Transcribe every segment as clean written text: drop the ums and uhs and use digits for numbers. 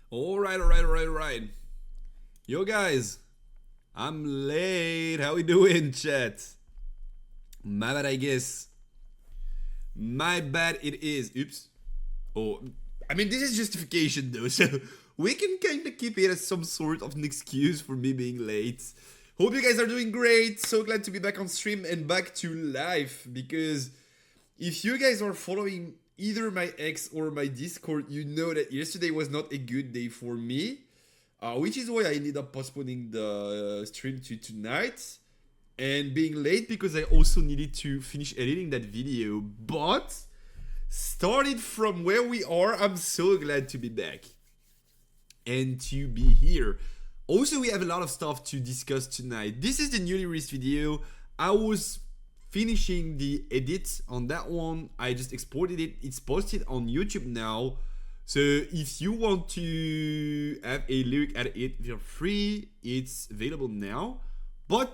Alright. Yo guys, I'm late. How we doing, chat? My bad, I guess. My bad it is. Oops. Oh, I mean, this is justification though, so we can kind of keep it as some sort of an excuse for me being late. Hope you guys are doing great. So glad to be back on stream and back to life, because if you guys are following either my X or my Discord, you know that yesterday was not a good day for me, which is why I ended up postponing the stream to tonight and being late because I also needed to finish editing that video. But started from where we are, I'm so glad to be back and to be here. Also, we have a lot of stuff to discuss tonight. This is the newly released video. I was finishing the edit on that one. I just exported it. It's posted on YouTube now. So if you want to have a look at it, feel free. It's available now. But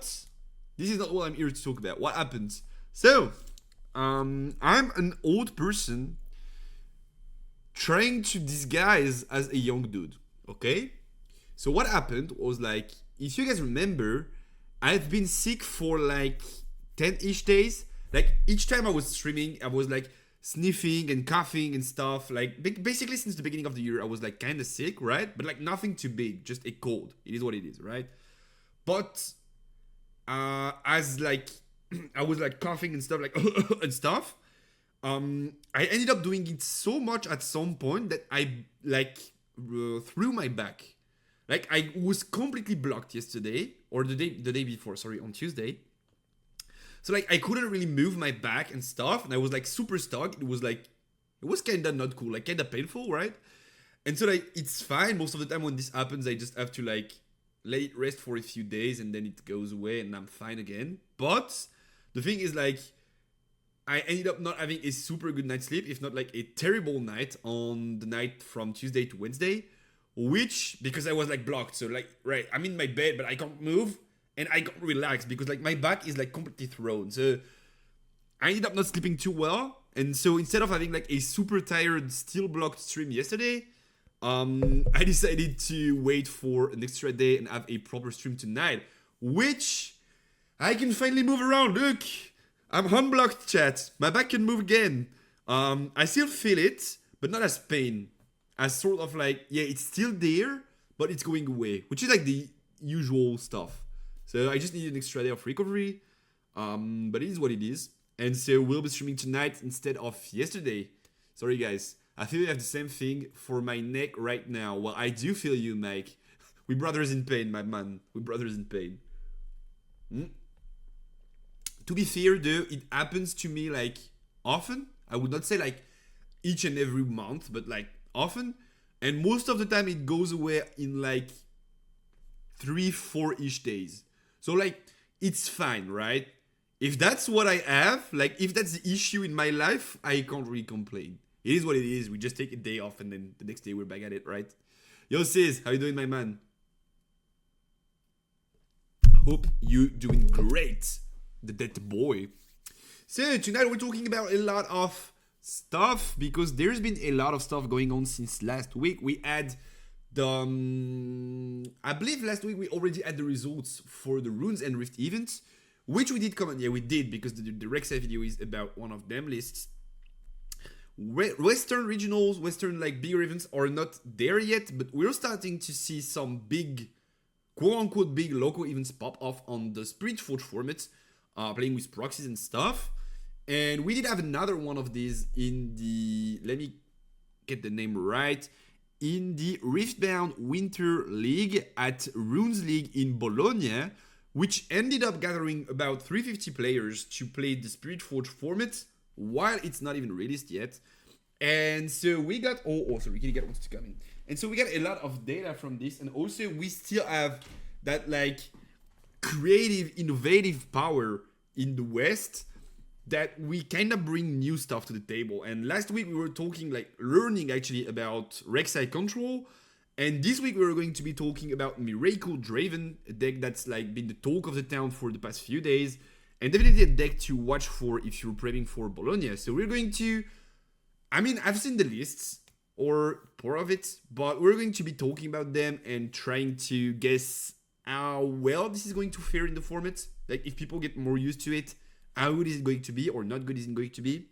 this is not what I'm here to talk about. What happened? So, I'm an old person trying to disguise as a young dude. Okay? So what happened was, like, if you guys remember, I've been sick for like 10-ish days. Like, each time I was streaming, I was like sniffing and coughing and stuff. Like, basically since the beginning of the year, I was like kind of sick, right? But like nothing too big, just a cold. It is what it is, right? But as like I was like coughing and stuff, like and stuff, I ended up doing it so much at some point that I like threw my back. Like, I was completely blocked yesterday, or the day before, sorry, on Tuesday. So like I couldn't really move my back and stuff, and I was like super stuck. It was kind of not cool, like kind of painful, right? And so like it's fine. Most of the time when this happens, I just have to like let it rest for a few days, and then it goes away, and I'm fine again. But the thing is, like, I ended up not having a super good night's sleep, if not like a terrible night on the night from Tuesday to Wednesday. Which, because I was like blocked, so like, right, I'm in my bed, but I can't move, and I can't relax because like my back is like completely thrown. So I ended up not sleeping too well, and so instead of having like a super tired, still blocked stream yesterday, I decided to wait for an extra day and have a proper stream tonight, which I can finally move around. Look, I'm unblocked, chat. My back can move again. I still feel it, but not as pain. As sort of like, yeah, it's still there, but it's going away, which is like the usual stuff. So I just need an extra day of recovery, but it is what it is. And so we'll be streaming tonight instead of yesterday. Sorry guys, I feel I have the same thing for my neck right now. Well, I do feel you, Mike. We brothers in pain, my man. We brothers in pain. To be fair though, it happens to me like often. I would not say like each and every month, but like often, and most of the time it goes away in like 3-4-ish days. So like it's fine, right? If that's what I have, like if that's the issue in my life, I can't really complain. It is what it is. We just take a day off and then the next day we're back at it, right? Yo sis, how you doing, my man? Hope you doing great, the dead boy. So tonight we're talking about a lot of stuff, because there's been a lot of stuff going on since last week. We had the I believe last week we already had the results for the Runes and Rift events, which we did comment. Yeah, we did, because the Rek'Sai video is about one of them lists. Western regionals, Western like bigger events are not there yet, but we're starting to see some big, quote-unquote big local events pop off on the Spirit Forge format, playing with proxies and stuff. And we did have another one of these in the, let me get the name right, in the Riftbound Winter League at Runes League in Bologna, which ended up gathering about 350 players to play the Spirit Forge format, while it's not even released yet. And so we got, sorry, Kitty Cat wants to come in. And so we got a lot of data from this, and also we still have that like creative, innovative power in the West, that we kind of bring new stuff to the table. And last week we were talking, like learning actually about Rek'Sai control, and this week we were going to be talking about Miracle Draven, a deck that's like been the talk of the town for the past few days, and definitely a deck to watch for if you're prepping for Bologna. So we're going to, I mean, I've seen the lists, or part of it, but we're going to be talking about them and trying to guess how well this is going to fare in the format. Like if people get more used to it, how good is it going to be or not good is it going to be.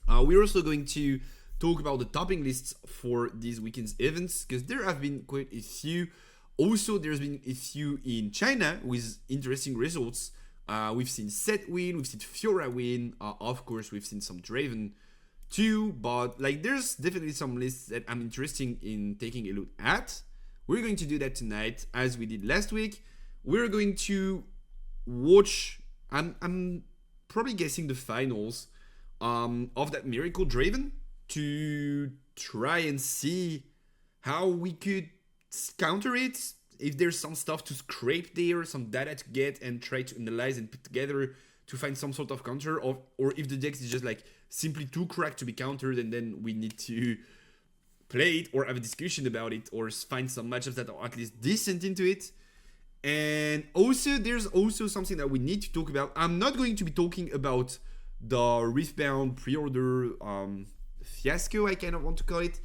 We're also going to talk about the topping lists for this weekend's events because there have been quite a few. Also, there's been a few in China with interesting results. We've seen Set win, we've seen Fiora win. Of course, we've seen some Draven too, but like there's definitely some lists that I'm interested in taking a look at. We're going to do that tonight as we did last week. We're going to watch, I'm probably guessing the finals of that Miracle Draven to try and see how we could counter it, if there's some stuff to scrape there, some data to get and try to analyze and put together to find some sort of counter, or if the deck is just like simply too cracked to be countered and then we need to play it or have a discussion about it or find some matchups that are at least decent into it. And also there's also something that we need to talk about. I'm not going to be talking about the Riftbound pre-order fiasco, I kind of want to call it,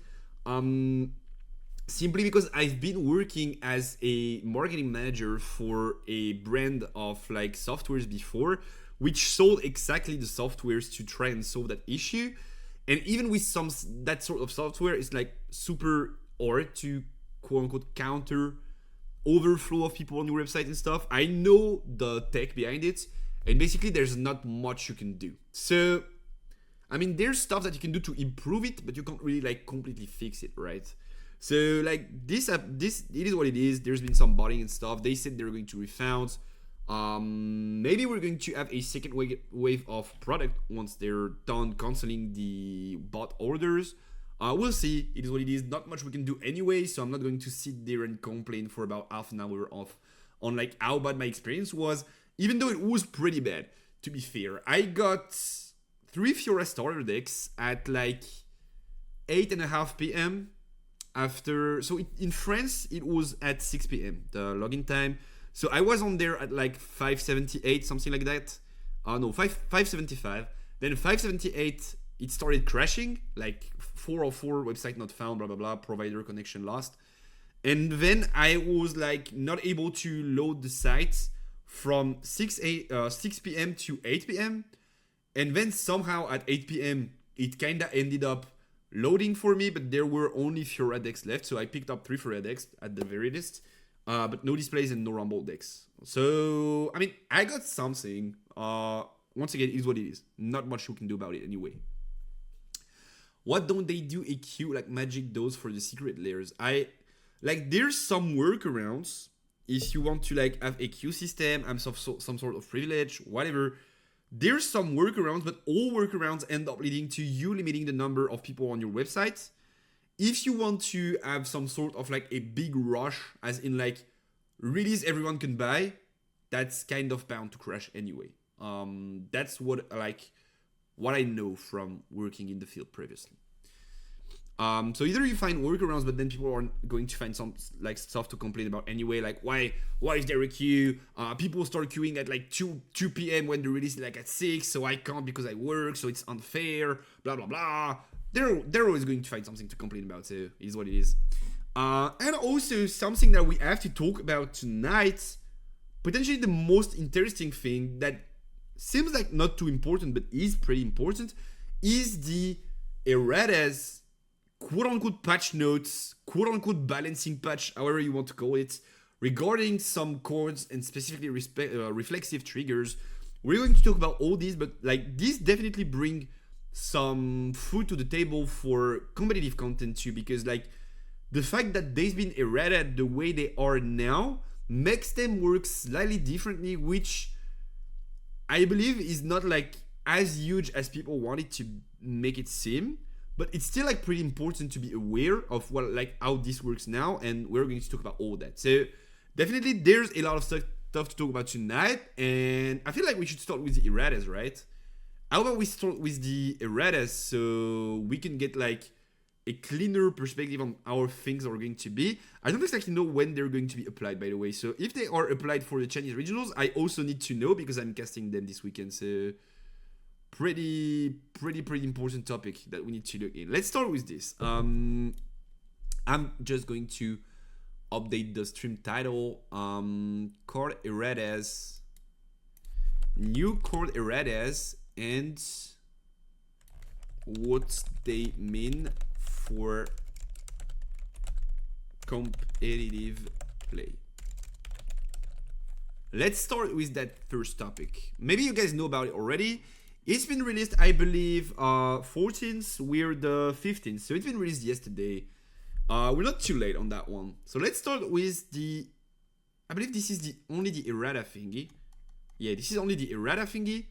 simply because I've been working as a marketing manager for a brand of like softwares before, which sold exactly the softwares to try and solve that issue. And even with some that sort of software, it's like super hard to quote unquote counter overflow of people on your website and stuff. I know the tech behind it, and basically there's not much you can do. So, I mean, there's stuff that you can do to improve it, but you can't really like completely fix it, right? So like this it is what it is. There's been some botting and stuff. They said they're going to refound. Maybe we're going to have a second wave of product once they're done canceling the bot orders. We'll see. It is what it is. Not much we can do anyway, so I'm not going to sit there and complain for about half an hour on like how bad my experience was, even though it was pretty bad, to be fair. I got 3 Fiora starter decks at like 8:30 p.m. after, so in France it was at 6 p.m. the login time. So I was on there at like 5:78, something like that. No, 5:75. Then 5:78 it started crashing, like 404 website not found, blah blah blah, provider connection lost. And then I was like not able to load the sites from 6 p.m. to 8 p.m. And then somehow at 8 p.m. it kinda ended up loading for me, but there were only Fiora decks left, so I picked up 3 Fiora decks at the very least, but no displays and no Rumble decks. So, I mean, I got something. Once again, it is what it is. Not much you can do about it anyway. What don't they do a queue like Magic does for the secret layers? There's some workarounds if you want to like have a queue system and some sort of privilege, whatever. There's some workarounds, but all workarounds end up leading to you limiting the number of people on your website. If you want to have some sort of like a big rush, as in like release everyone can buy, that's kind of bound to crash anyway. That's what I know from working in the field previously. So either you find workarounds, but then people aren't going to find some like stuff to complain about anyway. Like why is there a queue? People start queuing at like 2 p.m. when the release is like at 6, so I can't because I work, so it's unfair. Blah blah blah. They're always going to find something to complain about. So it is what it is. And also something that we have to talk about tonight, potentially the most interesting thing that seems like not too important but is pretty important, is the Erratas quote-unquote patch notes, quote-unquote balancing patch, however you want to call it, regarding some chords and specifically reflexive triggers. We're going to talk about all these, but like these definitely bring some food to the table for competitive content too, because like the fact that they've been errated the way they are now makes them work slightly differently, which I believe is not like as huge as people want it to make it seem. But it's still like pretty important to be aware of what like how this works now, and we're going to talk about all that. So definitely there's a lot of stuff to talk about tonight, and I feel like we should start with the erratas, right? How about we start with the erratas so we can get like a cleaner perspective on how things are going to be. I don't exactly know when they're going to be applied, by the way. So if they are applied for the Chinese regionals, I also need to know because I'm casting them this weekend. So pretty important topic that we need to look in. Let's start with this. I'm just going to update the stream title. Chord erratas, new chord erratas, and what they mean for competitive play. Let's start with that first topic. Maybe you guys know about it already. It's been released, I believe, 14th. We're the 15th, so it's been released yesterday. We're not too late on that one. So let's start with the, I believe this is only the errata thingy. Yeah, this is only the errata thingy.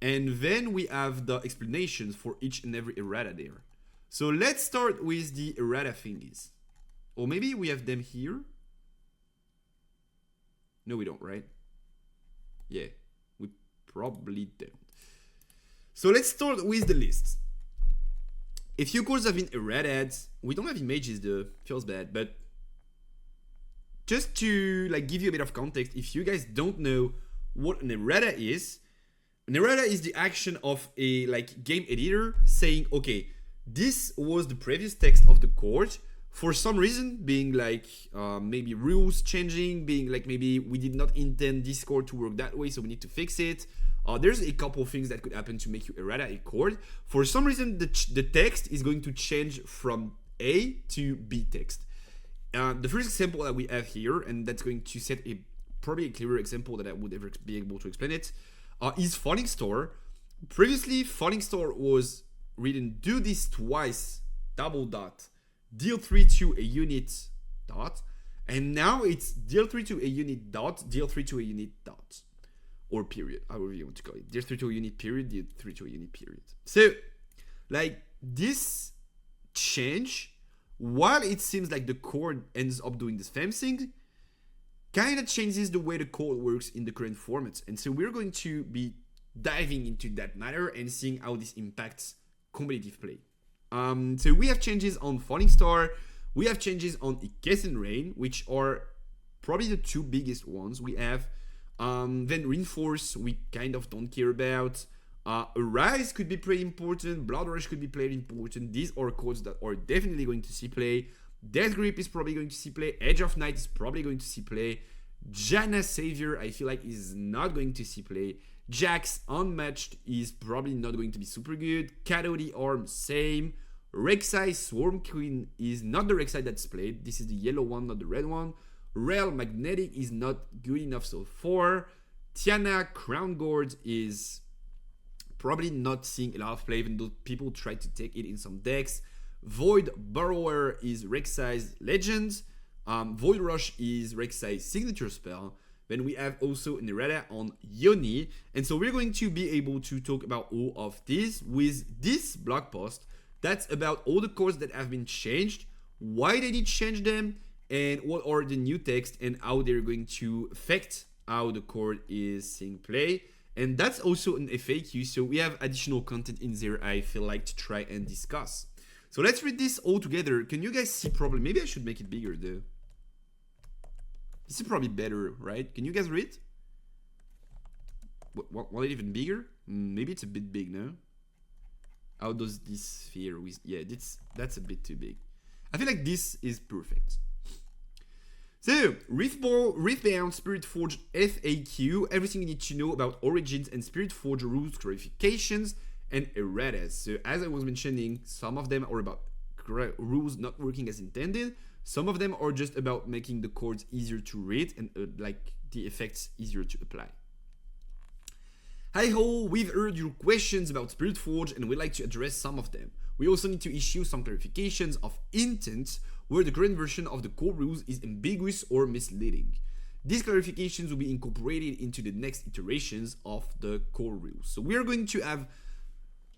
And then we have the explanations for each and every errata there. So let's start with the errata thingies. Or maybe we have them here. No, we don't, right? Yeah, we probably don't. So let's start with the list. A few chords have been errated. We don't have images though, feels bad, but just to like give you a bit of context, if you guys don't know what an errata is the action of a like game editor saying, okay, this was the previous text of the chord. For some reason, being like maybe rules changing, being like maybe we did not intend this chord to work that way, so we need to fix it. There's a couple of things that could happen to make you errata a chord. For some reason, the text is going to change from A to B text. The first example that we have here, and that's going to set probably a clearer example that I would ever be able to explain it, is Falling Star. Previously, Falling Star was written do this twice, double dot, deal 3 to a unit dot, and now it's deal 3 to a unit dot, deal 3 to a unit dot, or period, however you want to call it. Deal 3 to a unit period, deal 3 to a unit period. So, like, this change, while it seems like the chord ends up doing the same thing, kind of changes the way the chord works in the current format. And so we're going to be diving into that matter and seeing how this impacts competitive play. So we have changes on Falling Star, we have changes on Kiss and Rain, which are probably the two biggest ones we have. Then Reinforce, we kind of don't care about. Arise could be pretty important, Blood Rush could be pretty important. These are chords that are definitely going to see play. Death Grip is probably going to see play. Edge of Night is probably going to see play. Janna Savior, I feel like, is not going to see play. Jax Unmatched is probably not going to be super good. Cathode Arm, same. Rek'Sai Swarm Queen is not the Rek'Sai that's played. This is the yellow one, not the red one. Rel Magnetic is not good enough so far. Tiana Crown Guard is probably not seeing a lot of play, even though people try to take it in some decks. Void Burrower is Rek'Sai's Legend. Void Rush is Rek'Sai's signature spell. Then we have also an errata on Yoni. And so we're going to be able to talk about all of this with this blog post. That's about all the chords that have been changed, why they did change them, and what are the new text and how they're going to affect how the chord is seeing play. And that's also an FAQ, so we have additional content in there I feel like to try and discuss. So let's read this all together. Can you guys see probably? Maybe I should make it bigger though. This is probably better, right? Can you guys read? Want it even bigger? Maybe it's a bit big, no? How does this feel with? Yeah, that's a bit too big. I feel like this is perfect. So, Riftbound, Spirit Forge FAQ, everything you need to know about Origins and Spirit Forge rules, clarifications, and erratas. So, as I was mentioning, some of them are about rules not working as intended. Some of them are just about making the chords easier to read and like the effects easier to apply. Hi ho, we've heard your questions about Spirit Forge and we'd like to address some of them. We also need to issue some clarifications of intent where the current version of the core rules is ambiguous or misleading. These clarifications will be incorporated into the next iterations of the core rules. So we are going to have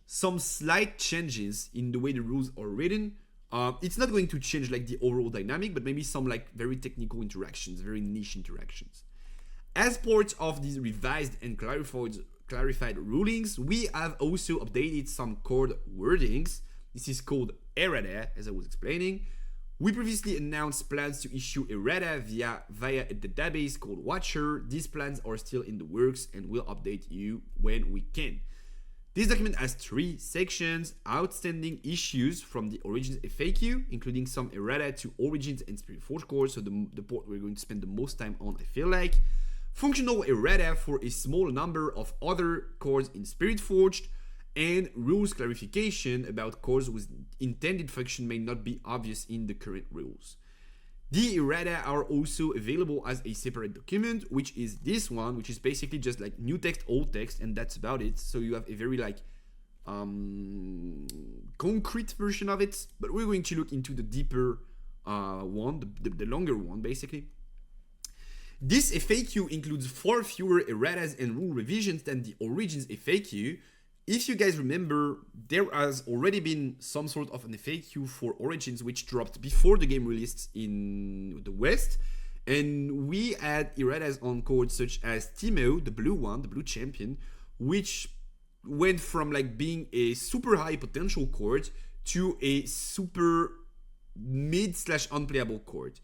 some slight changes in the way the rules are written. It's not going to change like the overall dynamic, but maybe some like very technical interactions, very niche interactions. As part of these revised and clarified rulings, we have also updated some chord wordings. This is called errata, as I was explaining. We previously announced plans to issue errata via a database called Watcher. These plans are still in the works and we'll update you when we can. This document has 3 sections: outstanding issues from the Origins FAQ, including some errata to Origins and Spirit Forge cores, so the port we're going to spend the most time on, I feel like. Functional errata for a small number of other cores in Spirit Forged, and rules clarification about cores whose intended function may not be obvious in the current rules. The errata are also available as a separate document, which is this one, which is basically just like new text, old text, and that's about it. So you have a very like concrete version of it, but we're going to look into the deeper one, the longer one, basically. This FAQ includes 4 fewer erratas and rule revisions than the Origins FAQ. If you guys remember, there has already been some sort of an FAQ for Origins which dropped before the game released in the West, and we had erratas on codes such as Timo, the blue one, the blue champion, which went from like being a super high potential chord to a super mid/unplayable chord.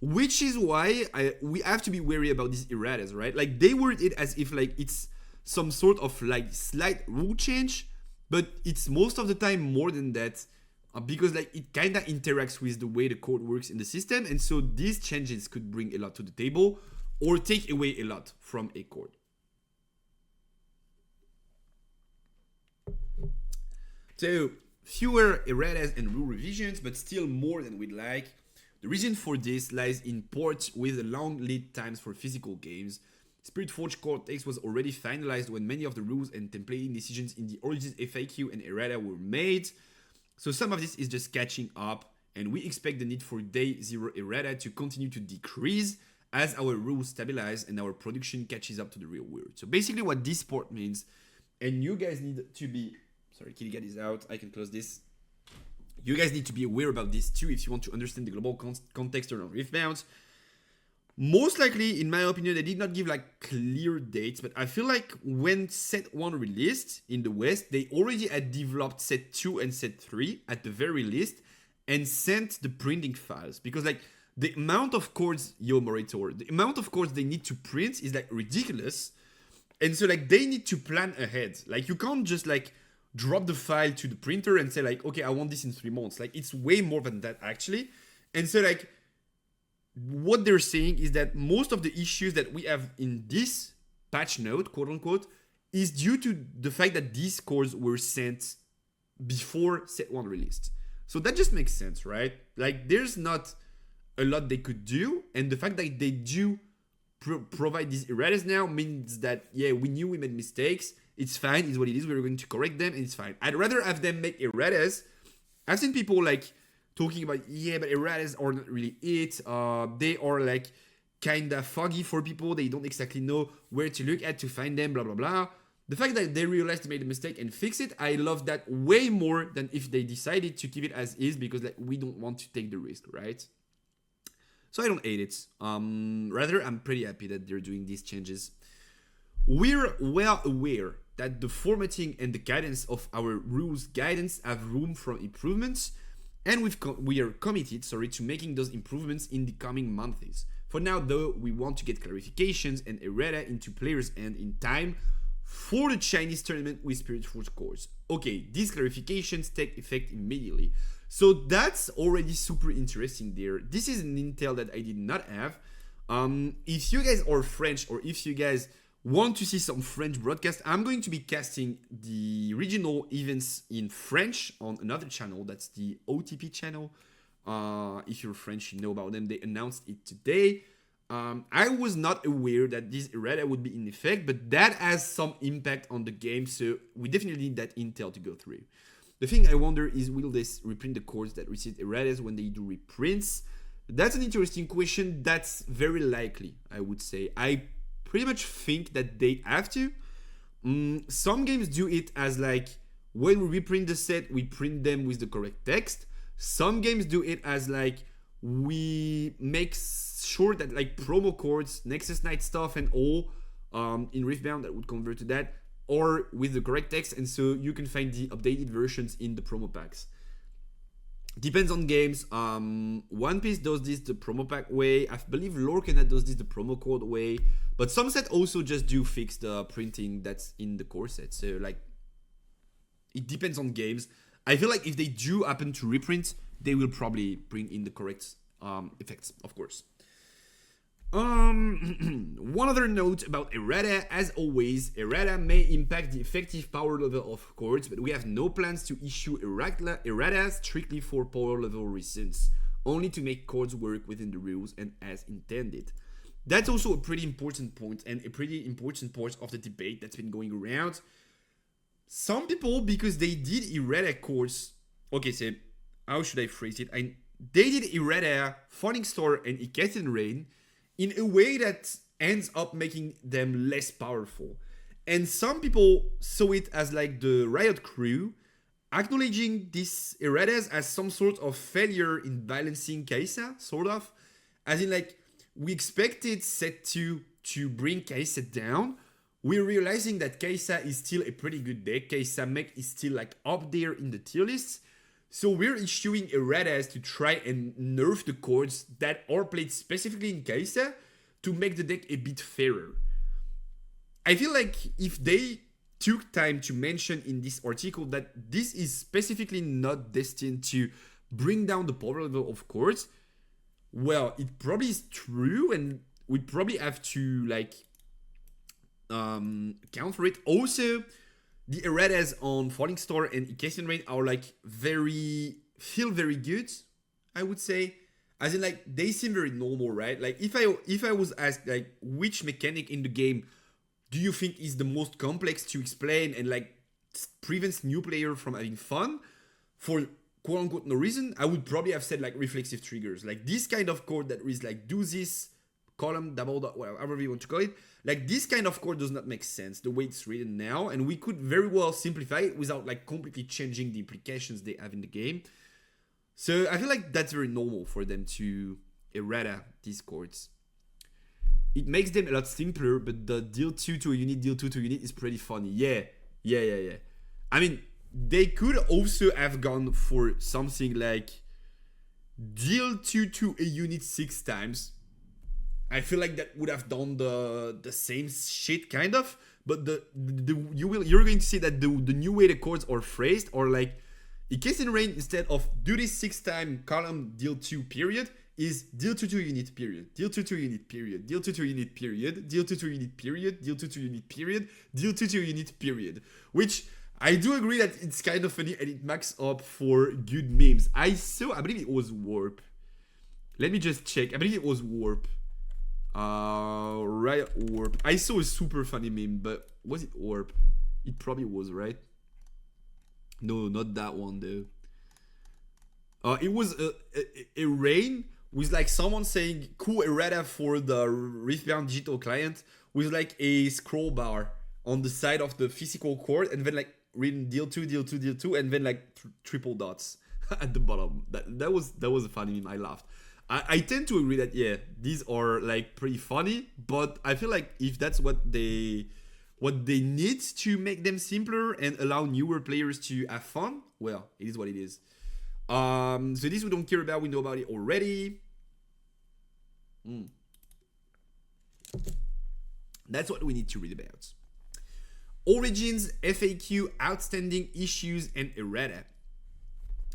Which is why we have to be wary about these erratas, right? Like they word it as if like it's some sort of like slight rule change, but it's most of the time more than that, because like it kind of interacts with the way the code works in the system, and so these changes could bring a lot to the table or take away a lot from a code. So fewer erratas and rule revisions, but still more than we'd like. The reason for this lies in ports with long lead times for physical games. Spirit Forge core text was already finalized when many of the rules and templating decisions in the Origins FAQ and errata were made. So some of this is just catching up, and we expect the need for day 0 errata to continue to decrease as our rules stabilize and our production catches up to the real world. So basically what this port means, and you guys need to be, sorry, KittyCat is out, I can close this. You guys need to be aware about this too if you want to understand the global context around Riftbound. Most likely, in my opinion, they did not give like clear dates, but I feel like when set 1 released in the West, they already had developed set 2 and set 3 at the very least and sent the printing files, because like the amount of codes, the amount of codes they need to print is like ridiculous. And so like they need to plan ahead. Like you can't just like drop the file to the printer and say like, okay, I want this in 3 months. Like it's way more than that actually. And so like what they're saying is that most of the issues that we have in this patch note, quote unquote, is due to the fact that these cores were sent before set 1 released. So that just makes sense, right? Like there's not a lot they could do, and the fact that they do provide these erratas now means that, yeah, we knew we made mistakes. It's fine, it's what it is. We're going to correct them, and it's fine. I'd rather have them make erratas. I've seen people like talking about, yeah, but erratas are not really it. They are like kind of foggy for people. They don't exactly know where to look at to find them, blah, blah, blah. The fact that they realized they made a mistake and fix it, I love that way more than if they decided to keep it as is, because like we don't want to take the risk, right? So I don't hate it. Rather, I'm pretty happy that they're doing these changes. We're well aware that the formatting and the guidance of our rules guidance have room for improvements, and we are committed, to making those improvements in the coming months. For now, though, we want to get clarifications and errata into players' hand in time for the Chinese tournament with Spirit Forge cores. Okay, these clarifications take effect immediately. So that's already super interesting there. This is an intel that I did not have. If you guys are French, or if you guys want to see some French broadcast, I'm going to be casting the regional events in French on another channel. That's the OTP channel. If you're French, you know about them. They announced it today. I was not aware that this errata would be in effect, but that has some impact on the game, so we definitely need that intel to go through. The thing I wonder is, will this reprint the cores that receive erratas when they do reprints? That's an interesting question. That's very likely, I would say. I pretty much think that they have to. Some games do it as like, when we reprint the set, we print them with the correct text. Some games do it as like, we make sure that like promo codes, Nexus Knight stuff and all in Riftbound that would convert to that, or with the correct text, and so you can find the updated versions in the promo packs. Depends on games. One Piece does this the promo pack way. I believe Lorcanet does this the promo code way, but some sets also just do fix the printing that's in the core set. So like, It depends on games. I feel like if they do happen to reprint, they will probably bring in the correct effects, of course. One other note about errata, as always, errata may impact the effective power level of cards, but we have no plans to issue errata strictly for power level reasons, only to make cards work within the rules and as intended. That's also a pretty important point and a pretty important part of the debate that's been going around. Some people, because they did errata cards, okay, so how should I phrase it? They did errata, Falling Star, and Iketan Rain in a way that ends up making them less powerful. And some people saw it as like the Riot crew acknowledging these erratas as some sort of failure in balancing Kai'Sa, sort of. As in, like, we expected Set 2 to bring Kai'Sa down. We're realizing that Kai'Sa is still a pretty good deck. Kai'Sa mech is still like up there in the tier list. So we're issuing erratas to try and nerf the cards that are played specifically in Kai'Sa to make the deck a bit fairer. I feel like if they took time to mention in this article that this is specifically not destined to bring down the power level of cards, well, it probably is true, and we probably have to like counter it. Also, the erratas on Falling Star and Iketan Rain are like feel very good, I would say. As in, like, they seem very normal, right? Like, if I was asked, like, which mechanic in the game do you think is the most complex to explain and like prevents new player from having fun for quote unquote no reason, I would probably have said like reflexive triggers. Like this kind of code that is like do this, column, double dot, whatever you want to call it. Like this kind of code does not make sense the way it's written now, and we could very well simplify it without like completely changing the implications they have in the game. So I feel like that's very normal for them to errata these codes. It makes them a lot simpler, but the deal 2 to a unit, deal 2 to a unit is pretty funny. Yeah. I mean, they could also have gone for something like deal 2 to a unit 6 times. I feel like that would have done the same shit kind of, but you're going to see that the new way the codes are phrased are like Iketan Rain, instead of do this 6 time column deal 2 period, is deal 2 to unit period, deal 2 to unit period, deal 2 to unit period, deal 2 to unit period, deal 2 to unit period, deal 2 to unit period. Which I do agree that it's kind of funny and it marks up for good memes. I believe it was Warp. Let me just check. I believe it was Warp. Right, Warp. I saw a super funny meme, but was it Warp? It probably was, right? No, not that one though. It was a rain with like someone saying cool errata for the Riftbound digital client with like a scroll bar on the side of the physical chord, and then like reading deal 2, deal 2, deal 2, and then like triple dots at the bottom. That was a funny meme. I laughed. I tend to agree that yeah, these are like pretty funny, but I feel like if that's what they need to make them simpler and allow newer players to have fun, well, it is what it is. So this we don't care about, we know about it already. That's what we need to read about. Origins, FAQ, outstanding issues, and errata.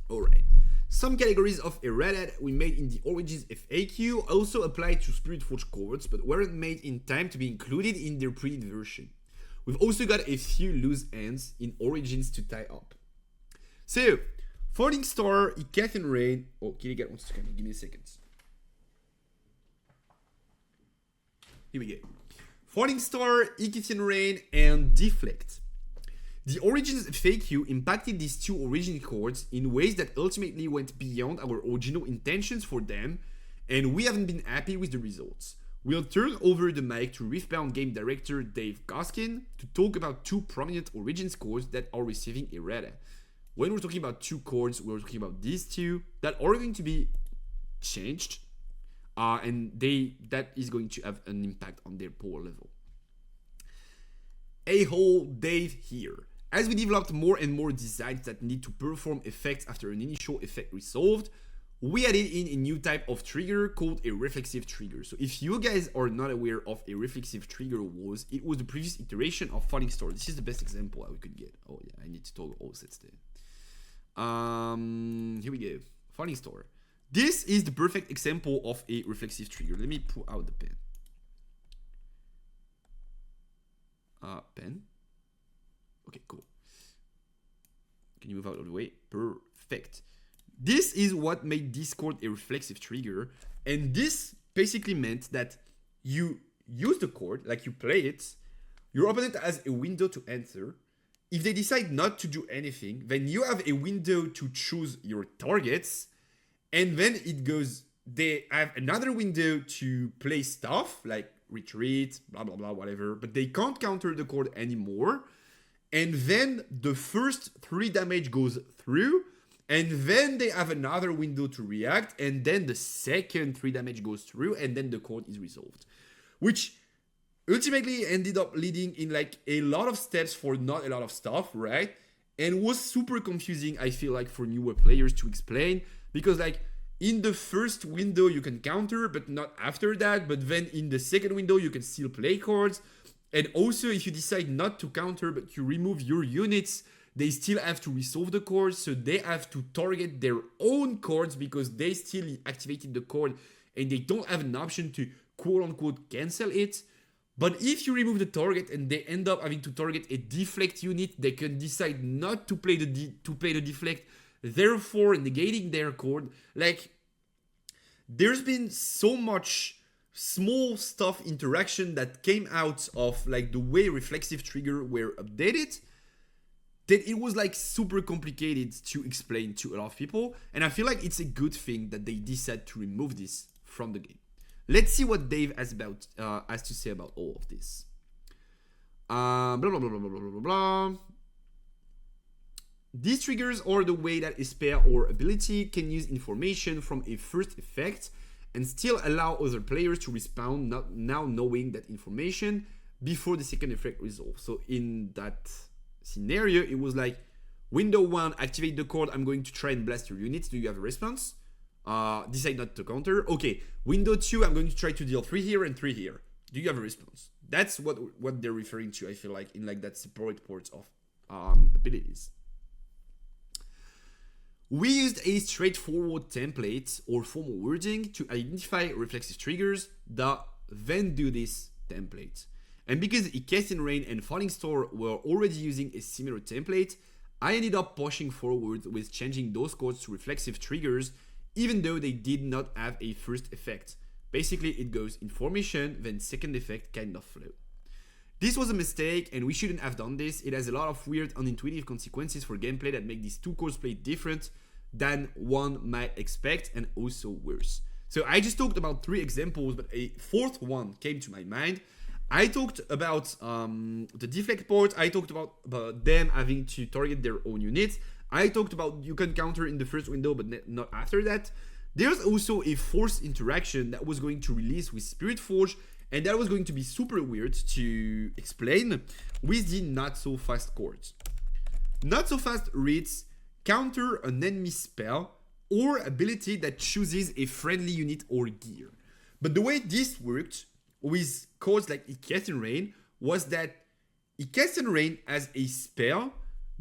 Alright. Some categories of errata that we made in the Origins FAQ also apply to Spiritforge cards, but weren't made in time to be included in their printed version. We've also got a few loose ends in Origins to tie up. So, Falling Star, Iketan Rain. Oh, Kitty wants to come. Give me a second. Here we go. Falling Star, Iketan Rain, and Deflect. The Origins FAQ impacted these two origin cards in ways that ultimately went beyond our original intentions for them, and we haven't been happy with the results. We'll turn over the mic to Riftbound game director Dave Goskin to talk about two prominent Origins cards that are receiving errata. When we're talking about two cards, we're talking about these two that are going to be changed, and that is going to have an impact on their power level. A-hole Dave here. As we developed more and more designs that need to perform effects after an initial effect resolved, we added in a new type of trigger called a reflexive trigger. So if you guys are not aware of a reflexive trigger it was the previous iteration of Falling Star. This is the best example we could get. Oh yeah, I need to toggle all sets there. Here we go. Falling Star. This is the perfect example of a reflexive trigger. Let me pull out the pen. Pen. Okay, cool. Can you move out of the way? Perfect. This is what made Discord a reflexive trigger. And this basically meant that you use the chord, like you play it, your opponent has a window to answer. If they decide not to do anything, then you have a window to choose your targets. And then it goes, they have another window to play stuff like retreat, blah, blah, blah, whatever. But they can't counter the chord anymore. And then the first 3 damage goes through. And then they have another window to react. And then the second 3 damage goes through. And then the chord is resolved. Which ultimately ended up leading in like a lot of steps for not a lot of stuff, right? And was super confusing, I feel like, for newer players to explain. Because like in the first window you can counter, but not after that. But then in the second window you can still play cards. And also if you decide not to counter but you remove your units, they still have to resolve the chords. So they have to target their own chords because they still activated the chord and they don't have an option to quote unquote cancel it. But if you remove the target and they end up having to target a deflect unit, they can decide not to play the deflect, therefore negating their chord. Like, there's been so much small stuff interaction that came out of like the way reflexive trigger were updated that it was like super complicated to explain to a lot of people. And I feel like it's a good thing that they decided to remove this from the game. Let's see what Dave has to say about all of this. Blah, blah, blah, blah, blah, blah, blah, blah. These triggers are the way that a spell or ability can use information from a first effect and still allow other players to respond now knowing that information before the second effect resolves. So in that scenario, it was like, window 1, activate the chord, I'm going to try and blast your units. Do you have a response? Decide not to counter. Okay, window 2, I'm going to try to deal 3 here and 3 here. Do you have a response? That's what they're referring to, I feel like, in like that separate parts of abilities. We used a straightforward template or formal wording to identify reflexive triggers, the then do this template. And because Ecclesian Rain and Falling Star were already using a similar template, I ended up pushing forward with changing those codes to reflexive triggers, even though they did not have a first effect. Basically, it goes information, then second effect kind of flow. This was a mistake, and we shouldn't have done this. It has a lot of weird, unintuitive consequences for gameplay that make these two codes play different than one might expect, and also worse. So I just talked about 3 examples, but a 4th one came to my mind. I talked about the deflect part. I talked about them having to target their own units. I talked about you can counter in the first window, but not after that. There's also a forced interaction that was going to release with Spirit Forge, and that was going to be super weird to explain with the not so fast chords. Not so fast reads counter an enemy spell or ability that chooses a friendly unit or gear. But the way this worked with codes like Ecclesian Rain was that Ecclesian Rain as a spell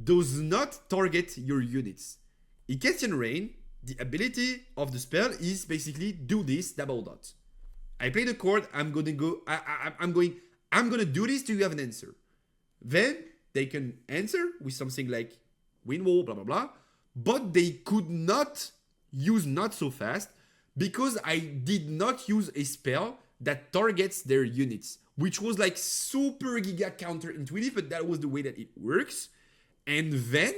does not target your units. Ecclesian Rain, the ability of the spell is basically do this double dot. I play the chord, I'm gonna do this, do you have an answer? Then they can answer with something like wind wall, blah blah blah, but they could not use not so fast because I did not use a spell that targets their units, which was like super giga counterintuitive, but that was the way that it works. And then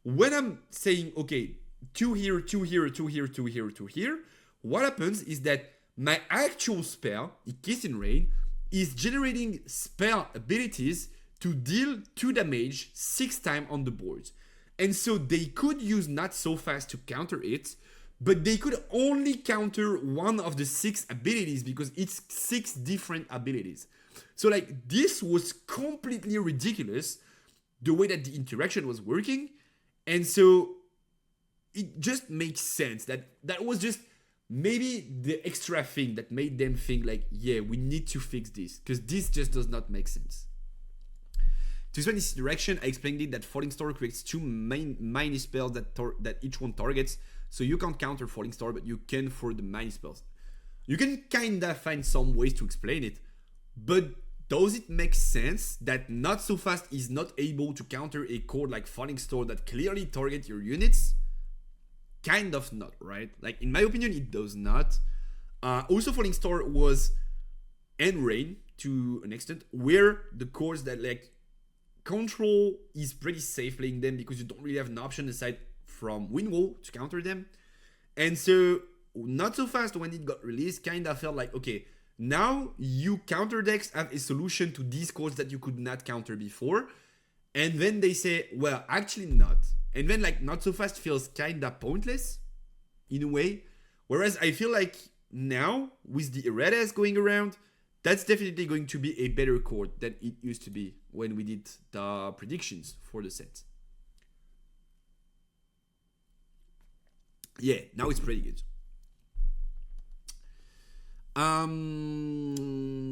when I'm saying, okay, 2 here, 2 here, 2 here, 2 here, 2 here, what happens is that my actual spell, Ecclesian Rain, is generating spell abilities to deal 2 damage 6 times on the board. And so they could use not so fast to counter it, but they could only counter one of the 6 abilities because it's 6 different abilities. So like this was completely ridiculous the way that the interaction was working. And so it just makes sense that was just maybe the extra thing that made them think like, yeah, we need to fix this, because this just does not make sense. To explain this direction, I explained it that Falling Star creates two mini spells that each one targets, so you can't counter Falling Star, but you can for the mini spells. You can kinda find some ways to explain it, but does it make sense that Not So Fast is not able to counter a cord like Falling Star that clearly target your units? Kind of not, right? Like, in my opinion, it does not. Also, Falling Star was End Rain to an extent, where the cords that like control is pretty safe playing them because you don't really have an option aside from Windwall to counter them. And so Not So Fast, when it got released, kind of felt like, okay, now you counter decks have a solution to these cords that you could not counter before. And then they say, well, actually not. And then like Not So Fast feels kind of pointless in a way. Whereas I feel like now with the Erratas going around, that's definitely going to be a better chord than it used to be when we did the predictions for the set. Yeah, now it's pretty good.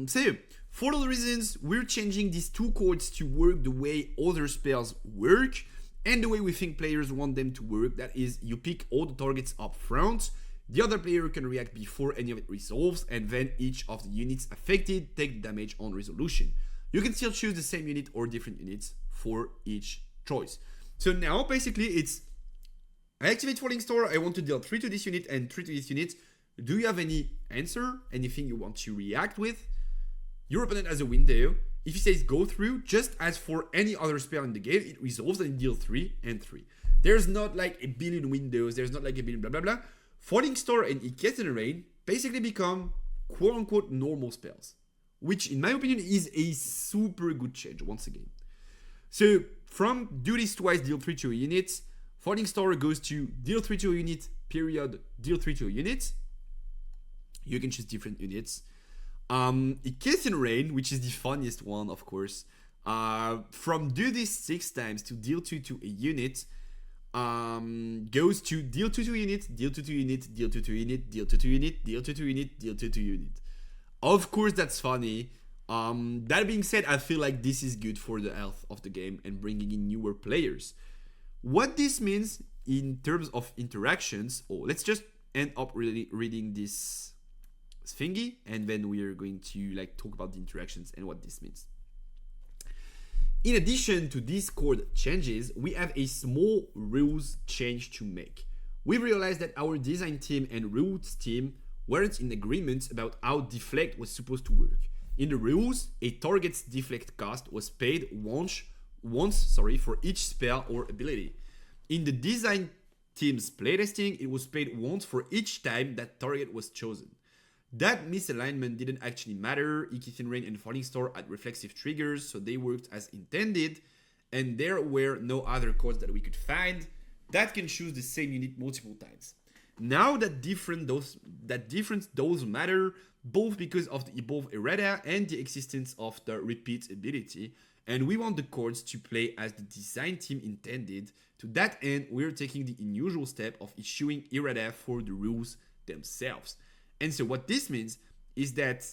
So, for all the reasons, we're changing these two chords to work the way other spells work and the way we think players want them to work. That is, you pick all the targets up front, the other player can react before any of it resolves, and then each of the units affected take damage on resolution. You can still choose the same unit or different units for each choice. So now basically it's, I activate Falling Star, I want to deal 3 to this unit and 3 to this unit. Do you have any answer? Anything you want to react with? Your opponent has a window. If he says go through, just as for any other spell in the game, it resolves and it deals 3 and 3. There's not like a billion windows, there's not like a billion blah blah blah. Falling Star and Erratas Rain basically become quote unquote normal spells, which in my opinion is a super good change once again. So from do this twice, deal 3 to a unit, Falling Star goes to deal 3 to a unit, period, deal 3 to a unit. You can choose different units. Erratas Rain, which is the funniest one, of course, from do this 6 times to deal 2 to a unit, goes to deal 2 to a unit, deal 2 to a unit, deal 2 to a unit, deal 2 to a unit, deal 2 to a unit, deal 2 to a unit. Of course, that's funny. That being said, I feel like this is good for the health of the game and bringing in newer players. What this means in terms of interactions, let's just end up really reading this thingy, and then we are going to like talk about the interactions and what this means. In addition to these chord changes, we have a small rules change to make. We realized that our design team and rules team weren't in agreement about how deflect was supposed to work. In the rules, a target's deflect cost was paid once for each spell or ability. In the design team's playtesting, it was paid once for each time that target was chosen. That misalignment didn't actually matter. Erratas Rain and Falling Star had reflexive triggers, so they worked as intended, and there were no other chords that we could find that can choose the same unit multiple times. Now that difference does matter, both because of the evolved errata and the existence of the repeat ability, and we want the chords to play as the design team intended. To that end, we're taking the unusual step of issuing errata for the rules themselves. And so what this means is that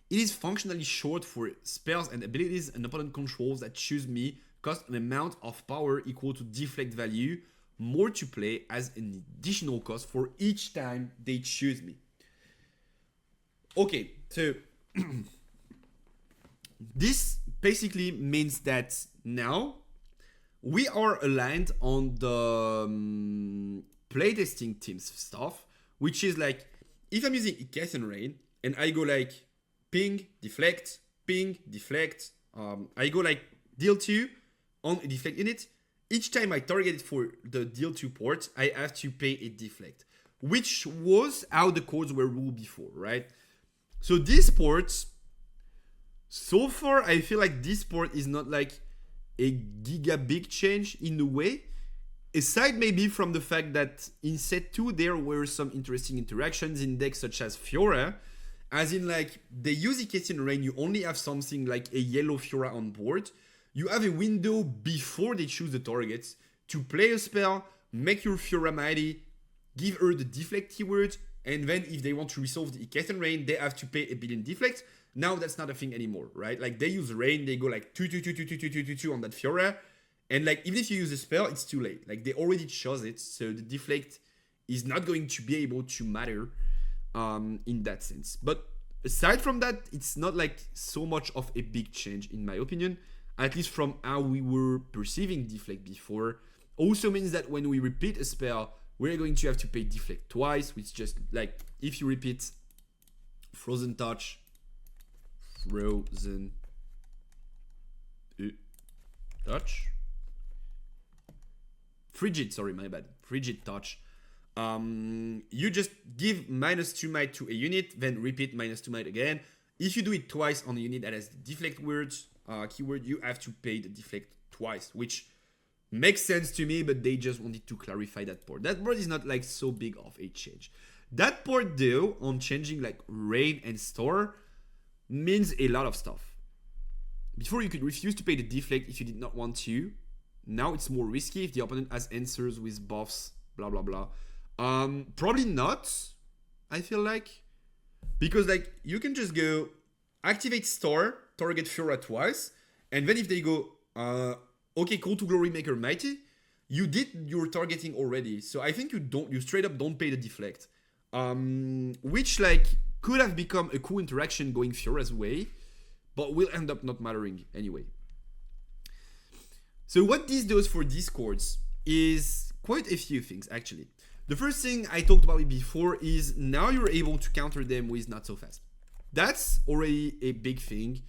it is functionally short for spells and abilities an opponent controls that choose me cost an amount of power equal to deflect value more to play as an additional cost for each time they choose me. Okay, so this basically means that now we are aligned on the playtesting team's stuff, which is like, if I'm using Erratas Rain and I go like ping, deflect, I go like deal 2 on a deflect unit. Each time I target it for the deal 2 port, I have to pay a deflect, which was how the codes were ruled before, right? So this port, so far, I feel like this port is not like a giga big change in a way. Aside maybe from the fact that in set 2 there were some interesting interactions in decks such as Fiora, as in like they use Erratas Rain, you only have something like a yellow Fiora on board. You have a window before they choose the targets to play a spell, make your Fiora mighty, give her the deflect keyword, and then if they want to resolve the Iketan Rain, they have to pay a billion deflect. Now that's not a thing anymore, right? Like they use Rain, they go like 2 on that Fiora, and like even if you use a spell, it's too late. Like they already chose it, so the deflect is not going to be able to matter in that sense. But aside from that, it's not like so much of a big change in my opinion, at least from how we were perceiving deflect before. Also means that when we repeat a spell, we're going to have to pay deflect twice, which just like if you repeat Frozen Touch, Frozen Touch, Frigid, sorry, my bad, Frigid Touch, you just give -2 might to a unit, then repeat -2 might again. If you do it twice on a unit that has the deflect words keyword, you have to pay the deflect twice, which makes sense to me, but they just wanted to clarify that part. That part is not like so big of a change. That part though, on changing like Rain and Store, means a lot of stuff. Before you could refuse to pay the deflect if you did not want to. Now it's more risky if the opponent has answers with buffs, blah blah blah. Probably not, I feel like. Because like you can just go activate Store, target Fiora twice, and then if they go okay, call to Glory Maker Mighty, you did your targeting already. So I think you straight up don't pay the deflect. Which like could have become a cool interaction going Fiora's way, but will end up not mattering anyway. So what this does for discords is quite a few things actually. The first thing I talked about it before is now you're able to counter them with not so fast. That's already a big thing.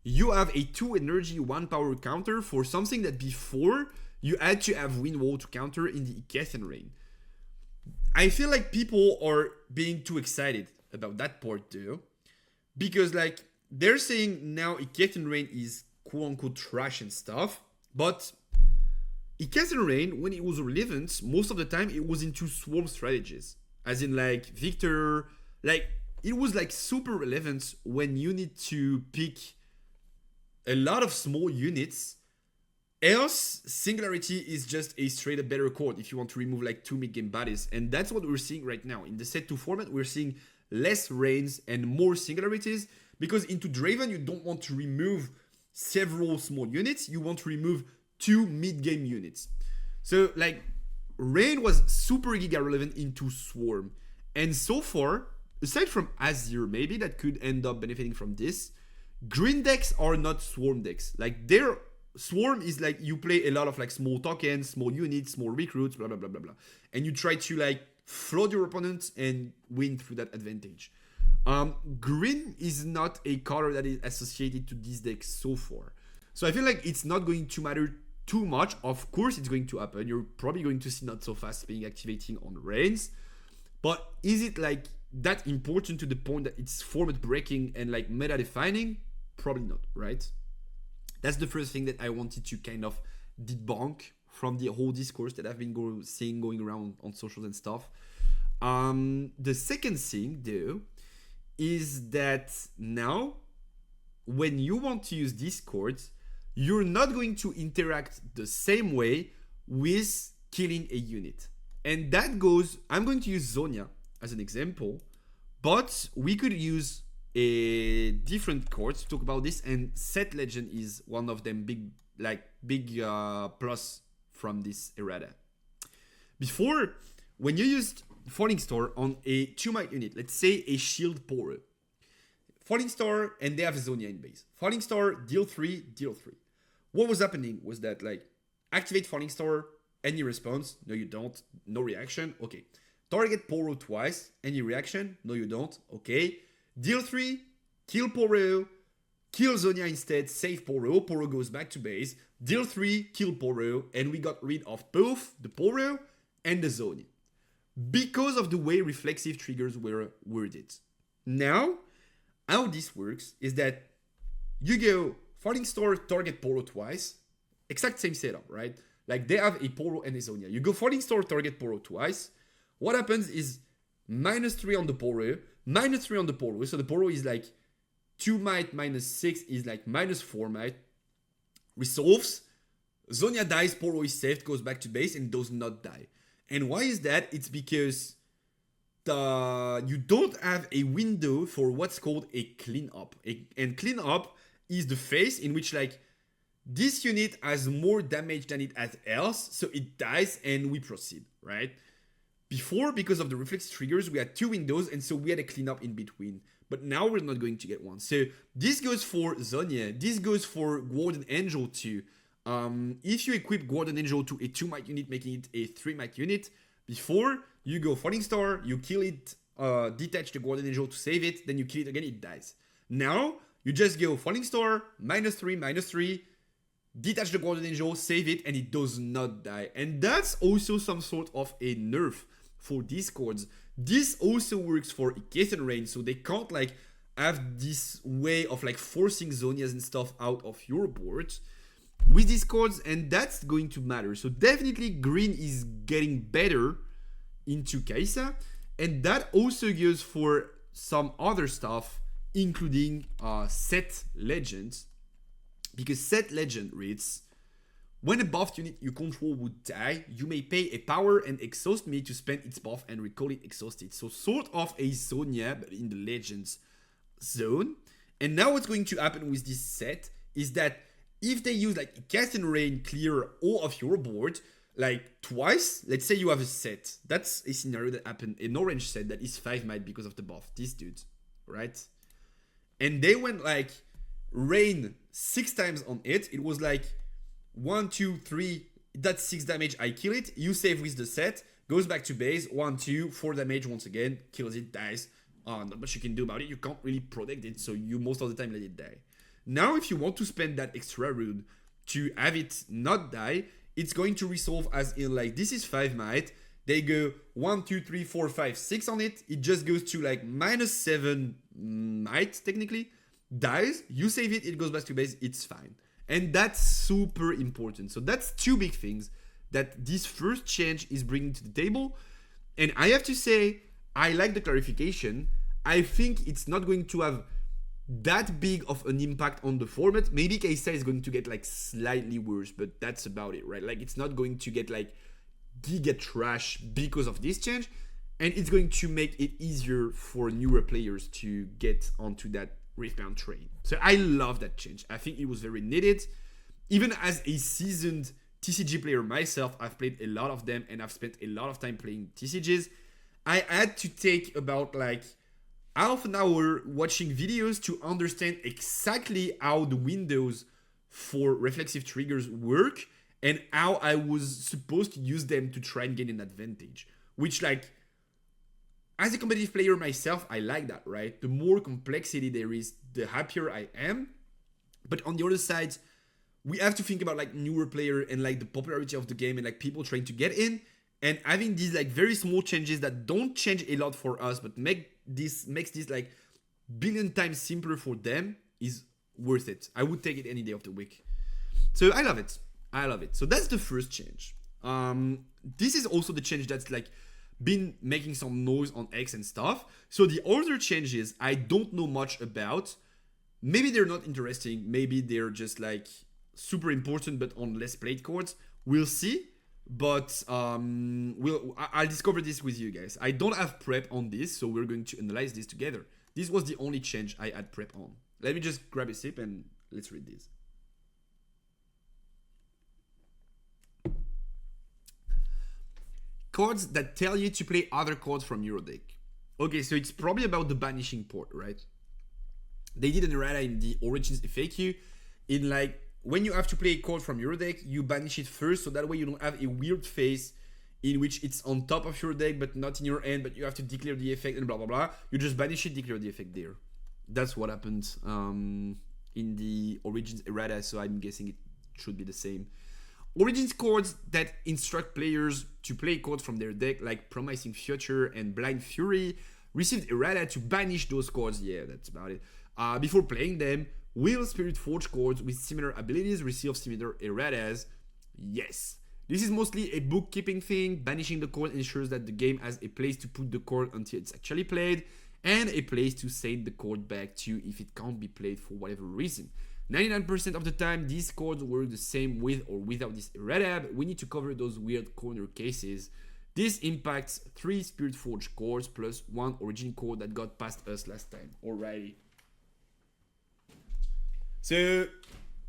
You have a 2 energy, 1 power counter for something that before you had to have Wind Wall to counter in the Iketan Rain. I feel like people are being too excited about that part though, because like they're saying now Iketan Rain is quote unquote trash and stuff, but Iketan Rain, when it was relevant, most of the time it was into swarm strategies. As in like Victor, like it was like super relevant when you need to pick a lot of small units. Else, Singularity is just a straight up better chord if you want to remove like 2 mid-game bodies. And that's what we're seeing right now. In the set 2 format, we're seeing less Rains and more Singularities, because into Draven, you don't want to remove several small units, you want to remove 2 mid-game units. So like Rain was super giga relevant into Swarm. And so far, aside from Azir maybe that could end up benefiting from this, green decks are not Swarm decks. Like their Swarm is like you play a lot of like small tokens, small units, small recruits, blah blah blah blah blah. And you try to like flood your opponents and win through that advantage. Green is not a color that is associated to this deck so far. So I feel like it's not going to matter too much. Of course it's going to happen. You're probably going to see not so fast being activating on Rains. But is it like that important to the point that it's format breaking and like meta defining? Probably not, right? That's the first thing that I wanted to kind of debunk from the whole discourse that I've been seeing going around on socials and stuff. The second thing though is that now when you want to use Discord, you're not going to interact the same way with killing a unit. And that goes, I'm going to use Zonia as an example, but we could use a different chord to talk about this, and Set Legend is one of them big plus from this errata. Before, when you used Falling Star on a 2-might unit, let's say a Shield Poro, Falling Star, and they have Zonia in base. Falling Star, deal 3, deal 3. What was happening was that like, activate Falling Star, any response? No you don't, no reaction, okay. Target Poro twice, any reaction? No you don't, okay. Deal 3, kill Poro, kill Zonia instead, save Poro, Poro goes back to base. Deal 3, kill Poro, and we got rid of both the Poro and the Zonia, because of the way reflexive triggers were worded. Now, how this works is that you go Falling Star, target Poro twice, exact same setup, right? Like they have a Poro and a Zonia. You go Falling Star, target Poro twice. What happens is -3 on the Poro, -3 on the Poro. So the Poro is like 2 might -6 is like -4 might. Resolves. Zonia dies, Poro is saved, goes back to base and does not die. And why is that? It's because you don't have a window for what's called a cleanup. And cleanup is the phase in which like this unit has more damage than it has else, so it dies and we proceed, right? Before, because of the reflex triggers, we had 2 windows, and so we had a cleanup in between. But now we're not going to get one. So this goes for Zonia. This goes for Guardian Angel too. If you equip Guardian Angel to a 2 might unit, making it a 3 might unit, before you go Falling Star, you kill it, detach the Guardian Angel to save it, then you kill it again, it dies. Now you just go Falling Star, -3, detach the Guardian Angel, save it, and it does not die. And that's also some sort of a nerf for these cards. This also works for Iketan Rain, so they can't like have this way of like forcing Zonias and stuff out of your board with these cards, and that's going to matter. So definitely green is getting better into Kai'Sa, and that also goes for some other stuff, including Set Legends, because Set Legend reads, when a buffed unit you control would die, you may pay a power and exhaust me to spend its buff and recall it exhausted. So sort of a Zonia, but in the Legends zone. And now what's going to happen with this set is that if they use like Cast and Rain, clear all of your board, like twice, let's say you have a set. That's a scenario that happened, an orange set that is 5 might because of the buff. These dudes, right? And they went like Rain 6 times on it. It was like 1, 2, 3, that's 6 damage, I kill it, you save with the set, goes back to base, 1, 2, 4 damage once again, kills it, dies. Not much you can do about it, you can't really protect it, so you most of the time let it die. Now if you want to spend that extra rune to have it not die, it's going to resolve as in like, this is 5 might, they go 1, 2, 3, 4, 5, 6 on it, it just goes to like -7 might technically, dies, you save it, it goes back to base, it's fine. And that's super important. So that's 2 big things that this first change is bringing to the table. And I have to say, I like the clarification. I think it's not going to have that big of an impact on the format. Maybe Kai'Sa is going to get like slightly worse, but that's about it, right? Like it's not going to get like giga trash because of this change. And it's going to make it easier for newer players to get onto that Riftbound train. So I love that change. I think it was very needed. Even as a seasoned TCG player myself, I've played a lot of them and I've spent a lot of time playing TCGs. I had to take about like half an hour watching videos to understand exactly how the windows for reflexive triggers work and how I was supposed to use them to try and gain an advantage. Which like, as a competitive player myself, I like that, right? The more complexity there is, the happier I am. But on the other side, we have to think about like newer player and like the popularity of the game and like people trying to get in. And having these like very small changes that don't change a lot for us, but makes this like billion times simpler for them is worth it. I would take it any day of the week. So I love it. I love it. So that's the first change. This is also the change that's like been making some noise on X and stuff. So the other changes I don't know much about. Maybe they're not interesting. Maybe they're just like super important, but on less played cards. We'll see. But I'll discover this with you guys. I don't have prep on this, so we're going to analyze this together. This was the only change I had prep on. Let me just grab a sip and let's read this. Cards that tell you to play other cards from your deck. Okay, so it's probably about the banishing port, right? They did an errata in the Origins FAQ. In like, when you have to play a card from your deck, you banish it first, so that way you don't have a weird phase in which it's on top of your deck, but not in your end, but you have to declare the effect and blah, blah, blah. You just banish it, declare the effect there. That's what happened in the Origins errata, so I'm guessing it should be the same. Origins cards that instruct players to play cards from their deck, like Promising Future and Blind Fury, received errata to banish those cards. Yeah, that's about it. Before playing them, will Spirit Forge cards with similar abilities receive similar erratas? Yes. This is mostly a bookkeeping thing. Banishing the card ensures that the game has a place to put the card until it's actually played, and a place to send the card back to if it can't be played for whatever reason. 99% of the time, these cards work the same with or without this errata, but we need to cover those weird corner cases. This impacts 3 Spirit Forge cores plus 1 Origin core that got past us last time. Alrighty. So,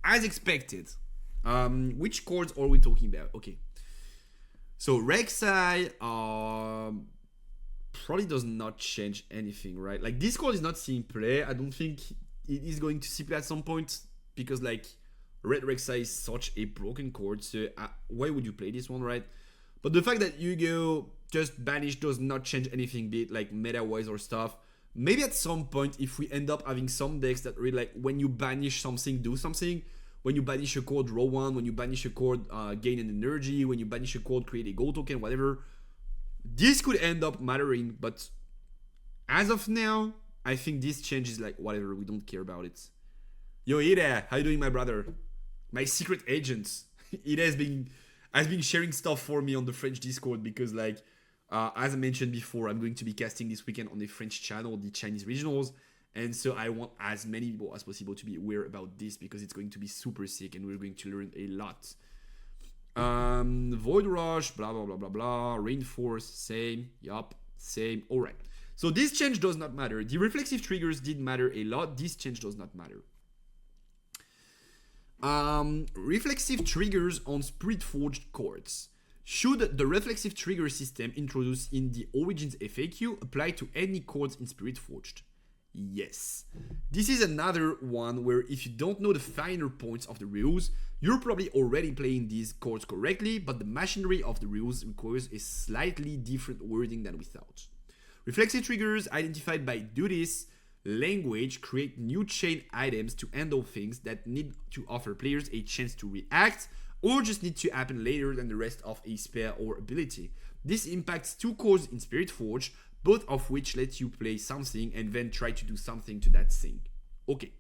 as expected, which cores are we talking about? Okay. So, Rek'Sai probably does not change anything, right? Like, this core is not seeing play. I don't think it is going to see play at some point because, like, Red Rek'Sai is such a broken chord. So, why would you play this one, right? But the fact that you go just banish does not change anything, be it like meta-wise or stuff. Maybe at some point, if we end up having some decks that really like when you banish something, do something. When you banish a chord, draw one. When you banish a chord, gain an energy. When you banish a chord, create a gold token, whatever. This could end up mattering, but as of now, I think this change is like whatever. We don't care about it. Yo, Ida, how you doing, my brother? My secret agent. Ida has been sharing stuff for me on the French Discord because, like, as I mentioned before, I'm going to be casting this weekend on the French channel, the Chinese regionals. And so I want as many people as possible to be aware about this because it's going to be super sick and we're going to learn a lot. Void Rush, blah, blah, blah, blah, blah. Reinforce, same. Yup, same. All right. So this change does not matter. The reflexive triggers did matter a lot. This change does not matter. Reflexive triggers on Spirit Forged chords. Should the reflexive trigger system introduced in the Origins FAQ apply to any chords in Spirit Forged? Yes. This is another one where if you don't know the finer points of the rules, you're probably already playing these chords correctly, but the machinery of the rules requires a slightly different wording than we thought. Reflexive triggers identified by do this language create new chain items to handle things that need to offer players a chance to react or just need to happen later than the rest of a spell or ability. This impacts 2 chords in Spirit Forge, both of which let you play something and then try to do something to that thing. Okay.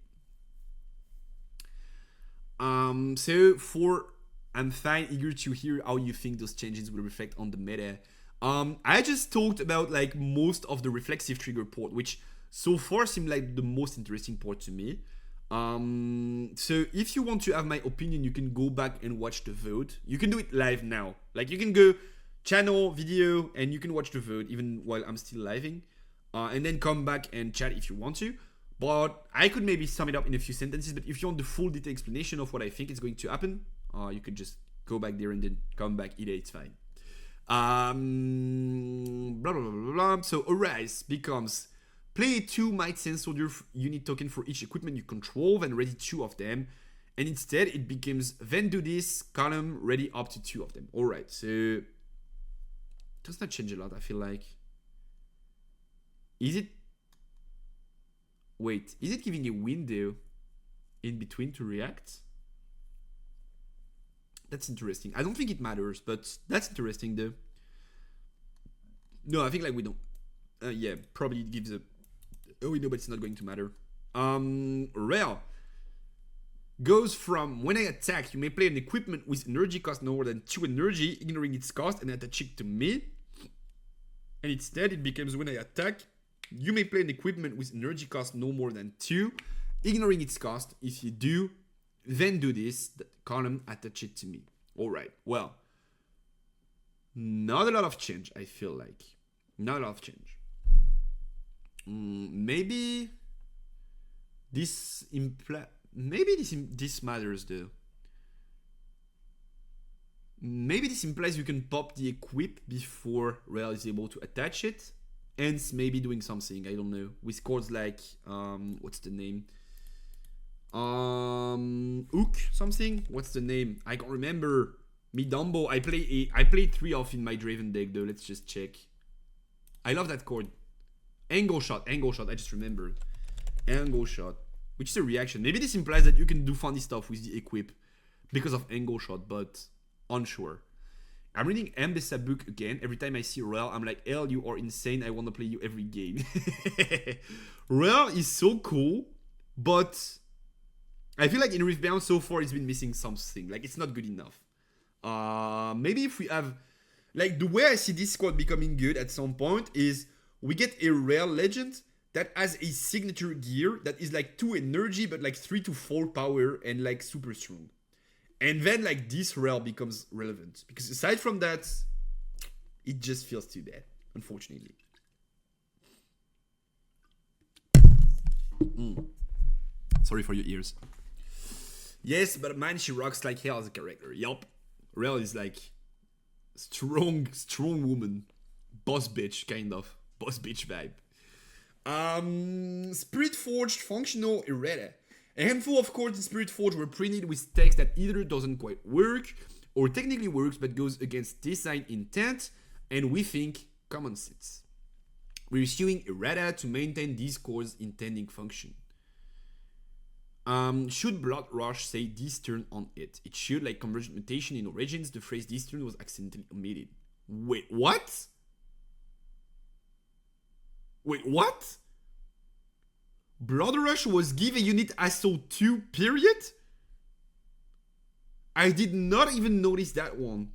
I'm fine, eager to hear how you think those changes will reflect on the meta. I just talked about like most of the reflexive trigger port, which so far seemed like the most interesting part to me. So if you want to have my opinion, you can go back and watch the vote. You can do it live now. Like you can go channel, video, and you can watch the vote even while I'm still living. And then come back and chat if you want to. But I could maybe sum it up in a few sentences. But if you want the full detailed explanation of what I think is going to happen, you could just go back there and then come back. Either it's fine. Blah, blah, blah, blah, blah. So Arise becomes play 2 Might Sense Soldier unit token for each equipment you control, then ready 2 of them. And instead it becomes then do this column, ready up to 2 of them. Alright, so it does not change a lot, I feel like. Is it? Wait, is it giving a window in between to react? That's interesting. I don't think it matters, but that's interesting though. No, I think like we don't. Yeah, probably it gives a. Oh, we know, but it's not going to matter. Rare goes from when I attack, you may play an equipment with energy cost no more than 2 energy, ignoring its cost, and attach it to me. And instead, it becomes when I attack, you may play an equipment with energy cost no more than 2, ignoring its cost. If you do, then do this column, attach it to me. Alright, well, not a lot of change, I feel like. Not a lot of change. Maybe this matters though. Maybe this implies you can pop the equip before Rel is able to attach it. Hence maybe doing something, I don't know, with chords like what's the name? Ook something? What's the name? I can't remember. Midumbo. I play 3 off in my Draven deck though. Let's just check. I love that chord. Angle shot, I just remembered. Angle shot, which is a reaction. Maybe this implies that you can do funny stuff with the equip because of angle shot, but unsure. I'm reading Mbessa book again. Every time I see Rel, I'm like, L, you are insane. I want to play you every game. Rel is so cool, but I feel like in Riftbound so far it's been missing something. Like it's not good enough. Maybe if we have, like the way I see this squad becoming good at some point is we get a rare legend that has a signature gear that is like 2 energy but like 3 to 4 power and like super strong. And then like this rare becomes relevant. Because aside from that, It just feels too bad, unfortunately. Sorry for your ears. Yes, but man, she rocks like hell as a character. Yup. Rel is like strong woman. Boss bitch, kind of. Boss bitch vibe. Spirit Forged functional errata. A handful of chords in Spirit Forge were printed with text that either doesn't quite work or technically works but goes against design intent and we think common sense. We're issuing errata to maintain these chords' intending function. Should Blood Rush say this turn on it? It should, like convergent mutation in Origins, the phrase this turn was accidentally omitted. Wait, what? Wait, what? Blood Rush was give a unit assault 2, period? I did not even notice that one.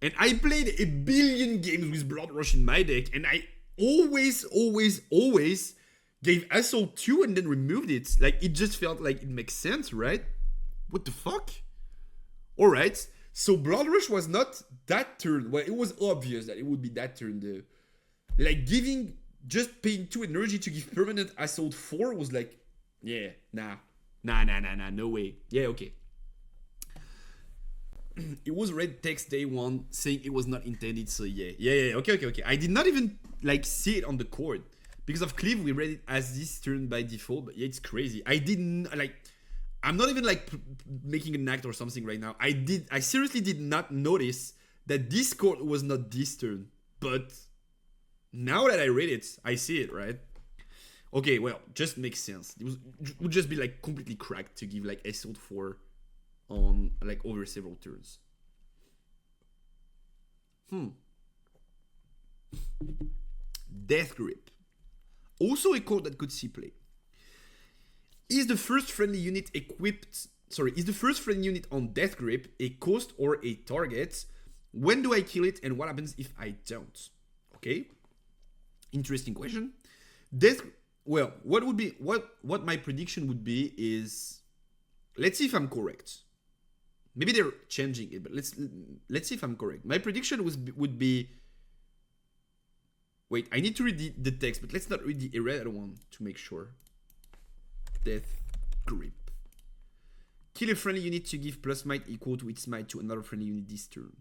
And I played a billion games with Blood Rush in my deck, and I always gave assault 2 and then removed it. Like, it just felt like it makes sense, right? What the fuck? Alright, so Blood Rush was not that turn. Well, it was obvious that it would be that turn, though. Like, just paying 2 energy to give permanent assault 4 was like, yeah, nah, no way. Yeah, okay. It was red text day 1 saying it was not intended, so yeah, okay. I did not even, like, see it on the chord. Because of Cleave, we read it as this turn by default, but yeah, it's crazy. I didn't, like, I'm not even, like, making an act or something right now. I seriously did not notice that this chord was not this turn. But now that I read it, I see it, right? Okay, well, just makes sense. It would just be, like, completely cracked to give, like, Assault 4 on, like, over several turns. Death Grip. Also a card that could see play. Is the first friendly unit on Death Grip a cost or a target? When do I kill it and what happens if I don't? Okay. Interesting question. What my prediction would be is, let's see if I'm correct. Maybe they're changing it, but let's see if I'm correct. My prediction would be. Wait, I need to read the text, but let's not read the errata one to make sure. Death Grip. Kill a friendly unit to give plus might equal to its might to another friendly unit this turn.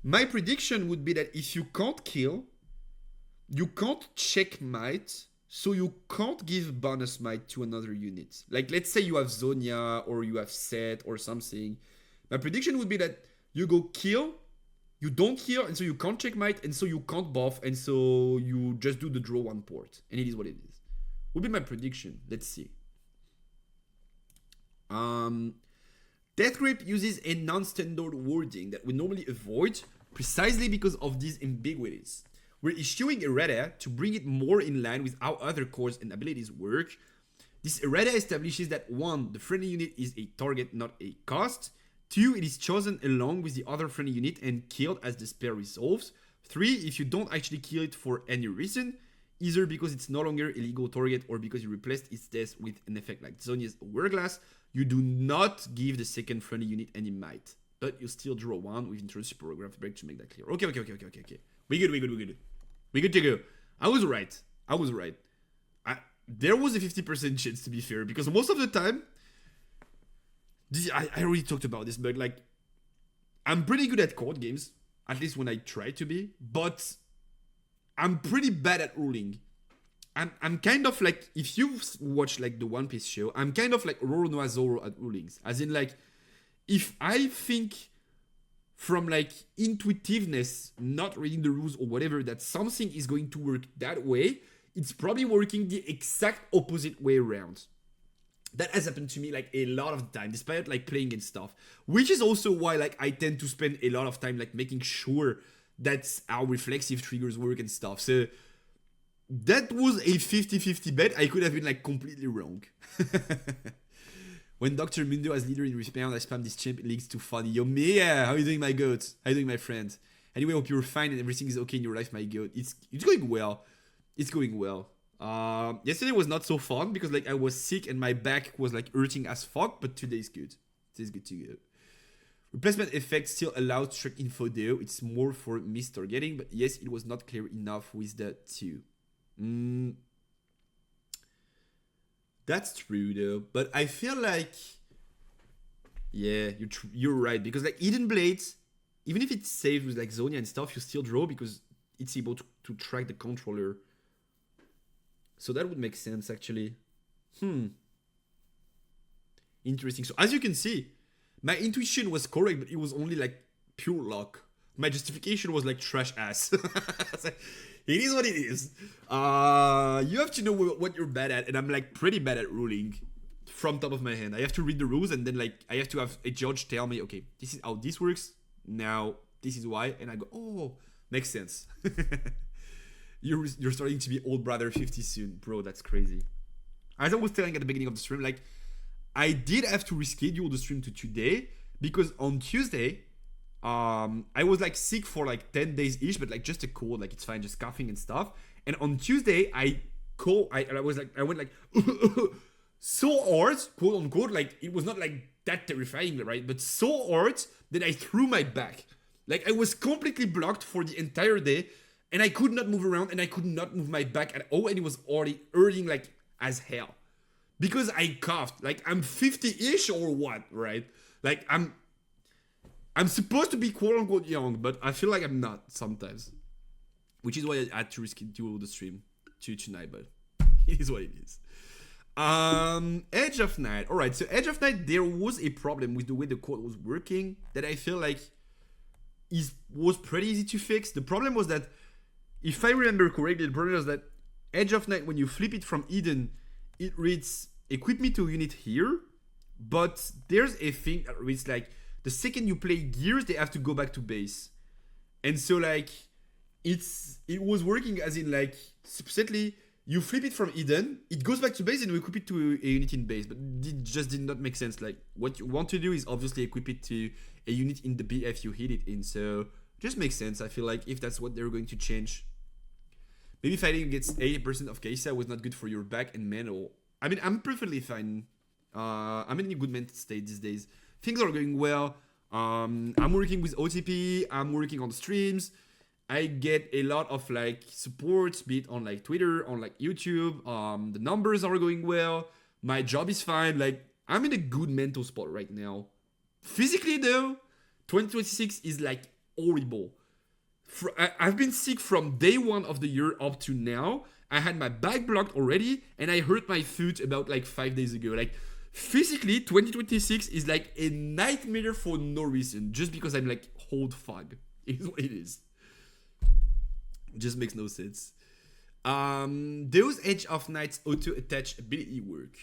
My prediction would be that if you can't kill, you can't check might, so you can't give bonus might to another unit. Like, let's say you have Zonia or you have Set or something. My prediction would be that you go kill, you don't kill, and so you can't check might, and so you can't buff, and so you just do the draw 1 port. And it is what it is. Would be my prediction. Let's see. Death Grip uses a non-standard wording that we normally avoid precisely because of these ambiguities. We're issuing errata to bring it more in line with how other cores and abilities work. This errata establishes that 1. The friendly unit is a target, not a cost. 2. It is chosen along with the other friendly unit and killed as the spell resolves. 3. If you don't actually kill it for any reason, either because it's no longer a legal target or because you replaced its death with an effect like Zonia's Hourglass, you do not give the second friendly unit any might. But you still draw 1 with intrusive paragraph break to make that clear. Okay. We good to go. I was right. There was a 50% chance, to be fair, because most of the time, I already talked about this, but like, I'm pretty good at card games, at least when I try to be, but I'm pretty bad at ruling. I'm kind of like, if you've watched like the One Piece show, I'm kind of like Roro Noa Zoro at rulings. As in, like, if I think from like intuitiveness, not reading the rules or whatever, that something is going to work that way, it's probably working the exact opposite way around. That has happened to me like a lot of the time, despite like playing and stuff. Which is also why like I tend to spend a lot of time like making sure that's how reflexive triggers work and stuff. So that was a 50-50 bet. I could have been like completely wrong. When Dr. Mundo as leader in Respawn, I spam this champ, it leads to funny. Yo, Mia, how you doing, my goat? How you doing, my friend? Anyway, hope you're fine and everything is okay in your life, my goat. It's going well. It's going well. Yesterday was not so fun because like I was sick and my back was like hurting as fuck, but today's good. Today's good to go. Replacement effect still allows track info though. It's more for mistargeting, but yes, it was not clear enough with the 2. That's true though, but I feel like, yeah, you're right, because like Eden Blades, even if it's saved with like Zonia and stuff, you still draw because it's able to track the controller. So that would make sense actually. Interesting. So as you can see, my intuition was correct, but it was only like pure luck. My justification was like trash ass. It is what it is. You have to know what you're bad at, and I'm like pretty bad at ruling from top of my hand. I have to read the rules, and then like I have to have a judge tell me, okay, this is how this works. Now this is why, and I go, oh, makes sense. You're starting to be old brother 50 soon, bro. That's crazy. As I was telling at the beginning of the stream, like I did have to reschedule the stream to today because on Tuesday, I was like sick for like 10 days ish, but like just a cold, like it's fine, just coughing and stuff. And on Tuesday, I went like so hard, quote unquote, like it was not like that terrifying, right? But so hard that I threw my back. Like I was completely blocked for the entire day, and I could not move around, and I could not move my back at all, and it was already hurting like as hell. Because I coughed. Like I'm 50-ish or what, right? Like I'm supposed to be quote unquote young, but I feel like I'm not sometimes. Which is why I had to reschedule the stream to tonight, but it is what it is. Edge of Night. Alright, so Edge of Night, there was a problem with the way the code was working that I feel like was pretty easy to fix. The problem was that, if I remember correctly, the problem was that Edge of Night, when you flip it from Eden, it reads equip me to a unit here, but there's a thing that reads like the second you play gears, they have to go back to base. And so like it was working as in like supposedly you flip it from Eden, it goes back to base and you equip it to a unit in base, but it just did not make sense. Like what you want to do is obviously equip it to a unit in the BF you hit it in, so just makes sense. I feel like if that's what they're going to change. Maybe fighting against 80% of Kaisa was not good for your back and mental. I mean, I'm perfectly fine. I'm in a good mental state these days. Things are going well. I'm working with OTP. I'm working on the streams. I get a lot of like support, be it on like Twitter, on like YouTube. The numbers are going well. My job is fine. Like I'm in a good mental spot right now. Physically though, 2026 is like horrible. I've been sick from day 1 of the year up to now. I had my back blocked already, and I hurt my foot about like 5 days ago. Like physically, 2026 is like a nightmare for no reason, just because I'm like hold fog. It is what it is. It just makes no sense. Those Edge of Night's auto attach ability work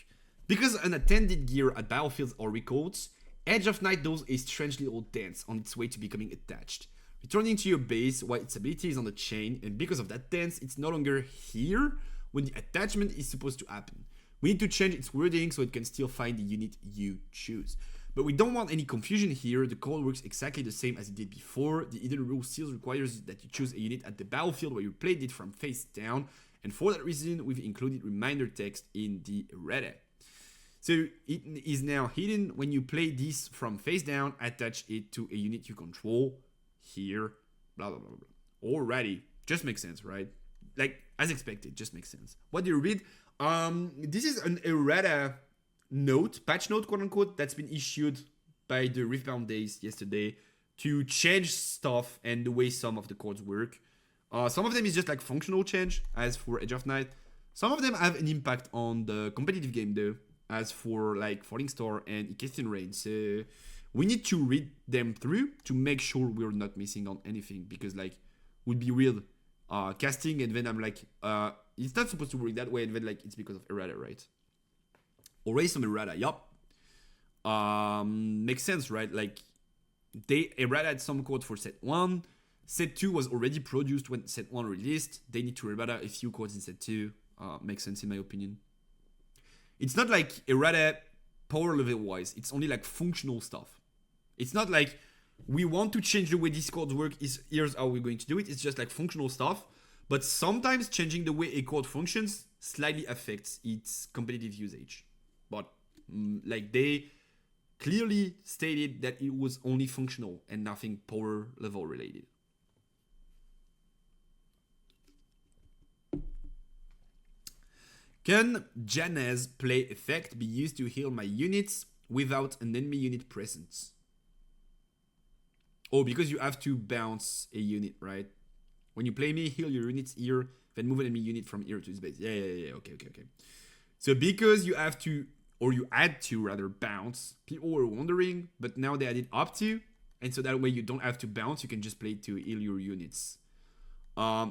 because unattended gear at battlefields or records. Edge of Night does a strange little dance on its way to becoming attached, returning to your base while its ability is on the chain, and because of that dance, it's no longer here when the attachment is supposed to happen. We need to change its wording so it can still find the unit you choose. But we don't want any confusion here. The code works exactly the same as it did before. The Eden rule still requires that you choose a unit at the battlefield where you played it from face down, and for that reason, we've included reminder text in the errata. So it is now hidden when you play this from face down, attach it to a unit you control. Here, blah blah blah blah. Alrighty, just makes sense, right? Like as expected, just makes sense. What do you read? This is an errata note, patch note, quote unquote, that's been issued by the Riftbound Days yesterday to change stuff and the way some of the codes work. Some of them is just like functional change, as for Edge of Night. Some of them have an impact on the competitive game though, as for like Falling Star and Ikesten Rain. So we need to read them through to make sure we're not missing on anything, because like would be weird casting and then I'm like it's not supposed to work that way, and then like it's because of errata, right? Already some errata, yup. Makes sense, right? Like they errata had some code for set 1. Set 2 was already produced when set 1 released. They need to errata a few codes in set 2. Makes sense in my opinion. It's not like errata power level wise, it's only like functional stuff. It's not like we want to change the way these codes work, here's how we're going to do it. It's just like functional stuff. But sometimes changing the way a code functions slightly affects its competitive usage. But like they clearly stated that it was only functional and nothing power level related. Can Janna's play effect be used to heal my units without an enemy unit present? Oh, because you have to bounce a unit, right? When you play me, heal your units here, then move an enemy unit from here to its base. Yeah. Okay. So because you have to, or you had to rather bounce, people were wondering, but now they added up to, and so that way you don't have to bounce, you can just play to heal your units.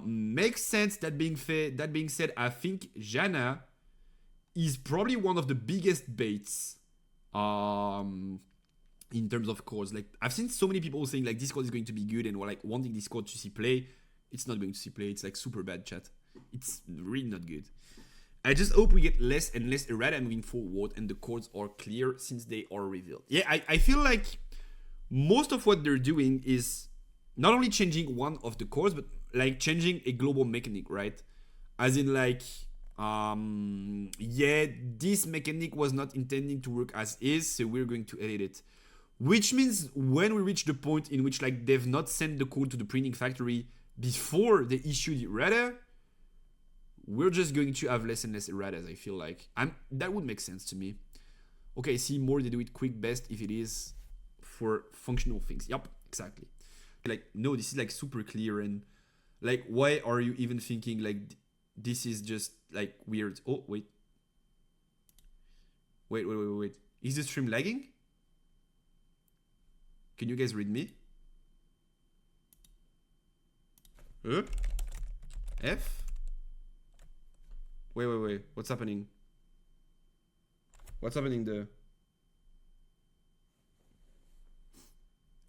Makes sense. That being said, I think Janna is probably one of the biggest baits in terms of cores. Like, I've seen so many people saying like this code is going to be good and like wanting this code to see play. It's not going to see play. It's like super bad, chat. It's really not good. I just hope we get less and less errata moving forward and the codes are clear since they are revealed. Yeah, I feel like most of what they're doing is not only changing one of the cores, but like changing a global mechanic, right? As in like, yeah, this mechanic was not intending to work as is, so we're going to edit it. Which means when we reach the point in which like they've not sent the code to the printing factory before they issue the errata, we're just going to have less and less erratas, I feel like. That would make sense to me. Okay, see more, they do it quick best if it is for functional things. Yup, exactly. Like, no, this is like super clear, and like, why are you even thinking like this is just like weird? Oh, wait. Wait. Is the stream lagging? Can you guys read me? F? Wait. What's happening? What's happening there?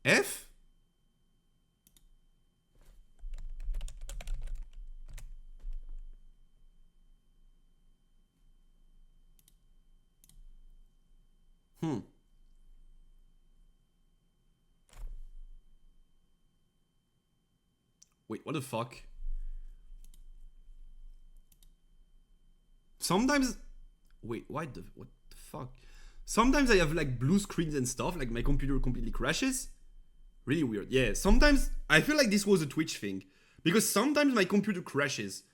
F? Wait, what the fuck? Sometimes... Wait, what the fuck? Sometimes I have like blue screens and stuff, like my computer completely crashes. Really weird. Yeah, sometimes I feel like this was a Twitch thing. Because sometimes my computer crashes.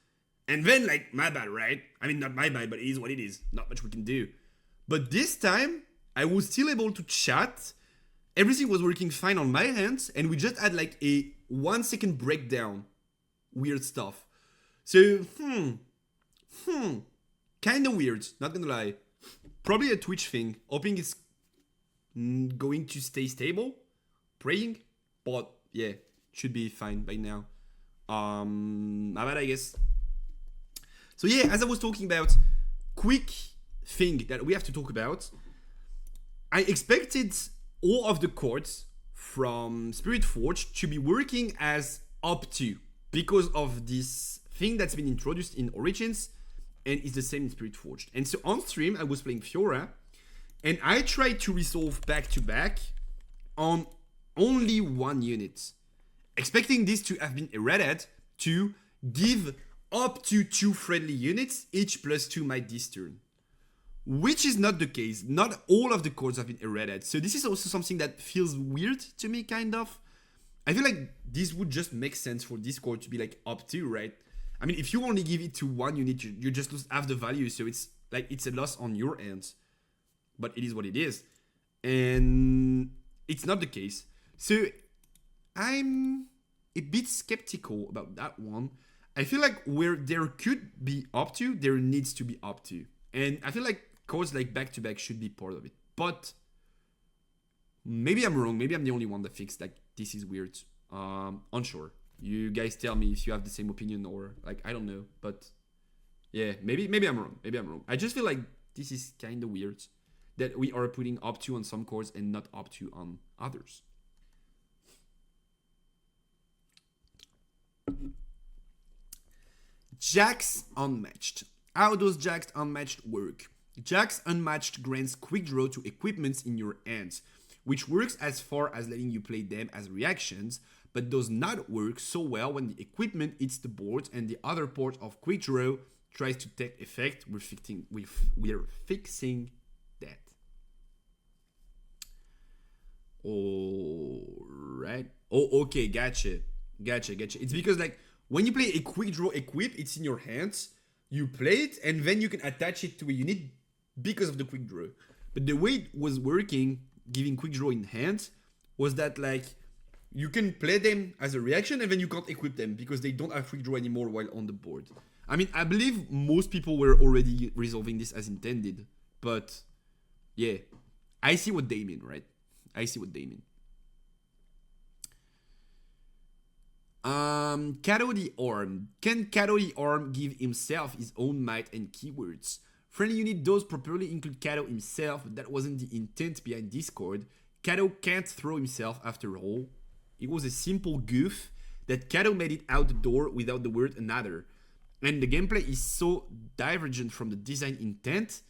And then like, my bad, right? I mean, not my bad, but it is what it is. Not much we can do. But this time, I was still able to chat. Everything was working fine on my hands. And we just had like a 1 second breakdown. Weird stuff. So, kind of weird, not gonna lie. Probably a Twitch thing. Hoping it's going to stay stable. Praying. But yeah, should be fine by now. My bad, I guess. So yeah, as I was talking about, quick thing that we have to talk about. I expected all of the chords from Spirit Forge to be working as up to, because of this thing that's been introduced in Origins and is the same in Spirit Forged. And so on stream, I was playing Fiora, and I tried to resolve back-to-back on only one unit, expecting this to have been errated to give up to 2 friendly units, each +2 might this turn. Which is not the case. Not all of the chords have been errated. So this is also something that feels weird to me, kind of. I feel like this would just make sense for this chord to be like up to, right? I mean, if you only give it to one unit, you just lose half the value. So it's like, it's a loss on your end. But it is what it is. And it's not the case. So I'm a bit skeptical about that one. I feel like where there could be up to, there needs to be up to. And I feel like chords like back-to-back should be part of it. But maybe I'm wrong. Maybe I'm the only one that thinks like this is weird. Unsure. You guys tell me if you have the same opinion, or like, I don't know. But yeah, maybe I'm wrong. Maybe I'm wrong. I just feel like this is kind of weird that we are putting up to on some chords and not up to on others. Jax Unmatched. How does Jax Unmatched work? Jax Unmatched grants quick draw to equipments in your hands, which works as far as letting you play them as reactions, but does not work so well when the equipment hits the board and the other part of quick draw tries to take effect. We're fixing that. Oh, right. Oh, okay, gotcha. It's because like when you play a quick draw equip, it's in your hands. You play it, and then you can attach it to a unit because of the quick draw. But the way it was working, giving quick draw in hand, was that like you can play them as a reaction, and then you can't equip them because they don't have quick draw anymore while on the board. I mean, I believe most people were already resolving this as intended, but yeah, I see what they mean, right? I see what they mean. Kato the Arm. Can Kato the Arm give himself his own might and keywords? Friendly unit does properly include Kato himself, but that wasn't the intent behind Discord. Kato can't throw himself after all. It was a simple goof that Kato made it out the door without the word another. And the gameplay is so divergent from the design intent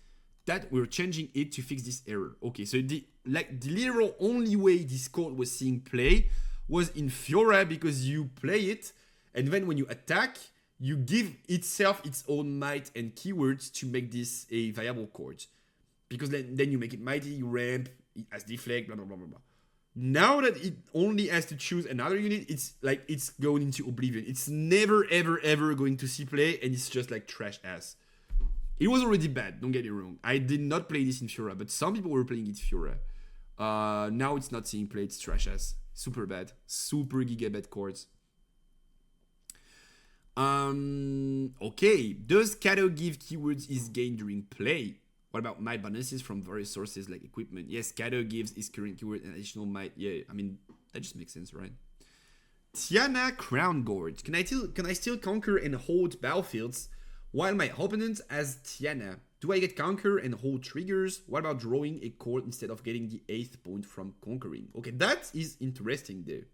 that we're changing it to fix this error. Okay, so the literal only way this code was seeing play was in Fiora, because you play it, and then when you attack, you give itself its own might and keywords to make this a viable chord. Because then you make it mighty, you ramp, it has deflect, blah blah blah blah blah. Now that it only has to choose another unit, it's like it's going into oblivion. It's never ever ever going to see play, and it's just like trash ass. It was already bad, don't get me wrong. I did not play this in Fiora, but some people were playing it in Fiora. Now it's not seeing play, it's trash ass. Super bad. Super gigabit chords. Okay. Does Kato give keywords is gained during play? What about might bonuses from various sources like equipment? Yes, Kato gives his current keyword an additional might. Yeah, I mean, that just makes sense, right? Tiana Crown Guard. Can I still conquer and hold battlefields while my opponent has Tiana? Do I get conquer and hold triggers? What about drawing a chord instead of getting the 8th point from conquering? Okay, that is interesting there.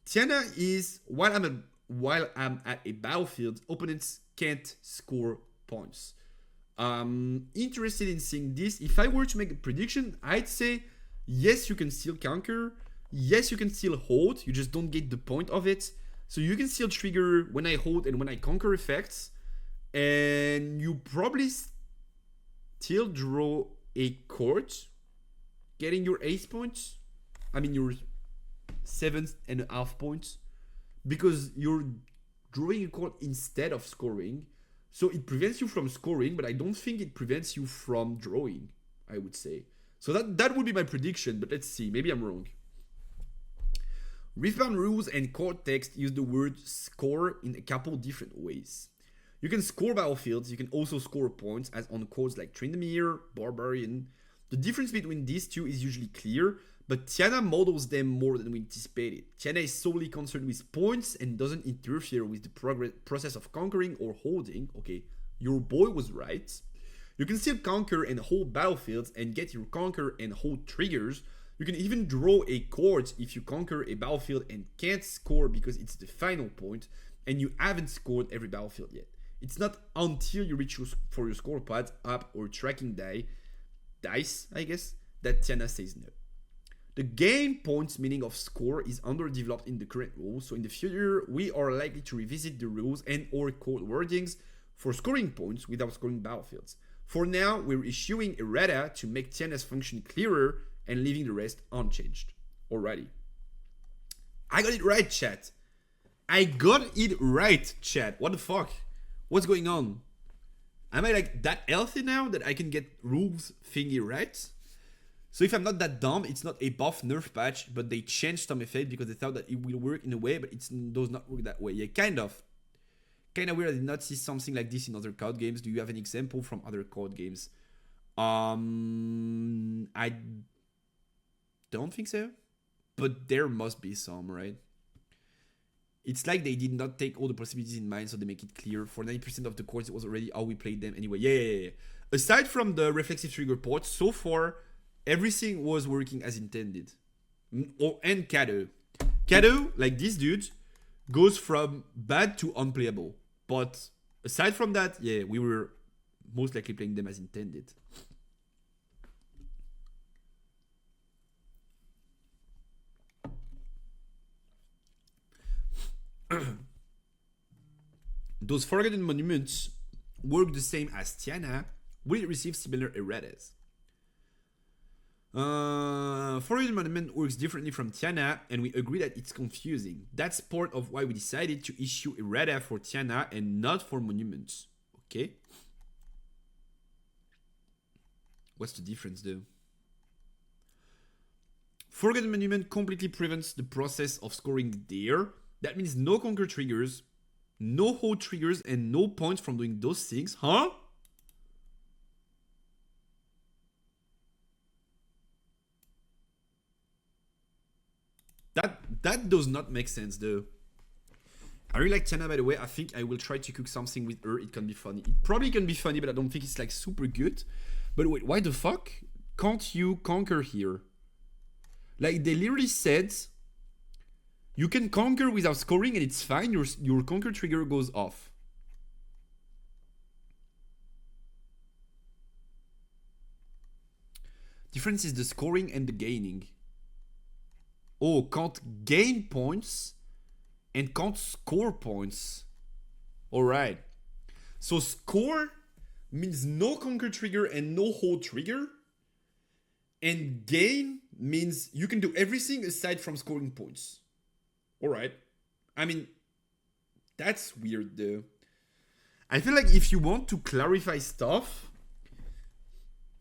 Tiana is while I'm at a battlefield, opponents can't score points. Interested in seeing this. If I were to make a prediction, I'd say yes, you can still conquer. Yes, you can still hold. You just don't get the point of it. So you can still trigger when I hold and when I conquer effects. And you probably still draw a chord, getting your 8 points. I mean your 7.5 points, because you're drawing a chord instead of scoring. So it prevents you from scoring, but I don't think it prevents you from drawing, I would say. So that would be my prediction, but let's see. Maybe I'm wrong. Riftbound rules and chord text use the word score in a couple different ways. You can score battlefields, you can also score points, as on chords like Tryndamere, Barbarian. The difference between these two is usually clear, but Tiana models them more than we anticipated. Tiana is solely concerned with points and doesn't interfere with the process of conquering or holding. Okay, your boy was right. You can still conquer and hold battlefields and get your conquer and hold triggers. You can even draw a chord if you conquer a battlefield and can't score because it's the final point and you haven't scored every battlefield yet. It's not until you reach for your score pad, up, or tracking dice, I guess, that Tiana says no. The game points meaning of score is underdeveloped in the current rules, so in the future, we are likely to revisit the rules and or code wordings for scoring points without scoring battlefields. For now, we're issuing errata to make Tiana's function clearer and leaving the rest unchanged. Alrighty. I got it right, chat. I got it right, chat. What the fuck? What's going on? Am I like that healthy now that I can get rules thingy right? So if I'm not that dumb, it's not a buff nerf patch, but they changed some effect because they thought that it will work in a way, but it does not work that way. Yeah, kind of. Kind of weird. I did not see something like this in other card games. Do you have an example from other card games? I don't think so, but there must be some, right? It's like they did not take all the possibilities in mind, so they make it clear. For 90% of the chords, it was already how we played them anyway. Yeah. Aside from the reflexive trigger port, so far, everything was working as intended. And Kato. Kato, like this dude, goes from bad to unplayable. But aside from that, yeah, we were most likely playing them as intended. Those forgotten monuments work the same as Tiana. Will it receive similar erratas? Forward monument works differently from Tiana, and we agree that it's confusing. That's part of why we decided to issue errata for Tiana and not for monuments. Okay. What's the difference though? Forgotten monument completely prevents the process of scoring there. That means no conquer triggers, no hold triggers, and no points from doing those things. Huh? That does not make sense though. I really like Tiana, by the way. I think I will try to cook something with her. It can be funny. It probably can be funny, but I don't think it's like super good. But wait, why the fuck can't you conquer here? Like they literally said, you can conquer without scoring and it's fine. Your conquer trigger goes off. Difference is the scoring and the gaining. Oh, can't gain points and can't score points. Alright. So score means no conquer trigger and no hold trigger. And gain means you can do everything aside from scoring points. Alright. I mean, that's weird though. I feel like if you want to clarify stuff,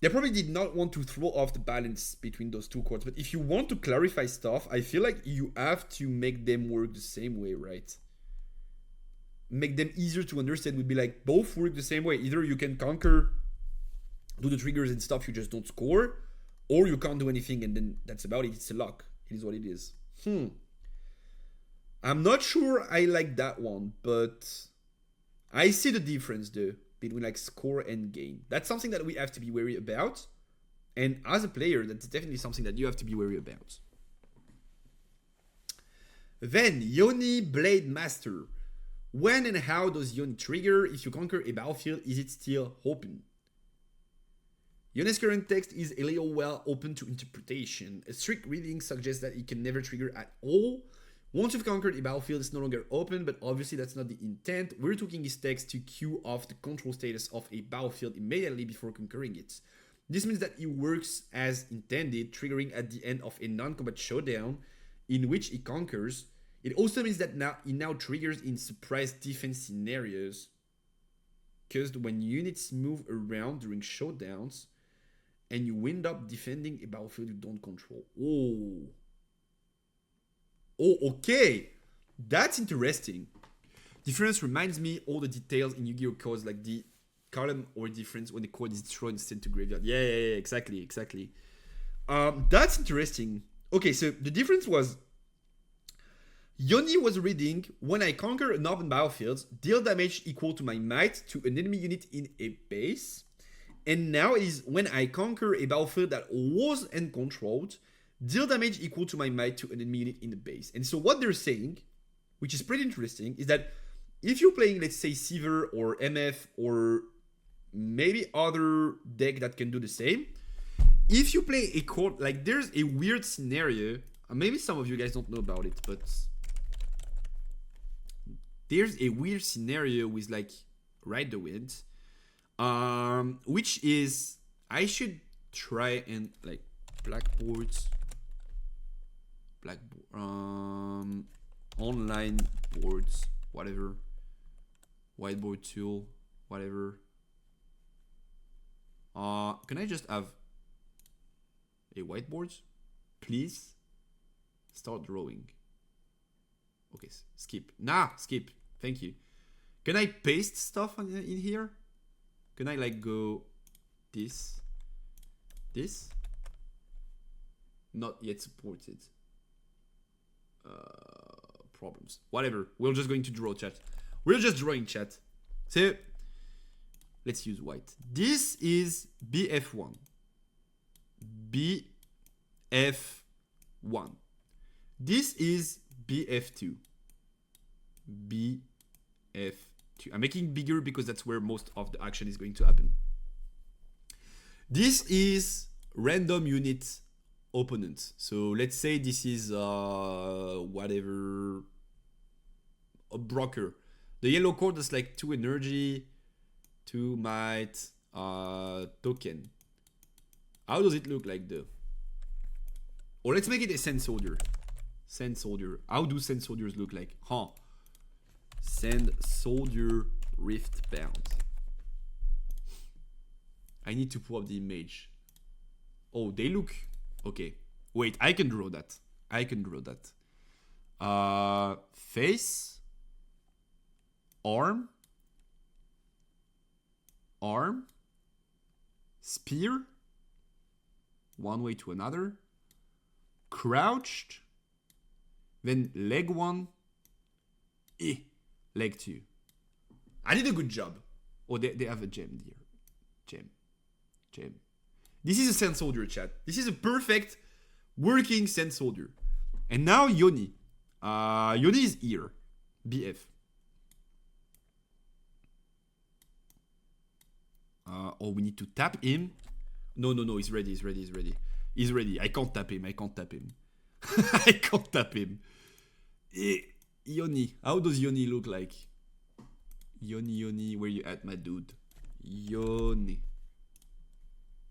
they probably did not want to throw off the balance between those two chords. But if you want to clarify stuff, I feel like you have to make them work the same way, right? Make them easier to understand would be like both work the same way. Either you can conquer, do the triggers and stuff, you just don't score, or you can't do anything and then that's about it. It's a lock. It is what it is. I'm not sure I like that one, but I see the difference though between like score and gain. That's something that we have to be wary about. And as a player, that's definitely something that you have to be wary about. Then, Yoni Blade Master. When and how does Yoni trigger? If you conquer a battlefield, is it still open? Yoni's current text is a little well open to interpretation. A strict reading suggests that it can never trigger at all. Once you've conquered a battlefield, it's no longer open, but obviously that's not the intent. We're tweaking this text to queue off the control status of a battlefield immediately before conquering it. This means that it works as intended, triggering at the end of a non-combat showdown in which it conquers. It also means that it now triggers in surprise defense scenarios, because when units move around during showdowns and you end up defending a battlefield you don't control. Oh, okay. That's interesting. Difference reminds me all the details in Yu-Gi-Oh! Codes, like the column or difference when the code is destroyed and sent to graveyard. Yeah, exactly. That's interesting. Okay, so the difference was Yoni was reading, when I conquer an open battlefield, deal damage equal to my might to an enemy unit in a base. And now it is when I conquer a battlefield that was uncontrolled, deal damage equal to my might to an enemy unit in the base. And so what they're saying, which is pretty interesting, is that if you're playing, let's say, Seaver or MF or maybe other deck that can do the same, if you play a card, like there's a weird scenario, maybe some of you guys don't know about it, but there's a weird scenario with like Ride the Wind, which is, I should try and like online boards, whatever, whiteboard tool, whatever. Can I just have a whiteboard, please? Start drawing. Okay, skip. Skip. Thank you. Can I paste stuff in here? Can I like go this? Not yet supported. Problems. Whatever. We're just going to draw, chat. We're just drawing, chat. So let's use white. This is BF1. BF1. This is BF2. BF2. I'm making it bigger because that's where most of the action is going to happen. This is random unit opponent. So let's say this is whatever, a broker. The yellow card is like 2 energy, 2 might, token. How does it look like though? Or let's make it a Sand Soldier. Sand Soldier. How do Sand Soldiers look like? Huh. Sand Soldier Rift Bound. I need to pull up the image. Oh, they look... Okay. Wait, I can draw that. I can draw that. Face. Arm. Arm. Spear. One way to another. Crouched. Then leg 1. Leg 2. I did a good job. Oh, they have a gem here. Gem. This is a Sand Soldier, chat. This is a perfect working Sand Soldier. And now Yoni. Yoni is here. BF. Oh, we need to tap him. No. He's ready. He's ready. I can't tap him. I can't tap him. Yoni. How does Yoni look like? Yoni. Where you at, my dude? Yoni.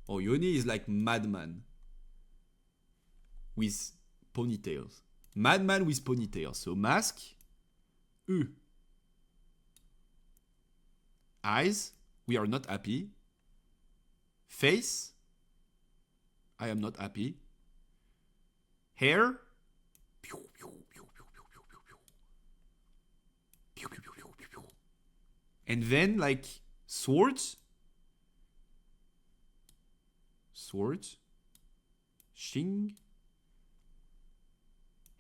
Oh, Yoni is like Madman. With ponytails. Madman with ponytails. So mask. Eyes. We are not happy. Face. I am not happy. Hair. And then like swords. Shing.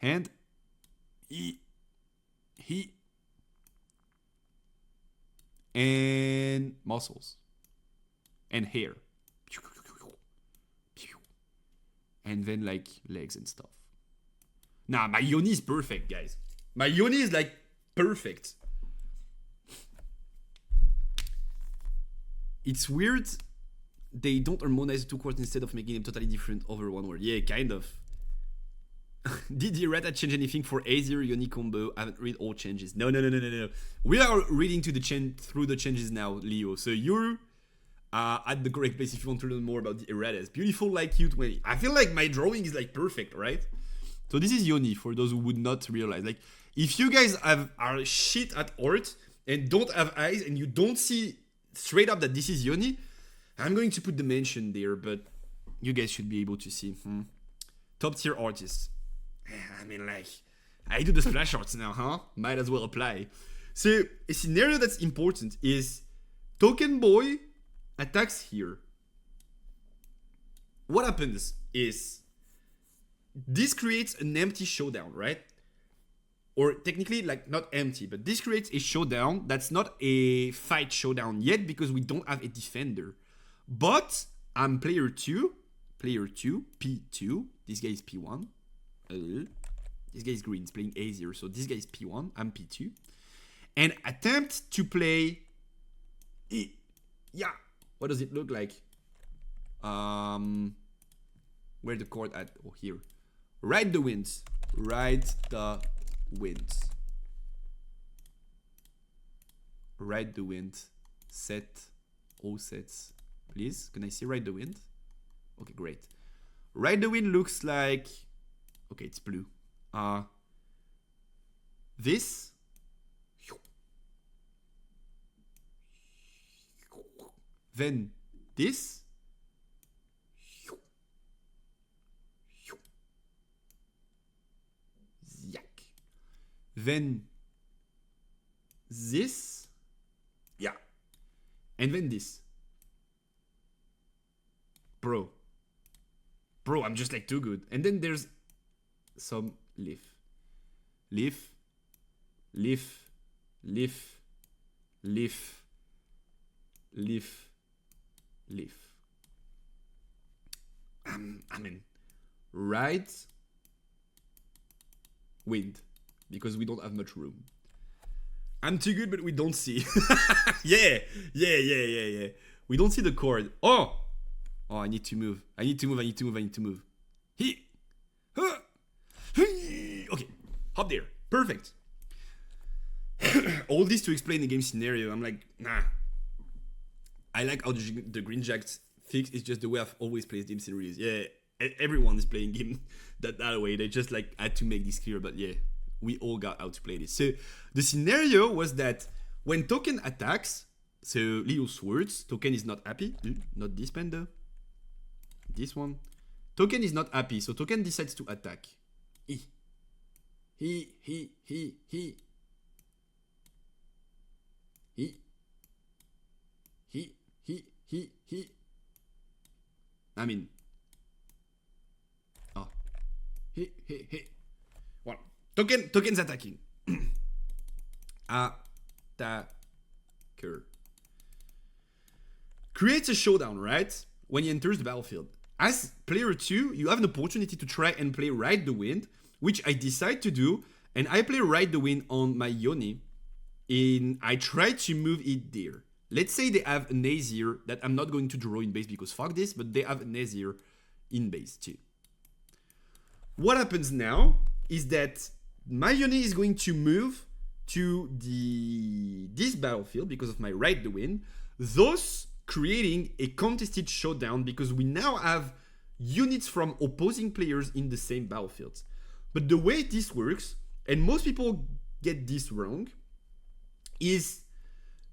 And he. And muscles. And hair. And then like legs and stuff. Nah, my Yoni is perfect, guys. My Yoni is like perfect. It's weird they don't harmonize the two chords instead of making them totally different over one word. Yeah, kind of. Did the errata change anything for A0 Yoni combo? I haven't read all changes. No. We are reading through the changes now, Leo. So you're at the correct place if you want to learn more about the erratas. Beautiful like you 20. I feel like my drawing is like perfect, right? So this is Yoni for those who would not realize. Like, if you guys are shit at art and don't have eyes and you don't see straight up that this is Yoni, I'm going to put the mention there, but you guys should be able to see. Top tier artists. I mean, like, I do the splash arts now, huh? Might as well apply. So, a scenario that's important is Token Boy attacks here. What happens is this creates an empty showdown, right? Or technically, like, not empty, but this creates a showdown that's not a fight showdown yet because we don't have a defender. But I'm player 2, P2. This guy is P1. This guy is green, he's playing A0. So this guy is P1, I'm P2. And attempt to play yeah. What does it look like? Where the chord at? Oh, here. Ride the winds. Ride the winds. Ride the wind. Set. All sets. Please, can I see Ride the Wind? Okay, great. Ride the Wind looks like... Okay, it's blue. This. Then this. Yak. Then this. Yeah. And then this. Bro, I'm just like too good. And then there's some leaf. I mean, ride wind, because we don't have much room. I'm too good, but we don't see. Yeah. We don't see the chord. Oh, I need to move. I need to move. Okay, hop there. Perfect. All this to explain the game scenario. I'm like, nah. I like how the Green Jack fix is just the way I've always played game series. Yeah, everyone is playing game that way. They just like had to make this clear, but yeah, we all got how to play this. So the scenario was that when token attacks, so little swords, token is not happy. Not this panda. This one. Token is not happy, so token decides to attack. He. I mean. Oh. He. Well, token's attacking. Attacker. Creates a showdown, right? When he enters the battlefield. As player 2, you have an opportunity to try and play Ride the Wind, which I decide to do, and I play Ride the Wind on my Yoni, and I try to move it there. Let's say they have an Azir that I'm not going to draw in base because fuck this, but they have an Azir in base too. What happens now is that my Yoni is going to move to this battlefield because of my Ride the Wind, thus creating a contested showdown because we now have units from opposing players in the same battlefield. But the way this works, and most people get this wrong, is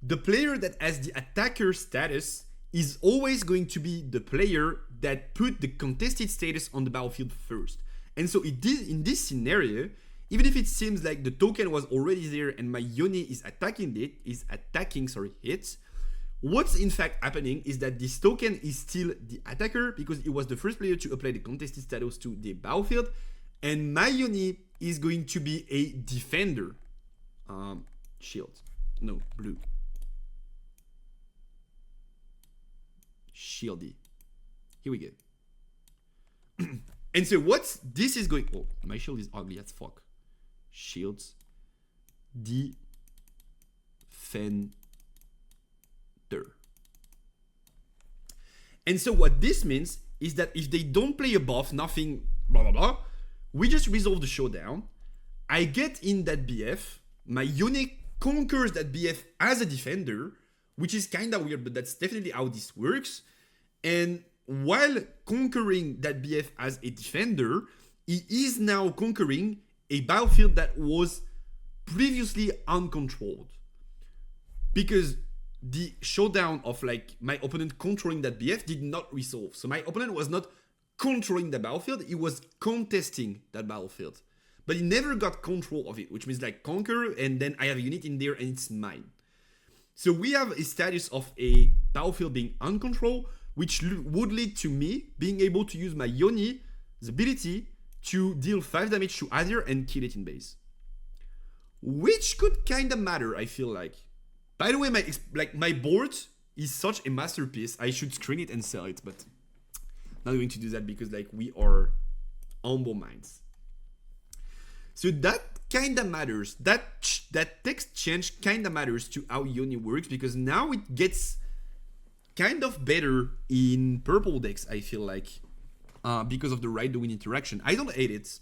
the player that has the attacker status is always going to be the player that put the contested status on the battlefield first. And so in this scenario, even if it seems like the token was already there and my Yoni is attacking it, what's in fact happening is that this token is still the attacker because it was the first player to apply the contested status to the battlefield, and my Yoni is going to be a defender. Shield. No, blue. Shieldy. Here we go. And so what's this is going... Oh, my shield is ugly as fuck. Shields. Defender. And so what this means is that if they don't play a buff, nothing, blah, blah, blah, we just resolve the showdown. I get in that BF. My Yoni conquers that BF as a defender, which is kind of weird, but that's definitely how this works. And while conquering that BF as a defender, he is now conquering a battlefield that was previously uncontrolled. Because the showdown of like my opponent controlling that BF did not resolve. So my opponent was not controlling the battlefield, he was contesting that battlefield. But he never got control of it, which means like conquer, and then I have a unit in there and it's mine. So we have a status of a battlefield being uncontrolled, which would lead to me being able to use my Yoni's ability to deal 5 damage to Azir and kill it in base. Which could kinda matter, I feel like. By the way, my board is such a masterpiece, I should screen it and sell it, but not going to do that because like we are humble minds. So that kinda matters. That text change kinda matters to how Yoni works because now it gets kind of better in purple decks, I feel like, because of the Ride the Wind interaction. I don't hate it.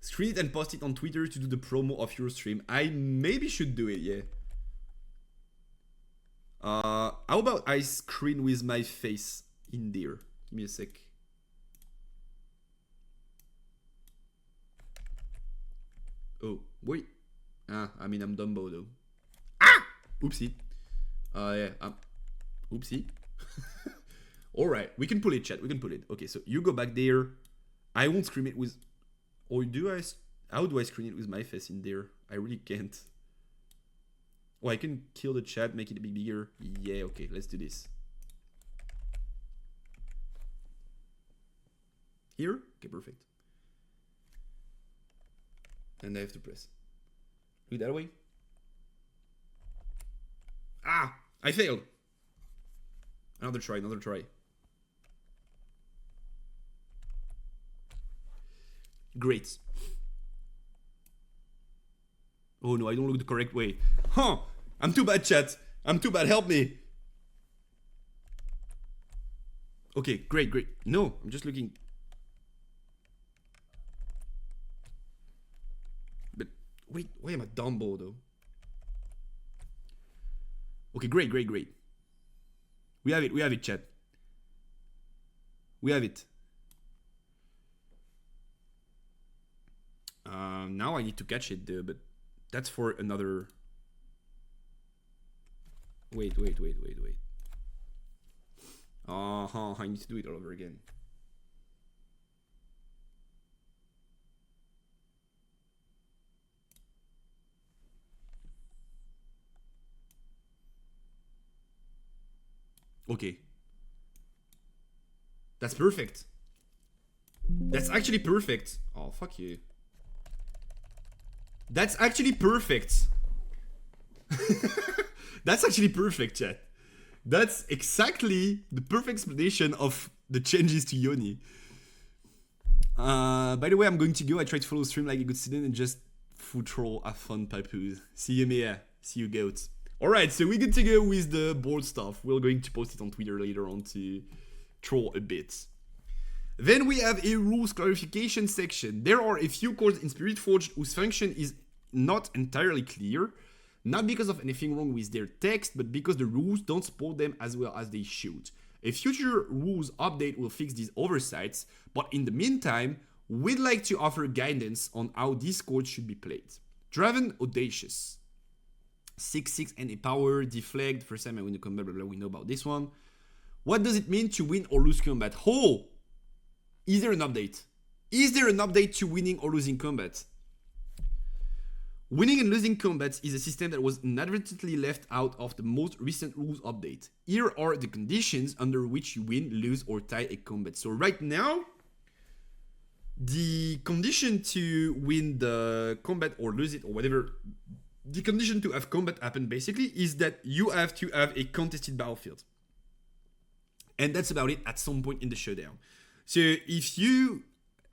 Screen it and post it on Twitter to do the promo of your stream. I maybe should do it, yeah. How about I screen with my face in there? Give me a sec. Oh, wait. I mean, I'm Dumbo though. Ah! Oopsie. Yeah, oopsie. Alright, we can pull it, chat. We can pull it. Okay, so you go back there. I won't screen it with... Or do I... How do I screen it with my face in there? I really can't. Oh, I can kill the chat, make it a bit bigger. Yeah, okay, let's do this. Here? Okay, perfect. And I have to press. Look that way. Ah! I failed! Another try. Great. Oh no, I don't look the correct way. Huh! I'm too bad, chat. I'm too bad, help me. Okay, great. No, I'm just looking. But wait, why am I Dumbo though? Okay, great. We have it, chat. We have it. Now I need to catch it though, but that's for another. Wait. I need to do it all over again. Okay. That's perfect. That's actually perfect. Oh, fuck you. That's actually perfect. That's actually perfect, chat. That's exactly the perfect explanation of the changes to Yoni. By the way, I'm going to go. I try to follow stream like a good student and just food troll, have fun, papoose. See you, Mia. See you, goats. Alright, so we're good to go with the board stuff. We're going to post it on Twitter later on to troll a bit. Then we have a rules clarification section. There are a few cards in Spirit Forge whose function is not entirely clear. Not because of anything wrong with their text, but because the rules don't support them as well as they should. A future rules update will fix these oversights, but in the meantime, we'd like to offer guidance on how these cards should be played. Draven Audacious. 6/6 and a power, deflect, first time I win the combat, blah blah, we know about this one. What does it mean to win or lose combat? Oh! Is there an update? Is there an update to winning or losing combat? Winning and losing combats is a system that was inadvertently left out of the most recent rules update. Here are the conditions under which you win, lose, or tie a combat. So right now, the condition to win the combat or lose it or whatever, the condition to have combat happen basically is that you have to have a contested battlefield. And that's about it at some point in the showdown. So if you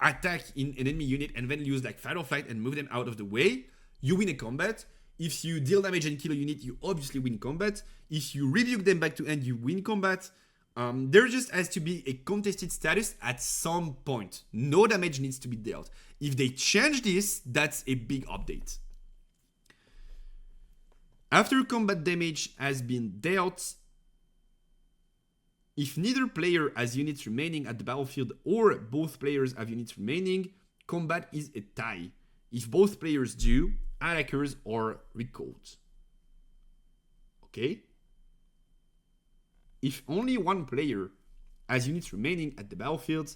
attack in an enemy unit and then use like fight or flight and move them out of the way, you win a combat. If you deal damage and kill a unit, you obviously win combat. If you rebuke them back to end, you win combat. There just has to be a contested status at some point. No damage needs to be dealt. If they change this, that's a big update. After combat damage has been dealt, if neither player has units remaining at the battlefield or both players have units remaining, combat is a tie. If both players do, attackers are recalled. Okay? If only one player has units remaining at the battlefield,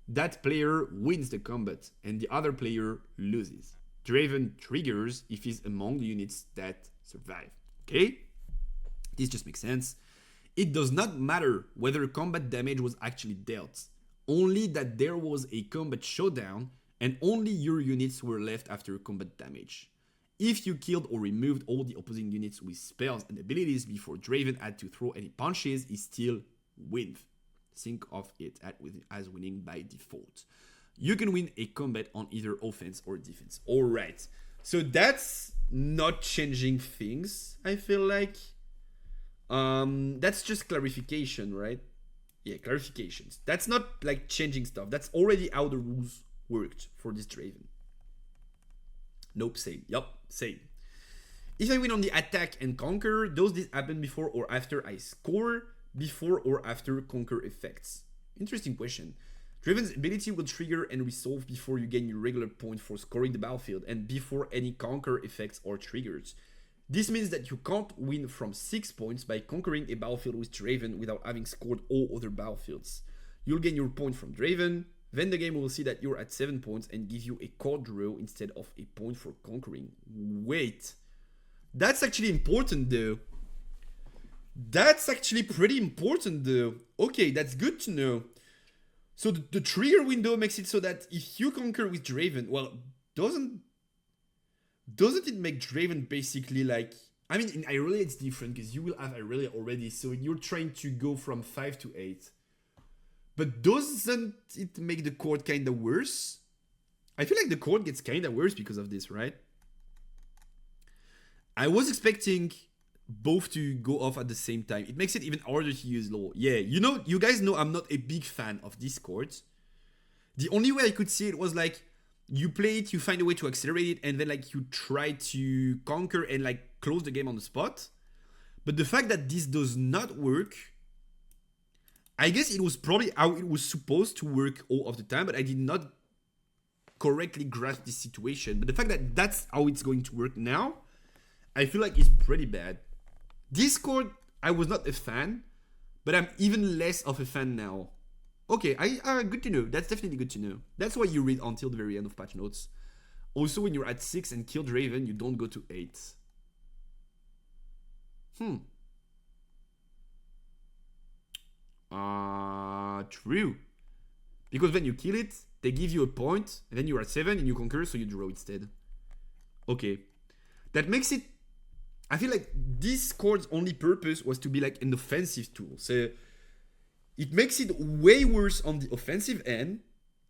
that player wins the combat and the other player loses. Draven triggers if he's among the units that survive. Okay? This just makes sense. It does not matter whether combat damage was actually dealt, only that there was a combat showdown and only your units were left after combat damage. If you killed or removed all the opposing units with spells and abilities before Draven had to throw any punches, he still wins. Think of it as winning by default. You can win a combat on either offense or defense. Alright, so that's not changing things, I feel like. That's just clarification, right? Yeah, clarifications. That's not like changing stuff. That's already how the rules worked for this Draven. Nope, same. Yup, same. If I win on the attack and conquer, does this happen before or after I score? Before or after conquer effects? Interesting question. Draven's ability will trigger and resolve before you gain your regular point for scoring the battlefield and before any conquer effects are triggered. This means that you can't win from 6 points by conquering a battlefield with Draven without having scored all other battlefields. You'll gain your point from Draven, then the game will see that you're at 7 points and give you a card draw instead of a point for conquering. Wait, that's actually important though. That's actually pretty important though. Okay, that's good to know. So the trigger window makes it so that if you conquer with Draven, well, doesn't it make Draven basically like... I mean, in Irelia it's different because you will have Irelia already, so you're trying to go from 5 to 8. But doesn't it make the court kind of worse? I feel like the court gets kind of worse because of this, right? I was expecting both to go off at the same time. It makes it even harder to use law. Yeah, you guys know I'm not a big fan of this court. The only way I could see it was like, you play it, you find a way to accelerate it, and then like you try to conquer and like close the game on the spot. But the fact that this does not work, I guess it was probably how it was supposed to work all of the time, but I did not correctly grasp this situation. But the fact that that's how it's going to work now, I feel like it's pretty bad. Discord, I was not a fan, but I'm even less of a fan now. Okay, good to know. That's definitely good to know. That's why you read until the very end of patch notes. Also, when you're at 6 and kill Draven, you don't go to 8. True. Because when you kill it, they give you a point, and then you're at 7 and you conquer, so you draw instead. Okay. That makes it... I feel like this card's only purpose was to be like an offensive tool. So it makes it way worse on the offensive end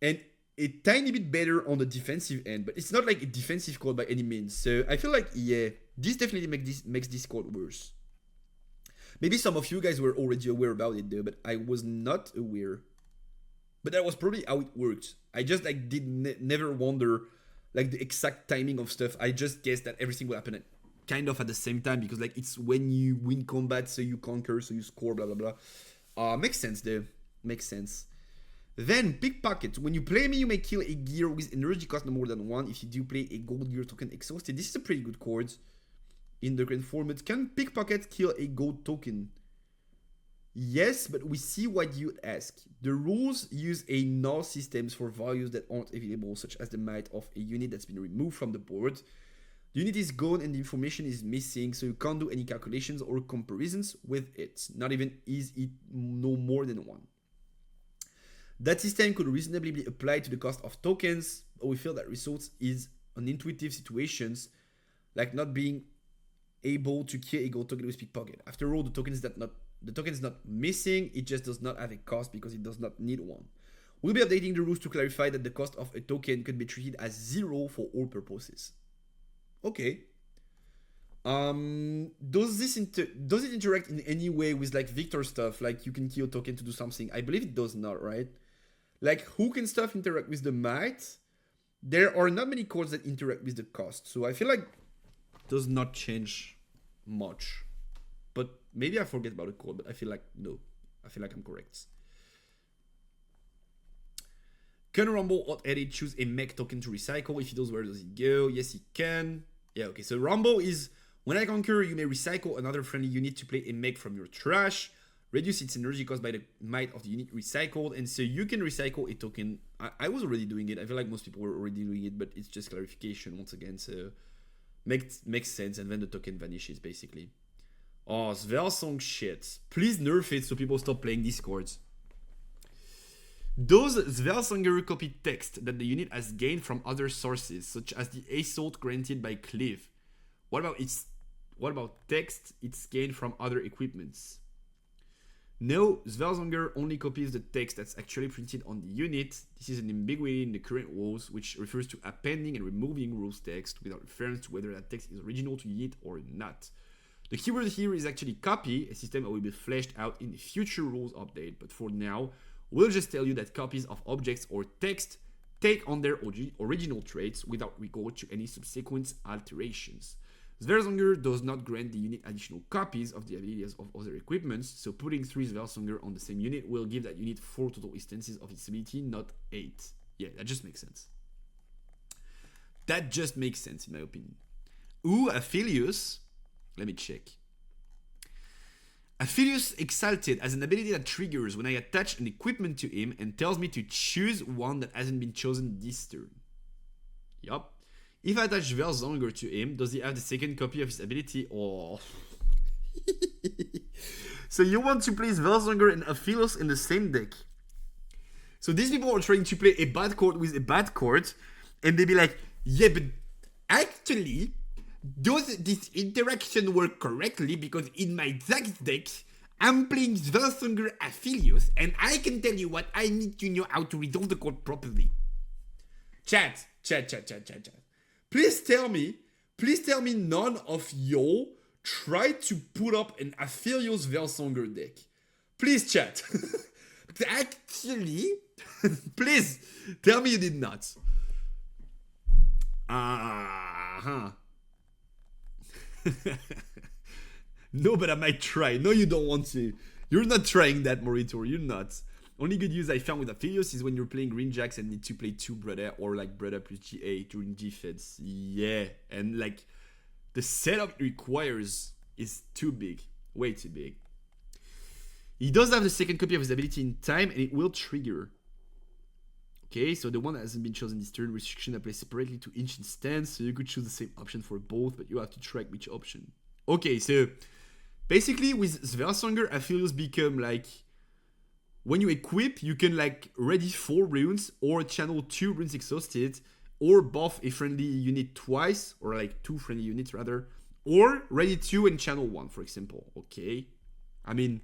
and a tiny bit better on the defensive end. But it's not like a defensive card by any means. So I feel like, yeah, this definitely makes this card worse. Maybe some of you guys were already aware about it though, but I was not aware. But that was probably how it worked. I just like did never wonder like the exact timing of stuff. I just guessed that everything will happen kind of at the same time because like it's when you win combat, so you conquer, so you score, blah blah blah. Makes sense though. Makes sense. Then pickpocket. When you play me, you may kill a gear with energy cost no more than 1. If you do play a gold gear token exhausted, this is a pretty good card. In the current format, can pickpocket kill a gold token? Yes, but we see what you ask. The rules use a null systems for values that aren't available, such as the might of a unit that's been removed from the board. The unit is gone and the information is missing, so you can't do any calculations or comparisons with it. Not even is it no more than 1. That system could reasonably be applied to the cost of tokens, but we feel that results is unintuitive situations, like not being able to kill a gold token with pickpocket. After all, the token is not missing, it just does not have a cost because it does not need one. We'll be updating the rules to clarify that the cost of a token could be treated as 0 for all purposes. Okay. Does it interact in any way with like Victor stuff? Like you can kill a token to do something? I believe it does not, right? Like hook and stuff interact with the might. There are not many cards that interact with the cost, so I feel like it does not change much. But maybe I forget about the code, but I feel like no. I feel like I'm correct. Can Rumble or edit choose a mech token to recycle? If he does, where does he go? Yes, he can. Yeah, okay. So Rumble is when I conquer, you may recycle another friendly unit to play a mech from your trash. Reduce its energy cost by the might of the unit recycled. And so you can recycle a token. I was already doing it. I feel like most people were already doing it, but it's just clarification once again. So makes sense. And then the token vanishes basically. Oh, Svelsong shit. Please nerf it so people stop playing these cards. Does Svelsonger copy text that the unit has gained from other sources, such as the assault granted by Cliff? What about text it's gained from other equipments? No, Svelsonger only copies the text that's actually printed on the unit. This is an ambiguity in the current rules, which refers to appending and removing rules text without reference to whether that text is original to the unit or not. The keyword here is actually copy, a system that will be fleshed out in the future rules update, but for now, we'll just tell you that copies of objects or text take on their original traits without regard to any subsequent alterations. Svelsonger does not grant the unit additional copies of the abilities of other equipments, so putting 3 Svelsonger on the same unit will give that unit 4 total instances of its ability, not 8. Yeah, that just makes sense. That just makes sense in my opinion. Ooh, Aphelios. Let me check. Aphelios Exalted has an ability that triggers when I attach an equipment to him and tells me to choose one that hasn't been chosen this turn. Yup. If I attach Svelsonger to him, does he have the second copy of his ability? Oh. So you want to play Svelsonger and Aphelios in the same deck. So these people are trying to play a bad card with a bad card, and they be like, yeah, but actually, does this interaction work correctly? Because in my exact deck, I'm playing Svelsonger Aphelios, and I can tell you what I need to know how to resolve the card properly. Chat. Please tell me none of y'all tried to put up an Aphelios Svelsonger deck. Please, chat. Actually, please tell me you did not. No, but I might try. No, you don't want to. You're not trying that, Moritor. You're not. Only good use I found with Aphelios is when you're playing Green Jacks and need to play 2 Brother or like Brother plus GA during defense. Yeah, and like the setup it requires is too big, way too big. He does have the second copy of his ability in time and it will trigger. Okay, so the one that hasn't been chosen this turn, restriction applies separately to each instance, so you could choose the same option for both, but you have to track which option. Okay, so basically with Sversanger, Aphelios become like, when you equip, you can like ready 4 runes or channel 2 runes exhausted, or buff a friendly unit twice, or like 2 friendly units rather, or ready 2 and channel 1, for example. Okay, I mean,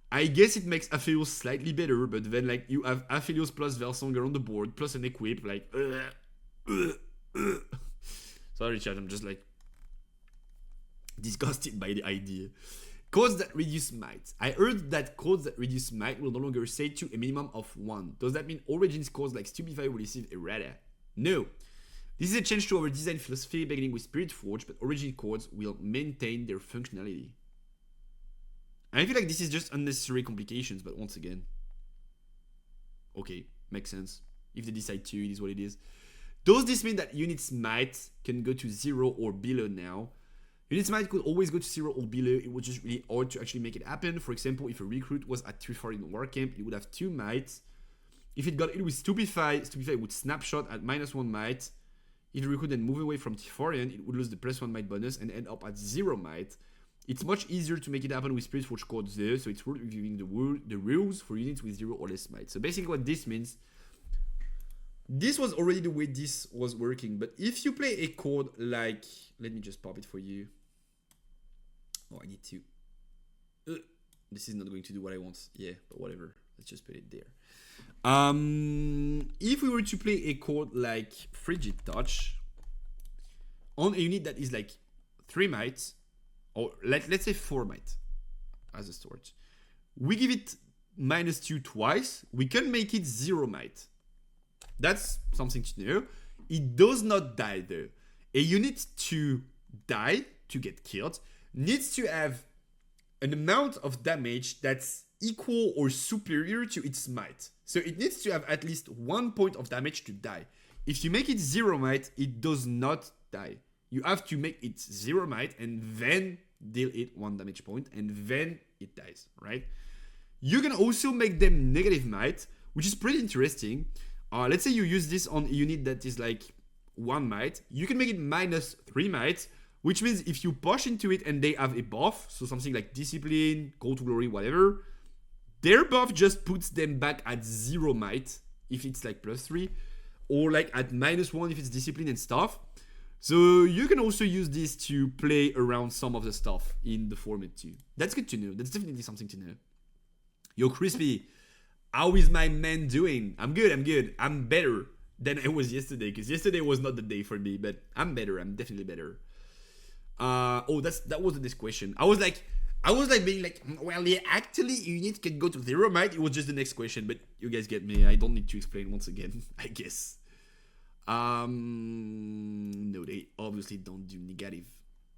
I guess it makes Aphelios slightly better, but then like you have Aphelios plus Velsonger on the board, plus an equip, like sorry chat, I'm just like disgusted by the idea. Codes that reduce might. I heard that codes that reduce might will no longer say to a minimum of 1. Does that mean Origins codes like Stupefy will receive errata? No. This is a change to our design philosophy beginning with Spirit Forge, but Origin codes will maintain their functionality. And I feel like this is just unnecessary complications, but once again, okay, makes sense. If they decide to, it is what it is. Does this mean that units might can go to 0 or below now? Units might could always go to 0 or below. It was just really hard to actually make it happen. For example, if a recruit was at 3-4 in war camp, it would have 2 might. If it got hit with Stupefy, Stupefy would snapshot at -1 might. If the recruit then move away from Tiforian, it would lose the +1 might bonus and end up at 0 might. It's much easier to make it happen with Spirit Forge codes there, so it's worth reviewing the rules for units with 0 or less might. So basically what this means, this was already the way this was working, but if you play a code like, let me just pop it for you. Oh, I need to. This is not going to do what I want. Yeah, but whatever. Let's just put it there. If we were to play a code like Frigid Touch on a unit that is like 3 might, or let's say 4 might as a storage, we give it -2 twice, we can make it 0 might. That's something to know. It does not die though. A unit to die, to get killed, needs to have an amount of damage that's equal or superior to its might. So it needs to have at least 1 point of damage to die. If you make it 0 might, it does not die. You have to make it 0 might and then deal it 1 damage point and then it dies, right? You can also make them negative might, which is pretty interesting. Let's say you use this on a unit that is like 1 might. You can make it -3 might, which means if you push into it and they have a buff, so something like Discipline, Call to Glory, whatever, their buff just puts them back at 0 might if it's like +3, or like at -1 if it's Discipline and stuff. So you can also use this to play around some of the stuff in the format too. That's good to know. That's definitely something to know. Yo, Crispy, how is my man doing? I'm good. I'm better than I was yesterday, because yesterday was not the day for me, but I'm better. I'm definitely better. That wasn't this question. I was like being like, well, yeah, actually unit can go to 0 might. It was just the next question, but you guys get me. I don't need to explain once again, I guess. No, they obviously don't do negative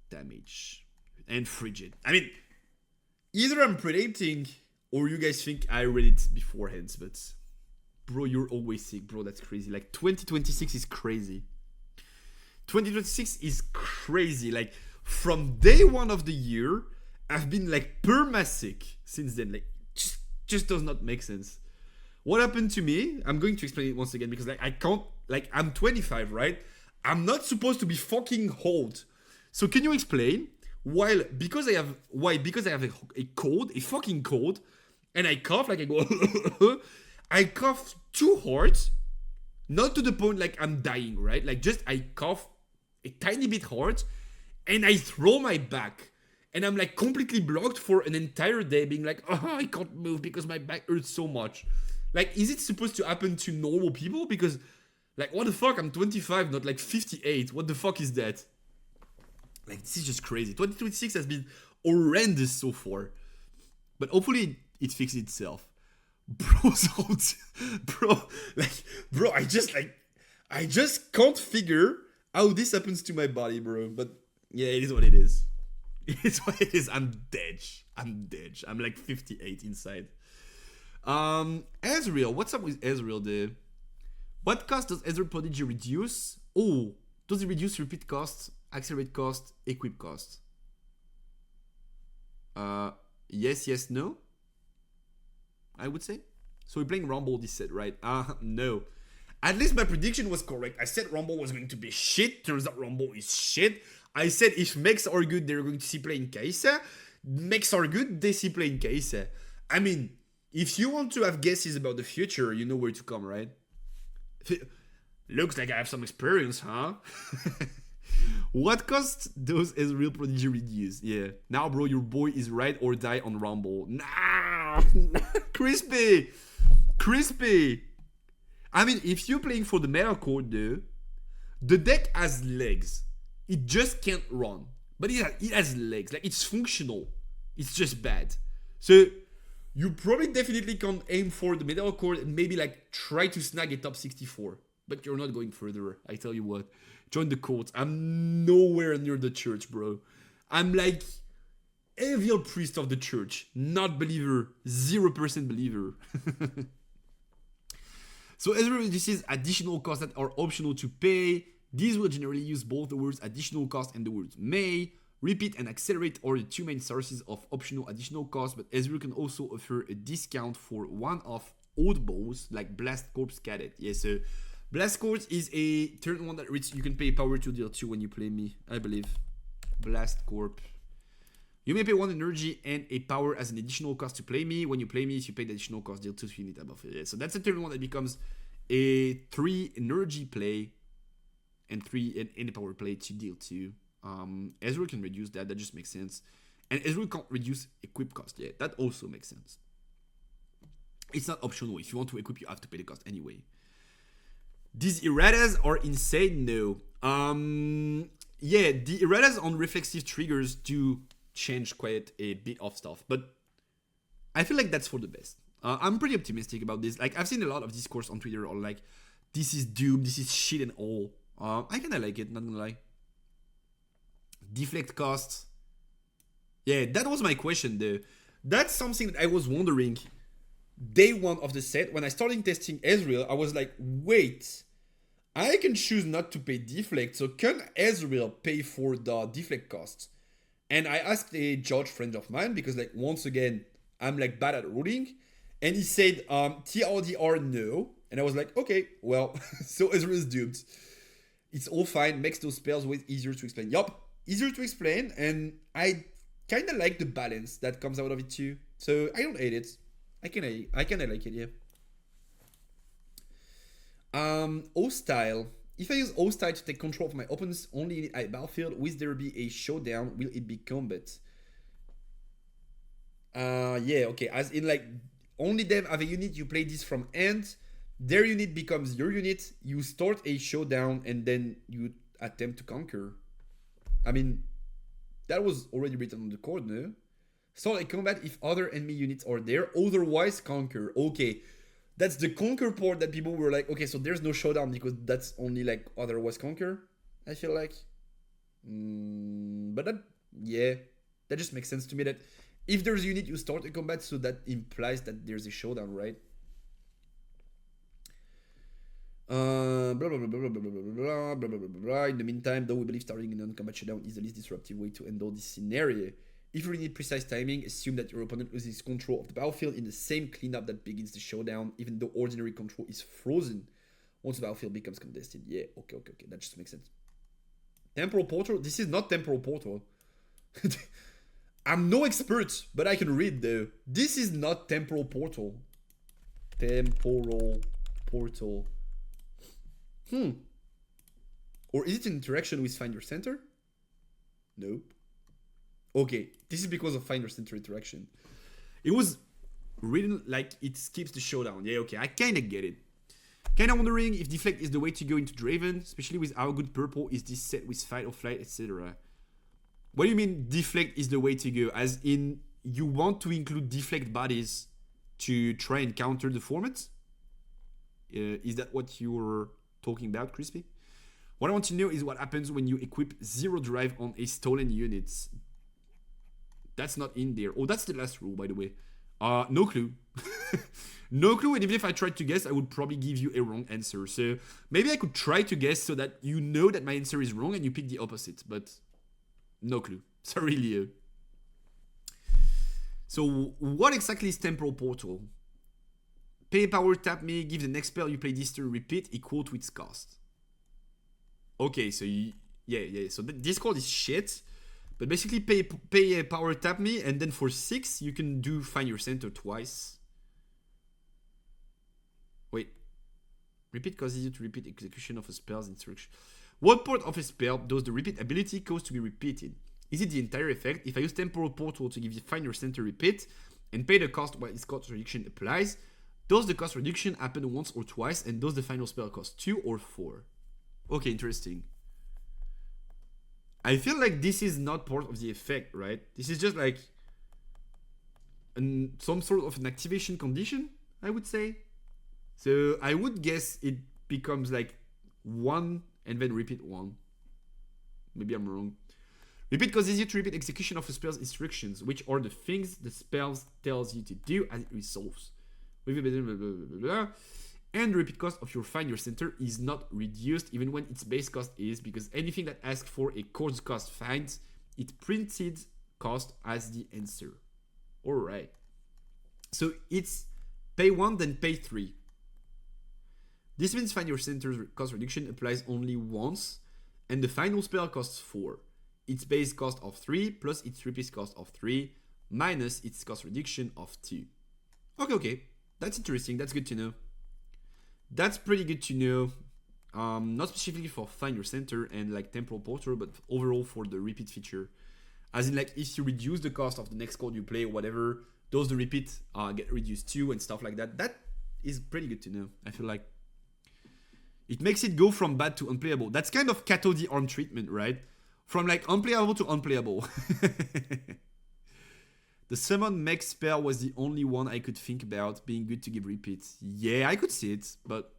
damage. And Frigid. I mean, either I'm predicting or you guys think I read it beforehand, but bro, you're always sick, bro. That's crazy. Like 2026 is crazy. 2026 is crazy. Like from day 1 of the year, I've been like perma-sick since then. Like just does not make sense. What happened to me? I'm going to explain it once again because like I can't, like I'm 25, right? I'm not supposed to be fucking old. So can you explain why? Because I have a cold, a fucking cold, and I cough, like I go I cough too hard, not to the point like I'm dying, right? Like just I cough a tiny bit hard and I throw my back and I'm like completely blocked for an entire day, being like, oh, I can't move because my back hurts so much. Like, is it supposed to happen to normal people? Because like, what the fuck? I'm 25, not like 58. What the fuck is that? Like, this is just crazy. 2026 has been horrendous so far, but hopefully it fixes itself. Bro, I just can't figure how this happens to my body, bro. But yeah, it is what it is. It is what it is. I'm dead. I'm like 58 inside. Ezreal. What's up with Ezreal there? What cost does Ezreal Prodigy reduce? Oh, does it reduce repeat costs, accelerate cost, equip cost? Yes, yes, no. I would say. So we're playing Rumble this set, right? No. At least my prediction was correct. I said Rumble was going to be shit. Turns out Rumble is shit. I said if mechs are good, they're going to see play in Kai'Sa. Mechs are good, they see play in Kai'Sa. I mean, if you want to have guesses about the future, you know where to come, right? Looks like I have some experience, huh? What cost does Ezreal Prodigy reduce? Yeah. Now, bro, your boy is ride or die on Rumble. Nah! Crispy! Crispy! I mean, if you're playing for the meta core, though, the deck has legs. It just can't run. But it has legs. Like, it's functional. It's just bad. So, you probably definitely can aim for the middle core and maybe, like, try to snag a top 64. But you're not going further. I tell you what. Join the court. I'm nowhere near the church, bro. I'm like evil priest of the church. Not believer. 0% believer. So Ezreal reduces additional costs that are optional to pay. These will generally use both the words additional cost and the words may. Repeat and accelerate are the two main sources of optional additional costs, but Ezreal can also offer a discount for one-off oddballs like Blast Corpse Cadet. Yeah, so Blast Corpse is a turn one that you can pay power to deal 2 when you play me, I believe. Blast Corp. You may pay 1 energy and a power as an additional cost to play me. When you play me, if you pay the additional cost, deal 2 to unit above it. Yeah, so that's a turn 1 that becomes a 3 energy play and 3 in a power play to deal 2. Ezreal can reduce that. That just makes sense. And Ezreal can't reduce equip cost. Yeah, that also makes sense. It's not optional. If you want to equip, you have to pay the cost anyway. These erratas are insane. No. Yeah, the erratas on reflexive triggers do change quite a bit of stuff, but I feel like that's for the best. I'm pretty optimistic about this. Like, I've seen a lot of discourse on Twitter on like, this is doom, this is shit and all. I kinda like it, not gonna lie. Deflect costs. Yeah, that was my question though. That's something that I was wondering day one of the set. When I started testing Ezreal, I was like, wait, I can choose not to pay deflect, so can Ezreal pay for the deflect costs? And I asked a judge friend of mine, because like once again, I'm like bad at ruling. And he said, TLDR no. And I was like, okay, well, so Ezreal is doomed. It's all fine, makes those spells way easier to explain. Yup, easier to explain, and I kind of like the balance that comes out of it too. So I don't hate it. I kinda like it, yeah. Hostile. If I use hostile to take control of my opponent's only unit at battlefield, will there be a showdown? Will it be combat? Yeah, okay. As in like only them have a unit, you play this from end. Their unit becomes your unit. You start a showdown and then you attempt to conquer. I mean, that was already written on the card, no? Start a combat if other enemy units are there. Otherwise, conquer. Okay. That's the conquer part that people were like, okay, so there's no showdown because that's only like otherwise conquer, I feel like. But that, yeah, that just makes sense to me that if there's a unit, you start a combat, so that implies that there's a showdown, right? Blah, blah, blah, blah, blah, blah, blah, blah, blah, blah, blah, blah. In the meantime, though, we believe starting a non-combat showdown is the least disruptive way to handle this scenario. If you need precise timing, assume that your opponent loses control of the battlefield in the same cleanup that begins the showdown, even though ordinary control is frozen once the battlefield becomes contested. Yeah, okay, that just makes sense. Temporal Portal? This is not Temporal Portal. I'm no expert, but I can read though. This is not Temporal Portal. Temporal Portal. Or is it an interaction with Find Your Center? Nope. Okay, this is because of Find Your Center interaction. It was written like it skips the showdown. Yeah, okay, I kind of get it. Kind of wondering if Deflect is the way to go into Draven, especially with how good purple is this set with Fight or Flight, etc. What do you mean Deflect is the way to go? As in, you want to include Deflect bodies to try and counter the format? Is that what you're talking about, Crispy? What I want to know is what happens when you equip 0 drive on a stolen unit. That's not in there. Oh, that's the last rule, by the way. No clue. No clue, and even if I tried to guess, I would probably give you a wrong answer. So maybe I could try to guess so that you know that my answer is wrong and you pick the opposite, but no clue. Sorry, Leo. So what exactly is Temporal Portal? Pay power, tap me, give the next spell you play this turn, repeat, equal to its cost. Okay, so yeah. So this card is shit. But basically pay a power, tap me, and then for 6, you can do Find Your Center twice. Wait. Repeat causes you to repeat execution of a spell's instruction. What part of a spell does the repeat ability cause to be repeated? Is it the entire effect? If I use Temporal Portal to give you Find Your Center repeat and pay the cost while its cost reduction applies, does the cost reduction happen once or twice, and does the final spell cost 2 or 4? Okay, interesting. I feel like this is not part of the effect, right? This is just like some sort of an activation condition, I would say. So I would guess it becomes like 1 and then repeat 1. Maybe I'm wrong. Repeat causes you to repeat execution of a spell's instructions, which are the things the spell tells you to do as it resolves. And the repeat cost of your Find Your Center is not reduced even when its base cost is, because anything that asks for a course cost finds its printed cost as the answer. Alright. So it's pay 1, then pay 3. This means Find Your Center's cost reduction applies only once, and the final spell costs 4. Its base cost of 3 plus its repeat cost of 3 minus its cost reduction of 2. Okay. That's interesting. That's good to know. That's pretty good to know. Not specifically for Find Your Center and like Temporal Portal, but overall for the repeat feature. As in, like, if you reduce the cost of the next card you play or whatever, those the repeat get reduced too and stuff like that. That is pretty good to know. I feel like it makes it go from bad to unplayable. That's kind of Kato the arm treatment, right? From like unplayable to unplayable. The summon mech spell was the only one I could think about being good to give repeats. Yeah, I could see it, but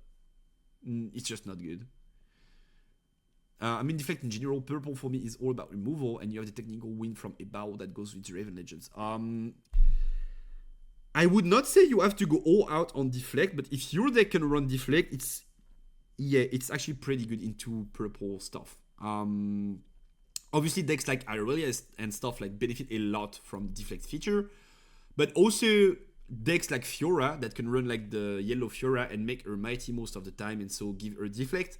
it's just not good. I mean, deflect in general, purple for me is all about removal, and you have the technical win from a bow that goes with Draven Legends. I would not say you have to go all out on deflect, but if your deck can run deflect, it's actually pretty good into purple stuff. Obviously, decks like Irelia and stuff like benefit a lot from the deflect feature, but also decks like Fiora that can run like the yellow Fiora and make her mighty most of the time, and so give her deflect,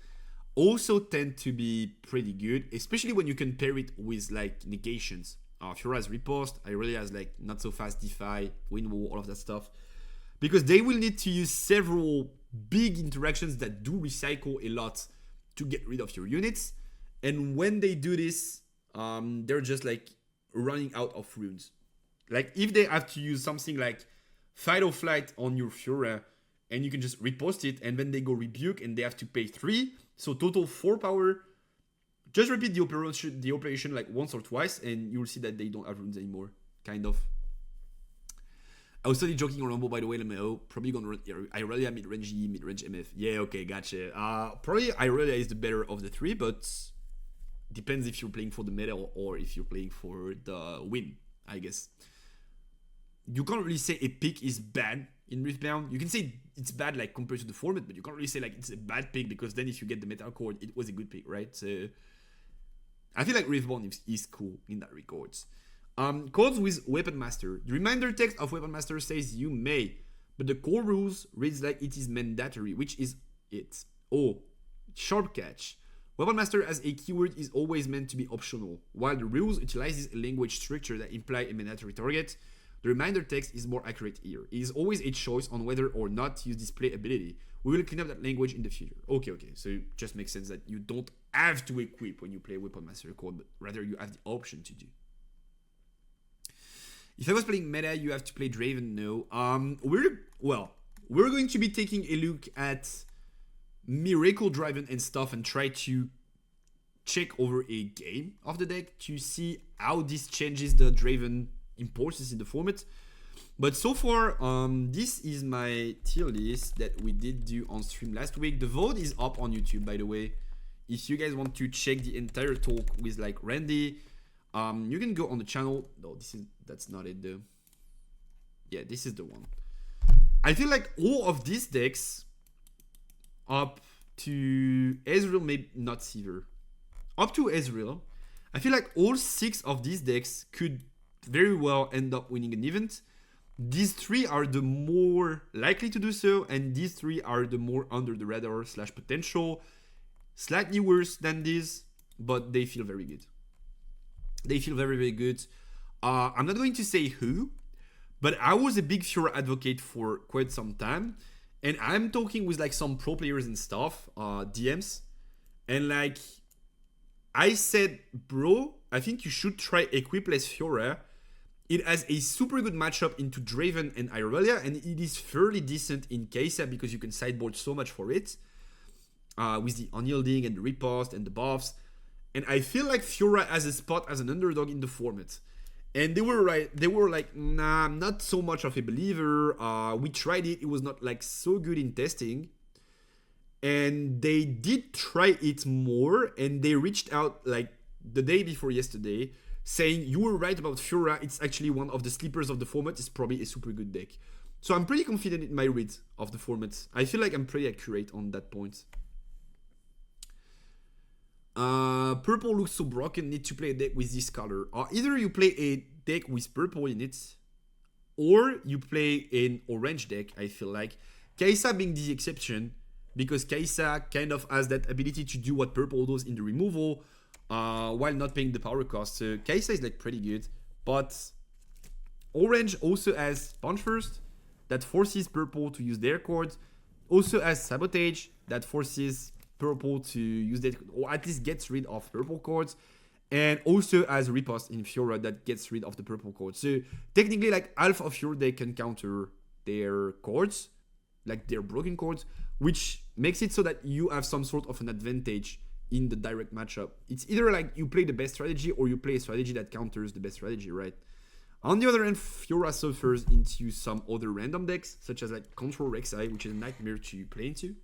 also tend to be pretty good, especially when you can pair it with like negations. Fiora has riposte, Irelia has like not so fast defy, wind wall, all of that stuff, because they will need to use several big interactions that do recycle a lot to get rid of your units. And when they do this, they're just like running out of runes. Like if they have to use something like Fight or Flight on your Fiora, and you can just repost it, and then they go Rebuke and they have to pay 3, so total 4 power. Just repeat the operation like once or twice, and you'll see that they don't have runes anymore. Kind of. I was totally joking around, by the way, LMAO. Probably gonna run Irelia mid-range E, mid-range MF. Yeah, okay, gotcha. Probably Irelia is the better of the 3, but depends if you're playing for the meta or if you're playing for the win, I guess. You can't really say a pick is bad in Riftbound. You can say it's bad like compared to the format, but you can't really say like it's a bad pick, because then if you get the meta chord, it was a good pick, right? So I feel like Riftbound is cool in that regards. Codes with Weapon Master. The reminder text of Weapon Master says you may, but the core rules reads like it is mandatory, which is it. Oh, sharp catch. Weapon Master as a keyword is always meant to be optional. While the rules utilizes a language structure that imply a mandatory target, the reminder text is more accurate here. It is always a choice on whether or not to use display ability. We will clean up that language in the future. Okay, so it just makes sense that you don't have to equip when you play Weapon Master code, but rather you have the option to do. If I was playing meta, you have to play Draven. No. We're going to be taking a look at Miracle Draven and stuff and try to check over a game of the deck to see how this changes the Draven importance in the format. But so far, this is my tier list that we did do on stream last week. The vote is up on YouTube, by the way. If you guys want to check the entire talk with like Randy, you can go on the channel. No, that's not it though. Yeah, this is the one. I feel like all of these decks up to Ezreal, maybe not Seaver. Up to Ezreal, I feel like all 6 of these decks could very well end up winning an event. These 3 are the more likely to do so, and these 3 are the more under the radar / potential. Slightly worse than these, but they feel very good. They feel very, very good. I'm not going to say who, but I was a big Fiora advocate for quite some time. And I'm talking with like some pro players and stuff, DMs. And like, I said, bro, I think you should try Equipless Fiora. It has a super good matchup into Draven and Irelia, and it is fairly decent in Kai'Sa because you can sideboard so much for it. With the unyielding and the riposte and the buffs. And I feel like Fiora has a spot as an underdog in the format. And they were right. They were like, nah, I'm not so much of a believer. We tried it. It was not like so good in testing. And they did try it more. And they reached out like the day before yesterday saying, you were right about Fiora. It's actually one of the sleepers of the format. It's probably a super good deck. So I'm pretty confident in my read of the format. I feel like I'm pretty accurate on that point. Purple looks so broken, need to play a deck with this color. Either you play a deck with purple in it, or you play an orange deck, I feel like. Kai'Sa being the exception, because Kai'Sa kind of has that ability to do what purple does in the removal, while not paying the power cost. So Kai'Sa is like pretty good, but orange also has Punch First, that forces purple to use their cards. Also has Sabotage, that forces purple to use that, or at least gets rid of purple cards, and also as Riposte in Fiora that gets rid of the purple cards. So technically, like half of your deck can counter their cards, like their broken cards, which makes it so that you have some sort of an advantage in the direct matchup. It's either like you play the best strategy or you play a strategy that counters the best strategy, right? On the other hand, Fiora suffers into some other random decks, such as like Control Rek'Sai, which is a nightmare to play into.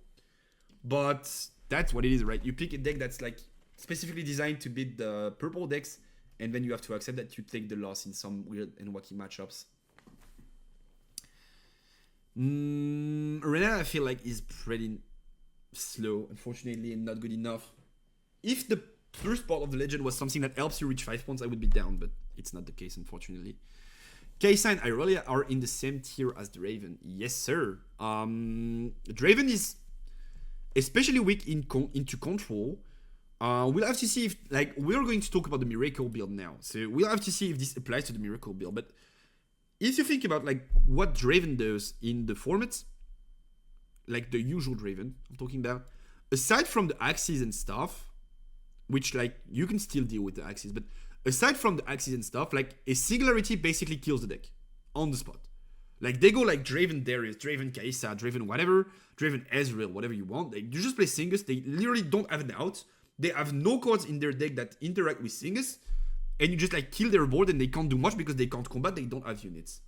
But that's what it is, right? You pick a deck that's like specifically designed to beat the purple decks, and then you have to accept that you take the loss in some weird and wacky matchups. Renata, I feel like, is pretty slow, unfortunately, and not good enough. If the first part of the legend was something that helps you reach 5 points, I would be down, but it's not the case, unfortunately. Kai'Sa and Irelia are in the same tier as Draven. Yes, sir. Draven is especially weak into control. We'll have to see if, like, we're going to talk about the Miracle build now. So we'll have to see if this applies to the Miracle build. But if you think about, like, what Draven does in the format, like the usual Draven I'm talking about, aside from the axes and stuff, which, like, you can still deal with the axes, but aside from the axes and stuff, like, a singularity basically kills the deck on the spot. Like, they go like Draven Darius, Draven Kai'Sa, Draven whatever, Draven Ezreal, whatever you want. Like, you just play Singus. They literally don't have an out. They have no cards in their deck that interact with Singus. And you just, like, kill their board and they can't do much because they can't combat. They don't have units.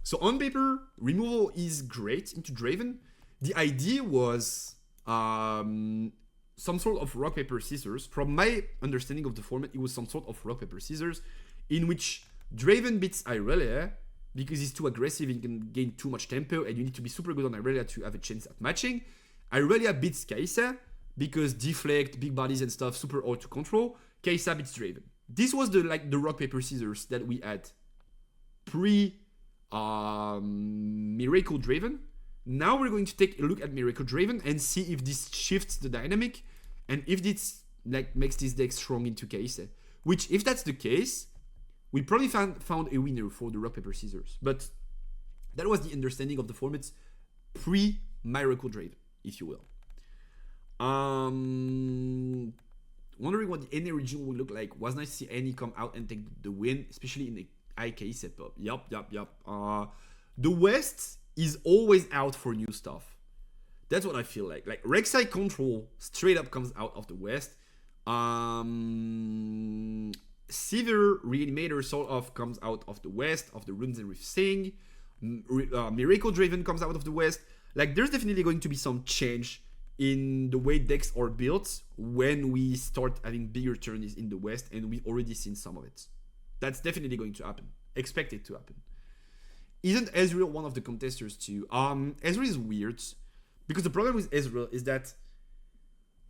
So, on paper, removal is great into Draven. The idea was some sort of rock, paper, scissors. From my understanding of the format, it was some sort of rock, paper, scissors in which Draven beats Irelia because he's too aggressive and can gain too much tempo, and you need to be super good on Irelia to have a chance at matching. Irelia beats Kai'Sa because deflect, big bodies and stuff, super hard to control. Kai'Sa beats Draven. This was the rock, paper, scissors that we had pre Miracle Draven. Now we're going to take a look at Miracle Draven and see if this shifts the dynamic and if this, like, makes this deck strong into Kai'Sa. Which, if that's the case, we probably found a winner for the rock, paper, scissors. But that was the understanding of the formats pre-Miracle Draven, if you will. Wondering what the NA region will look like. Was nice to see Annie come out and take the win, especially in the IK setup. Yup. The West is always out for new stuff. That's what I feel like. Like, Rek'Sai Control straight up comes out of the West. Seaver Reanimator sort of comes out of the West, of the Runes and Rift Sing. Miracle Draven comes out of the West. Like, there's definitely going to be some change in the way decks are built when we start having bigger tourneys in the West, and we've already seen some of it. That's definitely going to happen. Expect it to happen. isn't Ezreal one of the contesters too? Ezreal is weird because the problem with Ezreal is that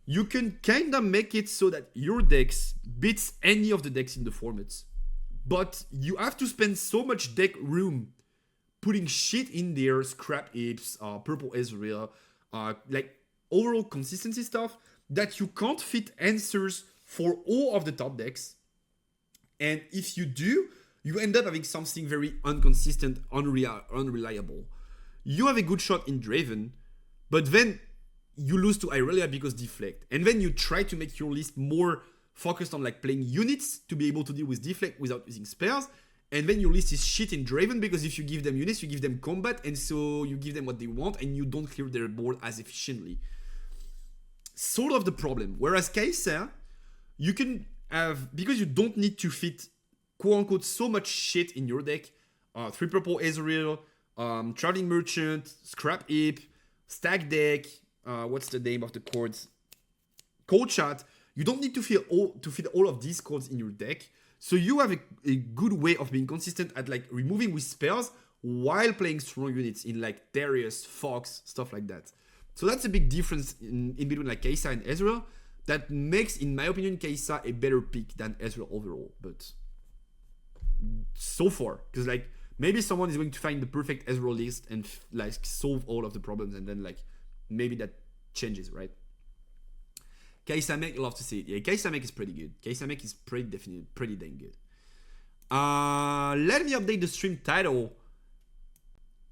you can kind of make it so that your decks beats any of the decks in the formats, but you have to spend so much deck room putting shit in there, scrap apes, purple Ezreal, like overall consistency stuff, that you can't fit answers for all of the top decks. And if you do, you end up having something very inconsistent, unreliable. You have a good shot in Draven, but then you lose to Irelia because deflect. And then you try to make your list more focused on like playing units to be able to deal with deflect without using spares. And then your list is shit in Draven because if you give them units, you give them combat, and so you give them what they want and you don't clear their board as efficiently. Sort of the problem. Whereas Kai'Sa, you can have, because you don't need to fit quote unquote so much shit in your deck, 3 purple Ezreal, Traveling Merchant, Scrap Ape, Stack Deck, what's the name of the cards? Cold Shot. You don't need to fit all of these cards in your deck. So you have a good way of being consistent at like removing with spells while playing strong units in like Darius, Fox, stuff like that. So that's a big difference in between like Kai'Sa and Ezreal that makes, in my opinion, Kai'Sa a better pick than Ezreal overall. But so far, because like maybe someone is going to find the perfect Ezreal list and like solve all of the problems, and then like maybe that changes, right? Kai'Sa Mech, love to see it. Yeah, Kai'Sa Mech is pretty good. Kai'Sa Mech is pretty dang good. Let me update the stream title,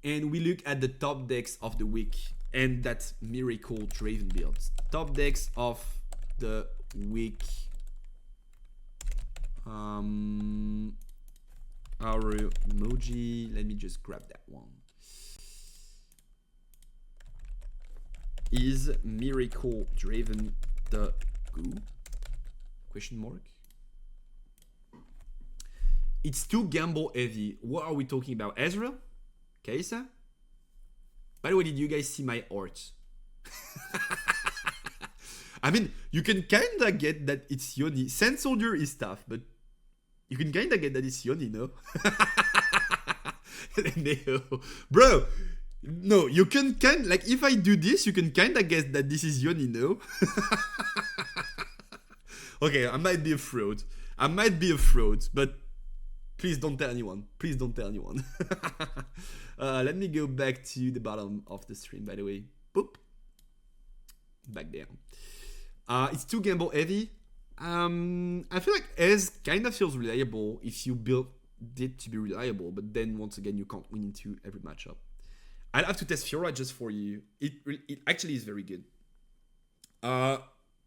and we look at the top decks of the week, and that's Miracle Draven builds. Top decks of the week. Our emoji. Let me just grab that one. Is Miracle Draven the goo? Question mark. It's too gamble heavy. What are we talking about? Ezreal? Kai'Sa? By the way, did you guys see my art? I mean, you can kinda get that it's Yoni. Sand Soldier is tough, but you can kinda get that it's Yoni, no? No. Bro, no, you can like if I do this, you can kinda guess that this is Yoni, no? Okay, I might be a fraud. But please don't tell anyone. Let me go back to the bottom of the stream, by the way. Boop. Back down. It's too gamble heavy. I feel like Ez kind of feels reliable if you build it to be reliable, but then once again you can't win into every matchup. I'll have to test Fiora just for you. It actually is very good.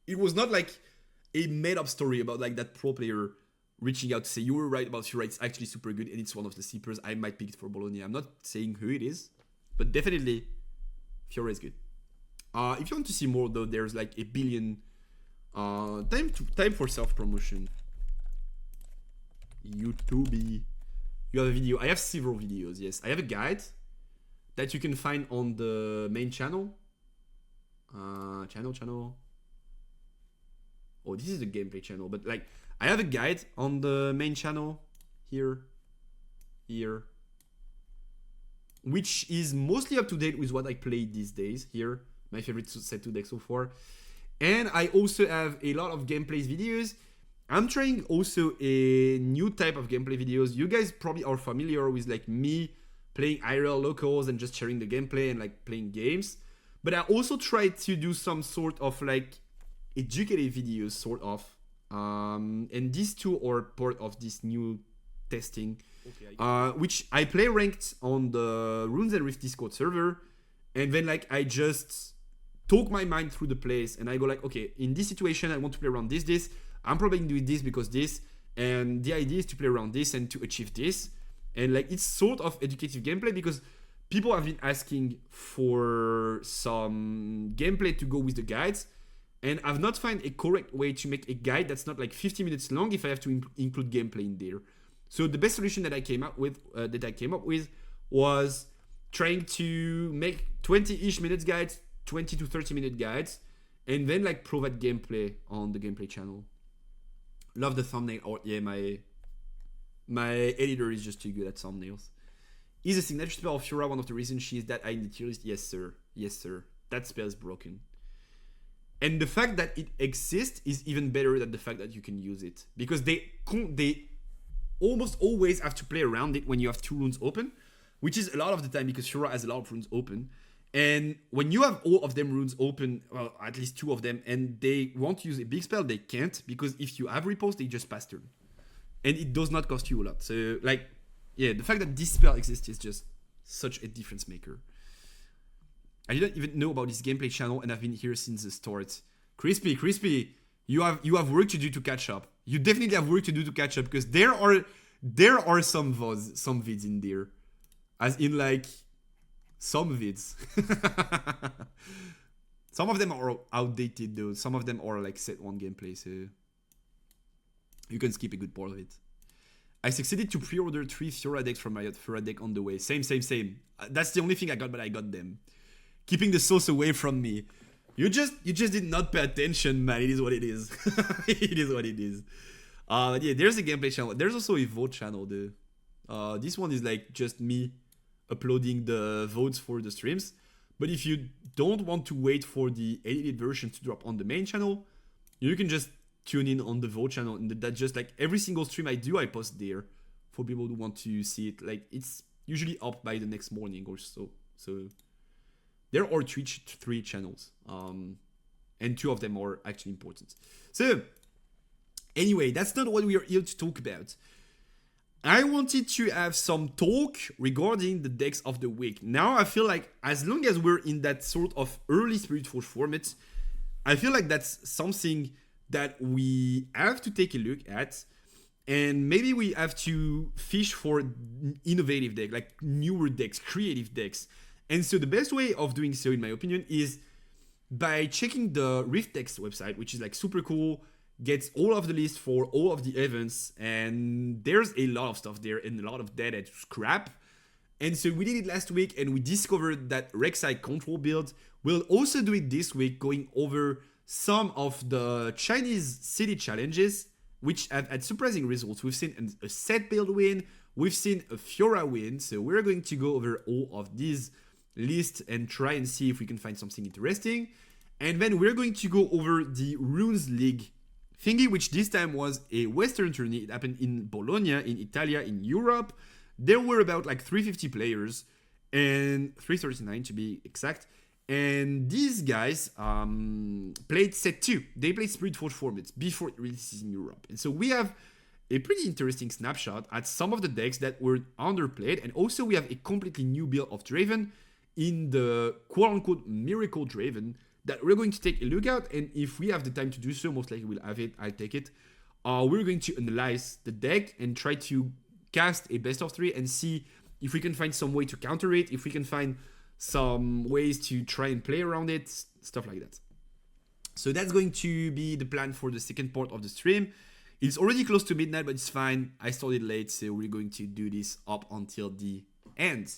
It was not like a made-up story about like that pro player reaching out to say you were right about Fiora. It's actually super good and it's one of the sleepers. I might pick it for Bologna. I'm not saying who it is, but definitely Fiora is good. If you want to see more though, there's like a billion time for self-promotion. YouTube. You have a video. I have several videos, yes. I have a guide that you can find on the main channel. Channel. Oh, this is the gameplay channel, but like I have a guide on the main channel here, which is mostly up to date with what I play these days here. My favorite set 2 decks so far. And I also have a lot of gameplays videos. I'm trying also a new type of gameplay videos. You guys probably are familiar with like me playing IRL locals and just sharing the gameplay and like playing games. But I also try to do some sort of like educative videos, sort of. And these two are part of this new testing, which I play ranked on the Runes and Rift Discord server. And then like I just talk my mind through the plays and I go like, okay, in this situation, I want to play around this. I'm probably doing this because this. And the idea is to play around this and to achieve this. And like it's sort of educative gameplay because people have been asking for some gameplay to go with the guides. And I've not found a correct way to make a guide that's not like 50 minutes long if I have to include gameplay in there. So the best solution that I came up with was trying to make 20-ish minutes guides, 20 to 30 minute guides, and then like provide gameplay on the gameplay channel. Love the thumbnail art. Yeah, my editor is just too good at thumbnails. Is a signature spell of Fiora one of the reasons she is that high in the tier list? Yes, sir. Yes, sir. That spell is broken. And the fact that it exists is even better than the fact that you can use it. Because they almost always have to play around it when you have 2 runes open, which is a lot of the time because Fiora has a lot of runes open. And when you have all of them runes open, well, at least 2 of them, and they want to use a big spell, they can't, because if you have riposte, they just pass turn. And it does not cost you a lot. So, like, yeah, the fact that this spell exists is just such a difference maker. I didn't even know about this gameplay channel, and I've been here since the start. Crispy, you have work to do to catch up. You definitely have work to do to catch up, because there are some VODs, some vids in there. As in, like, some vids. Some of them are outdated, though. Some of them are, like, set 1 gameplay, so you can skip a good part of it. I succeeded to pre-order 3 Fiora decks from Riot Fiora deck on the way. Same. That's the only thing I got, but I got them. Keeping the sauce away from me. You just did not pay attention, man. It is what it is. It is what it is. Yeah, there's a gameplay channel. There's also a vote channel, though. This one is like just me uploading the votes for the streams. But if you don't want to wait for the edited version to drop on the main channel, you can just tune in on the vote channel, and that's just like every single stream I do, I post there for people who want to see it. Like, it's usually up by the next morning or so. So there are 3 channels, and 2 of them are actually important. So anyway, that's not what we are here to talk about. I wanted to have some talk regarding the decks of the week. Now I feel like as long as we're in that sort of early Spirit Forge format, I feel like that's something that we have to take a look at, and maybe we have to fish for innovative decks, like newer decks, creative decks. And so the best way of doing so, in my opinion, is by checking the Rift Decks website, which is like super cool, gets all of the list for all of the events, and there's a lot of stuff there and a lot of data to scrap. And so we did it last week, and we discovered that Rek'Sai control build. We'll also do it this week, going over some of the Chinese city challenges, which have had surprising results. We've seen a set build win, we've seen a Fiora win, so we're going to go over all of these lists and try and see if we can find something interesting. And then we're going to go over the Runes League thingy, which this time was a Western tourney. It happened in Bologna, in Italia, in Europe. There were about like 350 players, and 339 to be exact. And these guys played set 2. They played Spirit Forge formats before it releases in Europe. And so we have a pretty interesting snapshot at some of the decks that were underplayed. And also we have a completely new build of Draven in the quote-unquote Miracle Draven that we're going to take a look at. And if we have the time to do so, most likely we'll have it. I'll take it. We're going to analyze the deck and try to cast a best of 3 and see if we can find some way to counter it, if we can find some ways to try and play around it, stuff like that. So that's going to be the plan for the second part of the stream. It's already close to midnight, but it's fine. I started late, so we're going to do this up until the end.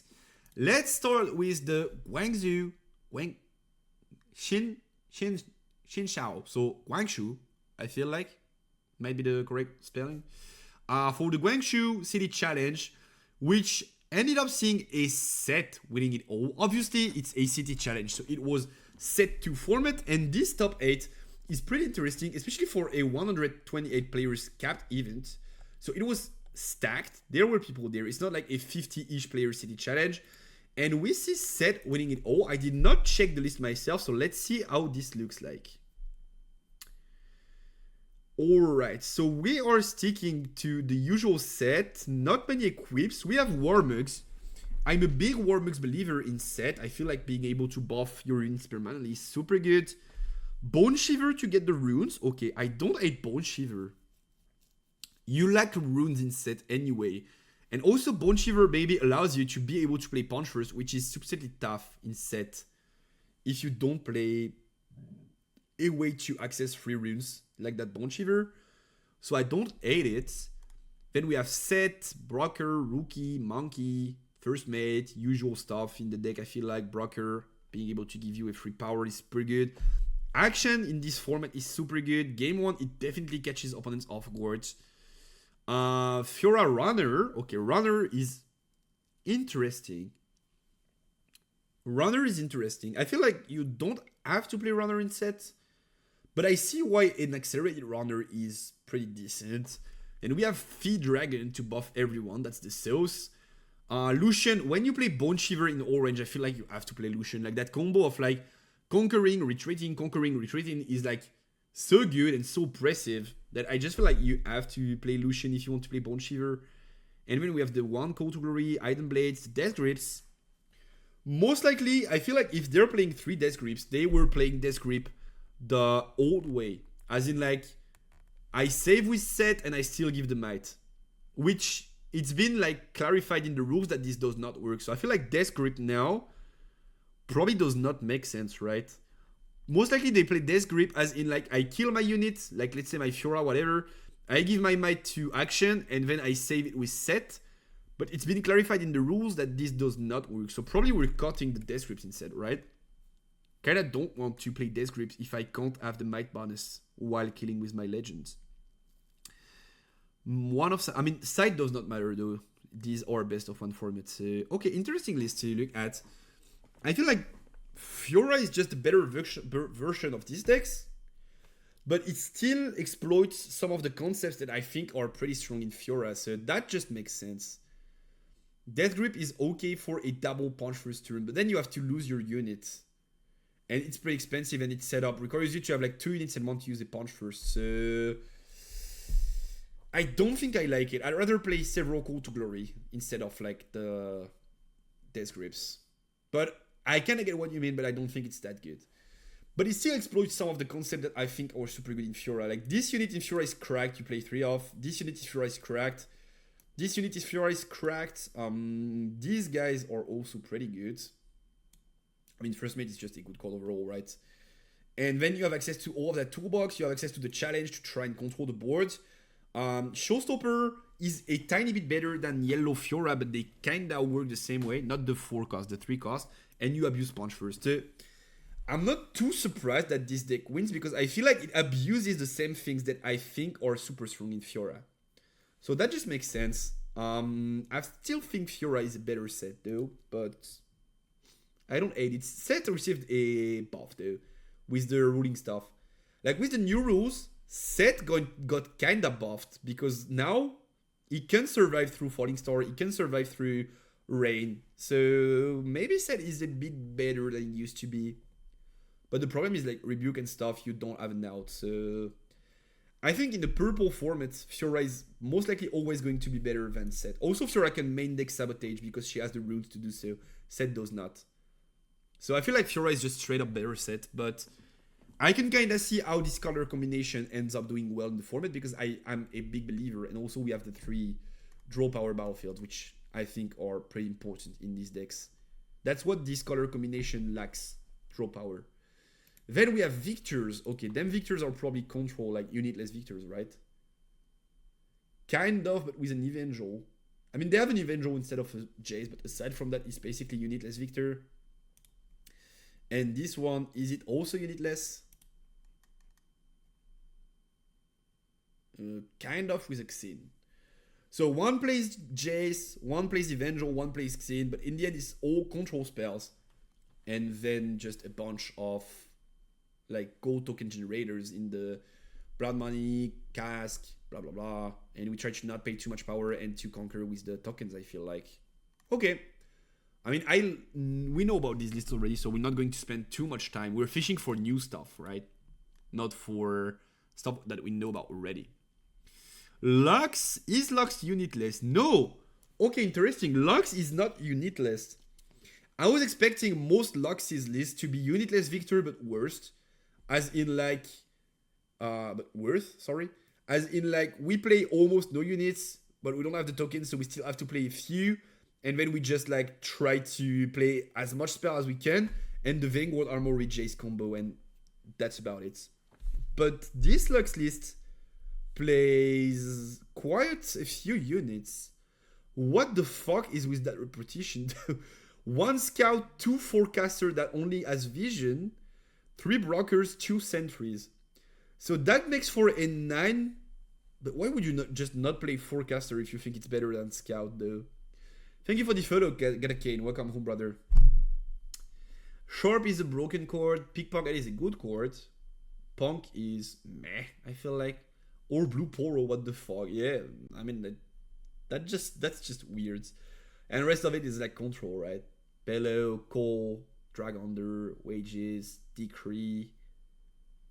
Let's start with the Guangzhou Xinshao. So Guangzhou, I feel like might be the correct spelling. For the Guangzhou City Challenge, which ended up seeing a set winning it all. Obviously, it's a city challenge, so it was set 2 format, and this top 8 is pretty interesting, especially for a 128 players capped event. So it was stacked. There were people there. It's not like a 50-ish player city challenge. And we see set winning it all. I did not check the list myself, so let's see how this looks like. Alright, so we are sticking to the usual set, not many equips. We have Warmugs. I'm a big Warmugs believer in set. I feel like being able to buff your units permanently is super good. Bone Shiver to get the runes. Okay, I don't hate Bone Shiver. You lack runes in set anyway. And also Bone Shiver maybe allows you to be able to play Punch First, which is super tough in set if you don't play a way to access free runes like that Bone Shiver. So I don't hate it. Then we have Set, Broker, Rookie, Monkey, First Mate, usual stuff in the deck. I feel like Broker being able to give you a free power is pretty good. Action in this format is super good. Game 1, it definitely catches opponents off guard. Fiora Runner. Okay, Runner is Interesting. Runner is interesting. I feel like you don't have to play runner in set, but I see why an accelerated runner is pretty decent. And we have Feed Dragon to buff everyone. That's the sauce. Lucian, when you play Bone Shiver in orange, I feel like you have to play Lucian. Like that combo of like conquering, retreating is like so good and so oppressive that I just feel like you have to play Lucian if you want to play Bone Shiver. And then we have the one Call to Glory, Item Blades, Death Grips. Most likely, I feel like if they're playing 3 Death Grips, they were playing Death Grip the old way. As in like, I save with set and I still give the might. Which, it's been like clarified in the rules that this does not work. So I feel like Death Grip now probably does not make sense, right? Most likely they play Death Grip as in like, I kill my unit, like let's say my Fiora, whatever. I give my might to action and then I save it with set. But it's been clarified in the rules that this does not work. So probably we're cutting the Death Grips instead, right? Kinda don't want to play Death Grips if I can't have the might bonus while killing with my legends. Side does not matter though. These are best of 1 formats. Okay, interesting list to look at. I feel like Fiora is just a better version of these decks. But it still exploits some of the concepts that I think are pretty strong in Fiora. So that just makes sense. Death Grip is okay for a double punch first turn, but then you have to lose your unit. And it's pretty expensive and it's set up. Requires you to have like 2 units and want to use a punch first. So I don't think I like it. I'd rather play several Call to Glory instead of like the Death Grips. But I kind of get what you mean, but I don't think it's that good. But it still exploits some of the concepts that I think are super good in Fiora. Like this unit in Fiora is cracked, you play 3 off. This unit in Fiora is cracked. This unit in Fiora is cracked. These guys are also pretty good. I mean, first mate is just a good call overall, right? And then you have access to all of that toolbox. You have access to the challenge to try and control the board. Showstopper is a tiny bit better than Yellow Fiora, but they kinda work the same way. Not the 4 cost, the 3 cost. And you abuse punch first. I'm not too surprised that this deck wins because I feel like it abuses the same things that I think are super strong in Fiora. So that just makes sense. I still think Fiora is a better set though, but I don't hate it. Set received a buff though with the ruling stuff. Like with the new rules, Set got kinda buffed because now he can survive through Falling Star, he can survive through Rain. So maybe Set is a bit better than it used to be. But the problem is like Rebuke and stuff, you don't have an out. So I think in the purple format, Fiora is most likely always going to be better than Set. Also, Fiora can main deck Sabotage because she has the runes to do so. Set does not. So I feel like Fiora is just straight up better Set, but I can kind of see how this color combination ends up doing well in the format because I'm a big believer. And also we have the 3 draw power battlefields, which I think are pretty important in these decks. That's what this color combination lacks, draw power. Then we have Victors. Okay, them Victors are probably control, like unitless Victors, right? Kind of, but with an Evangel. I mean, they have an Evangel instead of a Jace, but aside from that, it's basically unitless Victor. And this one, is it also unitless? Kind of with a Xin. So one plays Jace, one plays Evangel, one plays Xin, but in the end, it's all control spells. And then just a bunch of like gold token generators in the Blood Money, Cask, blah blah blah, and we try to not pay too much power and to conquer with the tokens. I feel like okay. I mean, we know about these lists already, so we're not going to spend too much time. We're fishing for new stuff, right? Not for stuff that we know about already. Lux, is Lux unitless? No. Okay, interesting. Lux is not unitless. I was expecting most Lux's lists to be unitless Victor, but worst. As in like, but worth, sorry. As in like, we play almost no units, but we don't have the tokens, so we still have to play a few. And then we just like try to play as much spell as we can. And the Vanguard Armor with Jace combo, and that's about it. But this Lux list plays quite a few units. What the fuck is with that repetition? 1 scout, 2 forecaster that only has vision, 3 blockers, 2 sentries. So that makes for a 9. But why would you not play forecaster if you think it's better than scout though? Thank you for the photo, Get a Cane. Welcome home, brother. Sharp is a broken chord. Pickpocket is a good chord. Punk is meh, I feel like. Or Blue Poro, what the fuck? Yeah, I mean, that's just weird. And the rest of it is like control, right? Bellow, Call, Drag Under, Wages, Decree,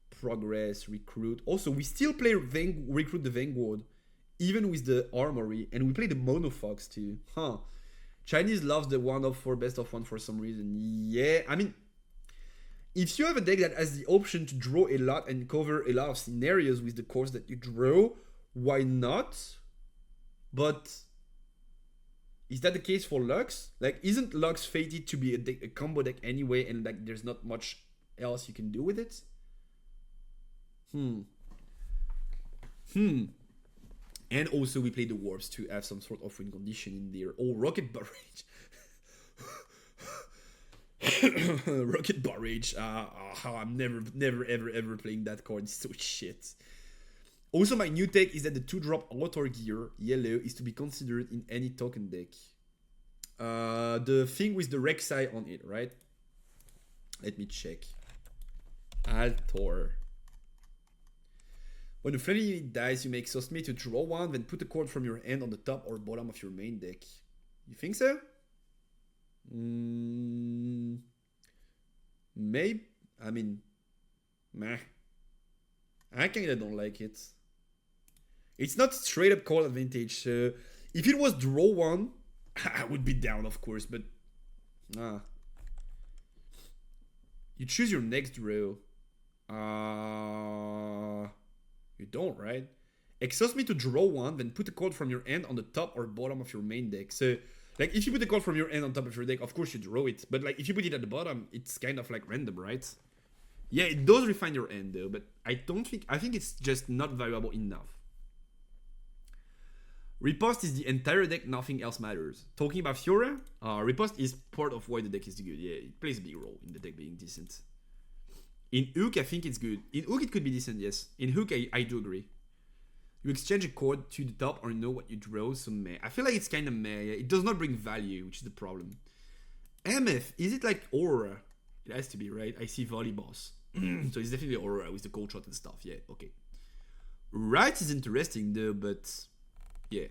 Progress, Recruit. Also, we still play Recruit the Vanguard, even with the Armory, and we play the Monofox too. Huh. Chinese loves the 1-of-4 best of 1 for some reason. Yeah, I mean, if you have a deck that has the option to draw a lot and cover a lot of scenarios with the cards that you draw, why not? But is that the case for Lux? Like, isn't Lux fated to be a combo deck anyway, and like there's not much else you can do with it? And also we play the Warps to have some sort of win condition in there. Oh, Rocket Barrage. Rocket Barrage. I'm never ever playing that card. It's so shit. Also, my new take is that the 2-drop Author Gear, yellow, is to be considered in any token deck. The thing with the Rek'Sai on it, right? Let me check. Altor. When a friendly unit dies, you make Sosme to draw one, then put a card from your hand on the top or bottom of your main deck. You think so? Maybe. I mean, meh. I kinda don't like it. It's not straight up card advantage. So if it was draw one, I would be down, of course, but nah. You choose your next draw. You don't, right? Exhaust me to draw one, then put a card from your hand on the top or bottom of your main deck. So, like, if you put a card from your hand on top of your deck, of course you draw it. But, like, if you put it at the bottom, it's kind of, like, random, right? Yeah, it does refine your hand, though. But I think it's just not valuable enough. Riposte is the entire deck, nothing else matters. Talking about Fiora, Riposte is part of why the deck is good. Yeah, it plays a big role in the deck being decent. In Hook, I think it's good. In Hook, it could be decent, yes. In Hook, I do agree. You exchange a card to the top or know what you draw, so meh. I feel like it's kind of meh. It does not bring value, which is the problem. MF, is it like Aurora? It has to be, right? I see Volleyboss. So it's definitely Aurora with the cold shot and stuff, yeah, okay. Right is interesting, though, but yeah.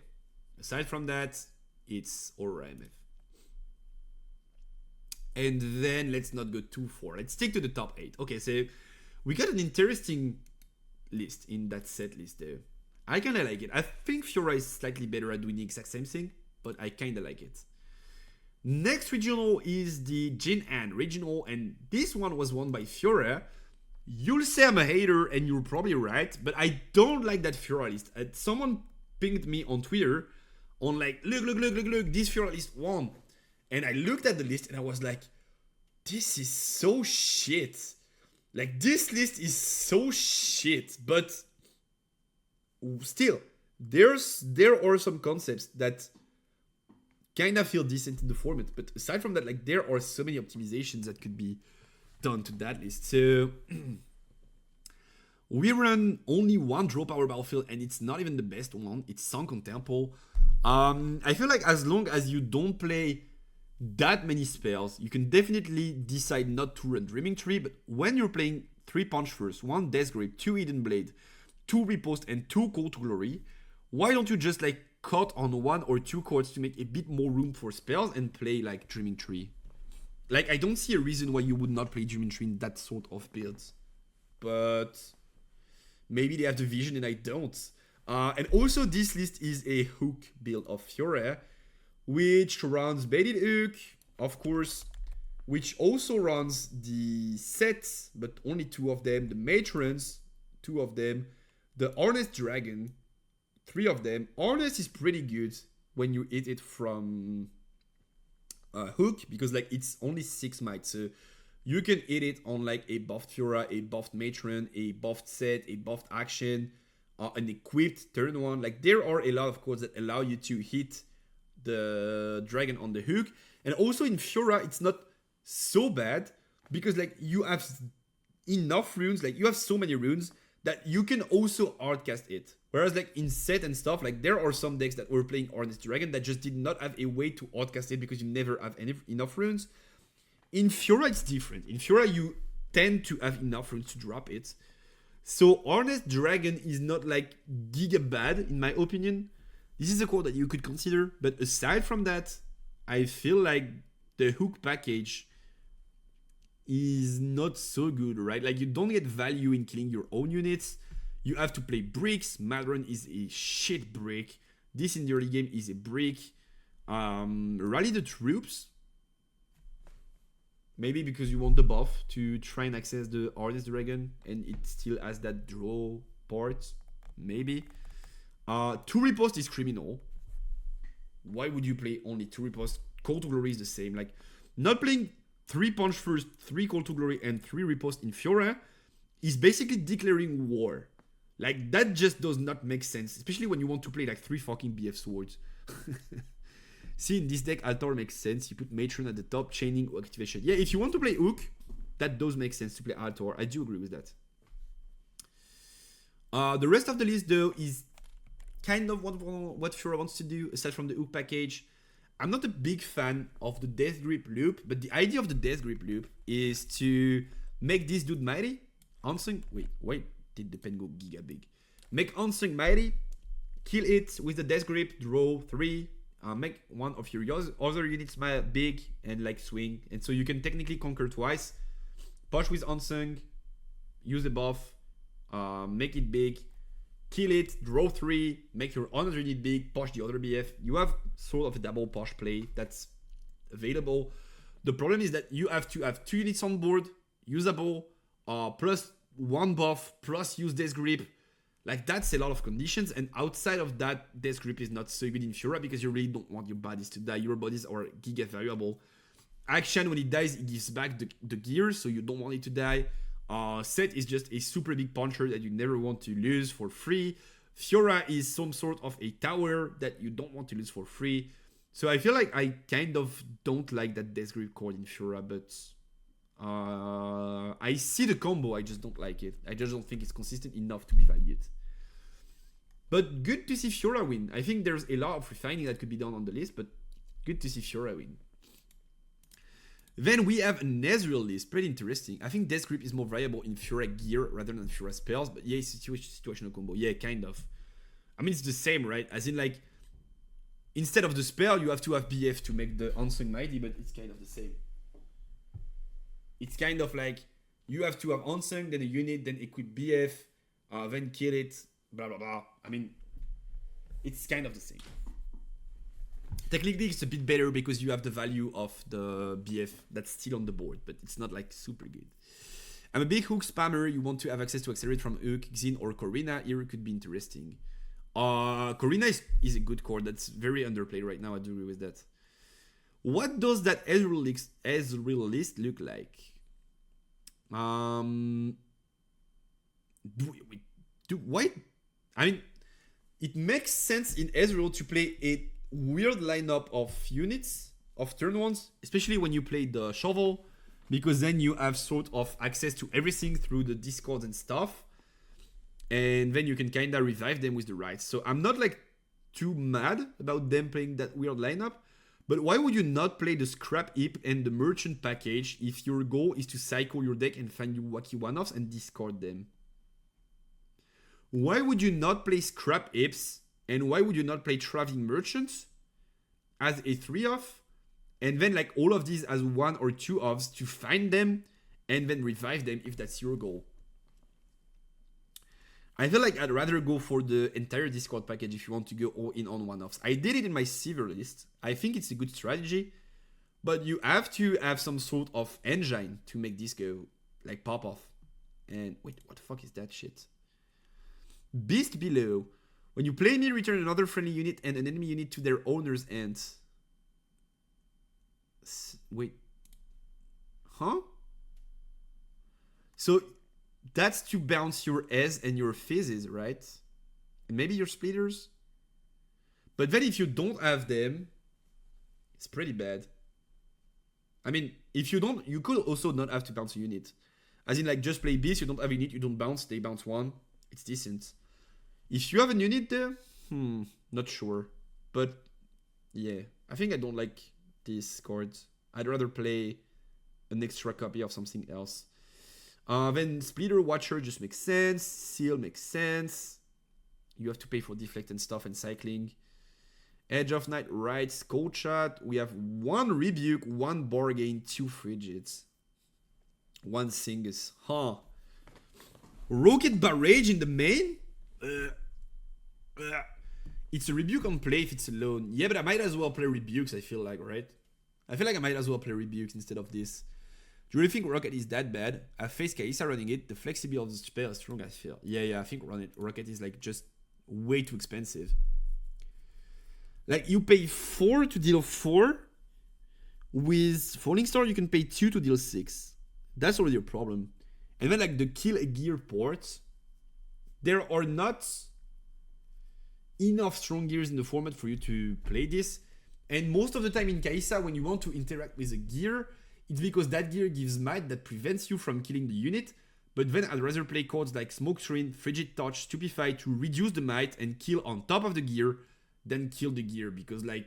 Aside from that, it's Aurora MF. And then let's not go too far. Let's stick to the top 8. Okay, so we got an interesting list in that set list there. I kind of like it. I think Fiora is slightly better at doing the exact same thing, but I kind of like it. Next regional is the Jin-An regional, and this one was won by Fiora. You'll say I'm a hater, and you're probably right, but I don't like that Fiora list. Someone pinged me on Twitter on like, look, this Fiora list won. And I looked at the list and I was like, this is so shit. Like, this list is so shit. But still, there are some concepts that kind of feel decent in the format. But aside from that, like, there are so many optimizations that could be done to that list. So we run only one draw power battlefield, and it's not even the best one. It's Sunken Temple. I feel like as long as you don't play that many spells, you can definitely decide not to run Dreaming Tree. But when you're playing 3 Punch First, 1 Death Grip, 2 Hidden Blade, 2 Riposte, and 2 Call to Glory, why don't you just like cut on 1 or 2 cards to make a bit more room for spells and play like Dreaming Tree? Like, I don't see a reason why you would not play Dreaming Tree in that sort of builds. But maybe they have the vision and I don't. And also this list is a Hook build of Fiora, which runs Baited Hook, of course, which also runs the sets, but only 2 of them, the Matrons, 2 of them, the Harnessed Dragon, 3 of them. Harness is pretty good when you hit it from Hook, because like it's only 6 might, so you can hit it on like a buffed Fiora, a buffed Matron, a buffed set, a buffed action, an equipped turn 1. Like, there are a lot of cards that allow you to hit the dragon on the Hook. And also in Fiora, it's not so bad because like you have enough runes, like you have so many runes that you can also hardcast it. Whereas like in set and stuff, like there are some decks that were playing Honest Dragon that just did not have a way to hardcast it because you never have enough runes. In Fiora, it's different. In Fiora, you tend to have enough runes to drop it. So Honest Dragon is not like giga bad in my opinion. This is a card that you could consider, but aside from that, I feel like the hook package is not so good, right? Like you don't get value in killing your own units. You have to play bricks. Madron is a shit brick. This in the early game is a brick. Rally the troops. Maybe because you want the buff to try and access the Honest Dragon and it still has that draw part. Maybe. 2 riposte is criminal. Why would you play only 2 riposte? Call to Glory is the same. Like, not playing 3 punch first, 3 Call to Glory, and 3 riposte in Fiora is basically declaring war. Like, that just does not make sense. Especially when you want to play like 3 fucking BF swords. See, in this deck, Altor makes sense. You put Matron at the top, chaining or activation. Yeah, if you want to play Hook, that does make sense to play Altor. I do agree with that. The rest of the list, though, is kind of what Fiora wants to do, aside from the Hook package. I'm not a big fan of the Death Grip loop, but the idea of the Death Grip loop is to make this dude mighty. Unsung, wait, did the pen go giga big? Make Unsung mighty, kill it with the Death Grip, draw 3, make one of your other units big, and like swing. And so you can technically conquer twice. Push with Unsung, use the buff, make it big, kill it, draw 3, make your other unit big, push the other BF. You have sort of a double push play that's available. The problem is that you have to have 2 units on board, usable, plus 1 buff, plus use Death Grip. Like, that's a lot of conditions, and outside of that, Death Grip is not so good in Fiora because you really don't want your bodies to die. Your bodies are giga variable. Action, when it dies, it gives back the gear, so you don't want it to die. Set is just a super big puncher that you never want to lose for free. Fiora is some sort of a tower that you don't want to lose for free. So I feel like I kind of don't like that Death Grip card in Fiora, but I see the combo, I just don't like it. I just don't think it's consistent enough to be valued. But good to see Fiora win. I think there's a lot of refining that could be done on the list, but good to see Fiora win. Then we have an Ezreal list, pretty interesting. I think Death Grip is more viable in Fiora gear rather than Fiora spells, but yeah, it's a situational combo. Yeah, kind of. I mean, it's the same, right? As in, like, instead of the spell, you have to have BF to make the Unsung Mighty, but it's kind of the same. It's kind of like, you have to have Unsung, then a unit, then equip BF, then kill it, blah, blah, blah. I mean, it's kind of the same. Technically, it's a bit better because you have the value of the BF that's still on the board, but it's not like super good. I'm a big Hook spammer. You want to have access to Accelerate from Hook, Xin, or Corina. Here could be interesting. Corina is a good card that's very underplayed right now. I do agree with that. What does that Ezreal list look like? Why? I mean, it makes sense in Ezreal to play a weird lineup of units of turn ones, especially when you play the shovel, because then you have sort of access to everything through the discords and stuff, and then you can kind of revive them with the rights. So I'm not like too mad about them playing that weird lineup, but why would you not play the Scrap Heap and the Merchant package if your goal is to cycle your deck and find you wacky one-offs and discard them? Why would you not play Scrap Heaps? And why would you not play Traveling Merchants as a 3-off? And then like all of these as 1 or 2-offs to find them and then revive them if that's your goal. I feel like I'd rather go for the entire Discord package if you want to go all in on 1-offs. I did it in my Silver list. I think it's a good strategy. But you have to have some sort of engine to make this go like pop off. And wait, what the fuck is that shit? Beast Below. When you play me, return another friendly unit and an enemy unit to their owner's end. Wait. Huh? So that's to bounce your S and your Fizzes, right? And maybe your Splitters? But then if you don't have them, it's pretty bad. I mean, if you don't, you could also not have to bounce a unit. As in, like, just play Beast, you don't have a unit, you don't bounce, they bounce 1. It's decent. If you have a unit there, not sure. But yeah, I think I don't like this card. I'd rather play an extra copy of something else. Then Splitter Watcher just makes sense. Seal makes sense. You have to pay for deflect and stuff and cycling. Edge of Night Rides, Cold Shot. We have 1 Rebuke, 1 Bargain, 2 Frigids. 1 Singus. Huh. Rocket Barrage in the main? It's a Rebuke on play if it's alone. Yeah, but I might as well play Rebukes, I feel like, right? I feel like I might as well play Rebukes instead of this. Do you really think Rocket is that bad? I faced Kaisa running it. The flexibility of the spell is strong, I feel. Yeah, I think Rocket is like just way too expensive. Like, you pay 4 to deal 4. With Falling Star, you can pay 2 to deal 6. That's already a problem. And then, like, the kill a gear ports, there are not enough strong gears in the format for you to play this. And most of the time in Kaisa, when you want to interact with a gear, it's because that gear gives might that prevents you from killing the unit. But then I'd rather play cards like Smoke Screen, Frigid Touch, Stupefy to reduce the might and kill on top of the gear than kill the gear. Because, like,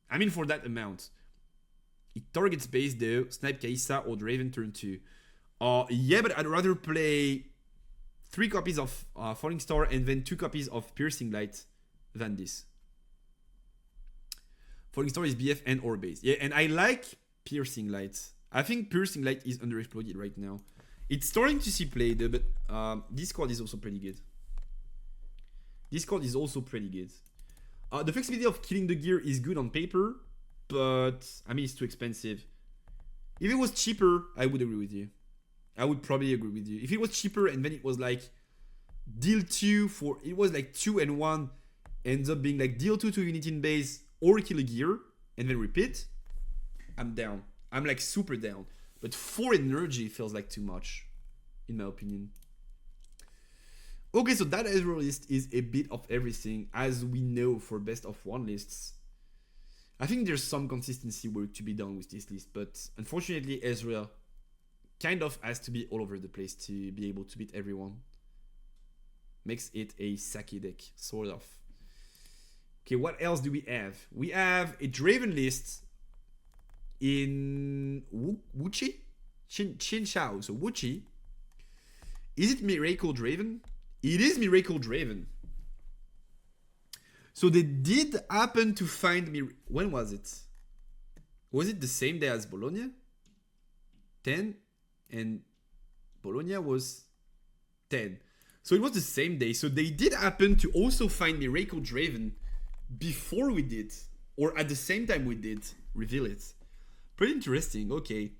I mean, for that amount. It targets base though, Snipe Kaisa or Draven turn 2. Yeah, but I'd rather play 3 copies of Falling Star and then 2 copies of Piercing Light than this. Falling Star is BF and or base. Yeah, and I like Piercing Light. I think Piercing Light is underexploited right now. It's starting to see play though, but this card is also pretty good. The flexibility of killing the gear is good on paper, but I mean, it's too expensive. If it was cheaper, I would agree with you. I would probably agree with you. If it was cheaper and then it was like deal 2 for, it was like 2 and 1, ends up being like deal 2 to unit in base or kill a gear and then repeat, I'm down. I'm like super down. But 4 energy feels like too much, in my opinion. Okay, so that Ezreal list is a bit of everything, as we know for best of 1 lists. I think there's some consistency work to be done with this list, but unfortunately Ezreal kind of has to be all over the place to be able to beat everyone. Makes it a Saki deck, sort of. Okay, what else do we have? We have a Draven list in Wuchi? Chin Shao, so Wuchi. Is it Miracle Draven? It is Miracle Draven. So they did happen to find me. When was it? Was it the same day as Bologna? 10 and Bologna was 10. So it was the same day. So they did happen to also find Miracle Draven before we did, or at the same time we did reveal it. Pretty interesting. Okay.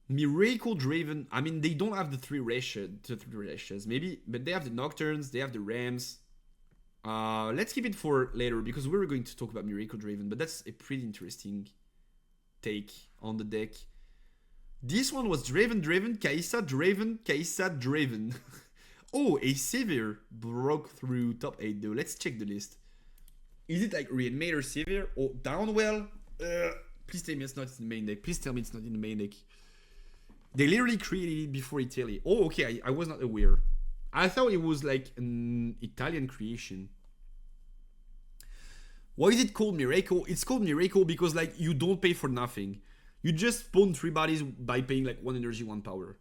Miracle Draven. I mean, they don't have the 3 rashes, maybe, but they have the Nocturnes, they have the Rams. Let's keep it for later because we're going to talk about Miracle Draven, but that's a pretty interesting take on the deck. This one was Draven, Kaisa, Draven. Oh, a Severe broke through top 8 though. Let's check the list. Is it like Reanimator Severe or Downwell? Please tell me it's not in the main deck. Please tell me it's not in the main deck. They literally created it before Italy. Oh, okay, I was not aware. I thought it was like an Italian creation. Why is it called Miracle? It's called Miracle because like you don't pay for nothing. You just spawn 3 bodies by paying like 1 energy, 1 power.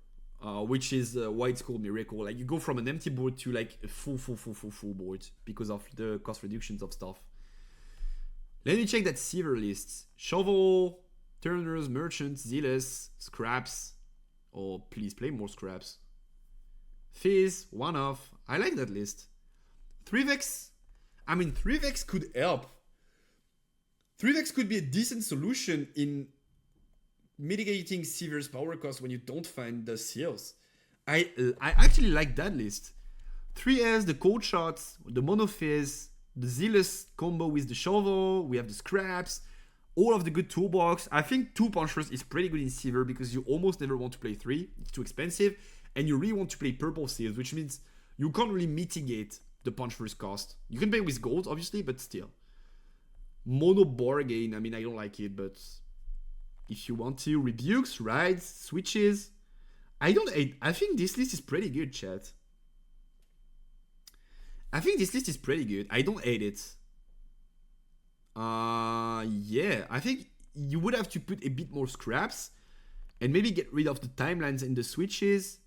Which is why it's called Miracle. Like you go from an empty board to like a full board because of the cost reductions of stuff. Let me check that Seaver list. Shovel, Turners, Merchants, Zealous, Scraps. Oh, please play more Scraps. Fizz, 1-off. I like that list. 3vex. I mean, 3vex could help. 3vex could be a decent solution in mitigating Seaver's power cost when you don't find the seals. I actually like that list. 3S, the cold shots, the mono fizz, the zealous combo with the shovel, we have the scraps, all of the good toolbox. I think 2 punchers is pretty good in Seaver because you almost never want to play 3. It's too expensive. And you really want to play purple seals, which means you can't really mitigate the puncher's cost. You can play with gold, obviously, but still. Mono bargain, I mean, I don't like it, but if you want to, rebukes, rides, switches. I think this list is pretty good, chat. I think this list is pretty good. I don't hate it. Yeah, I think you would have to put a bit more scraps and maybe get rid of the timelines and the switches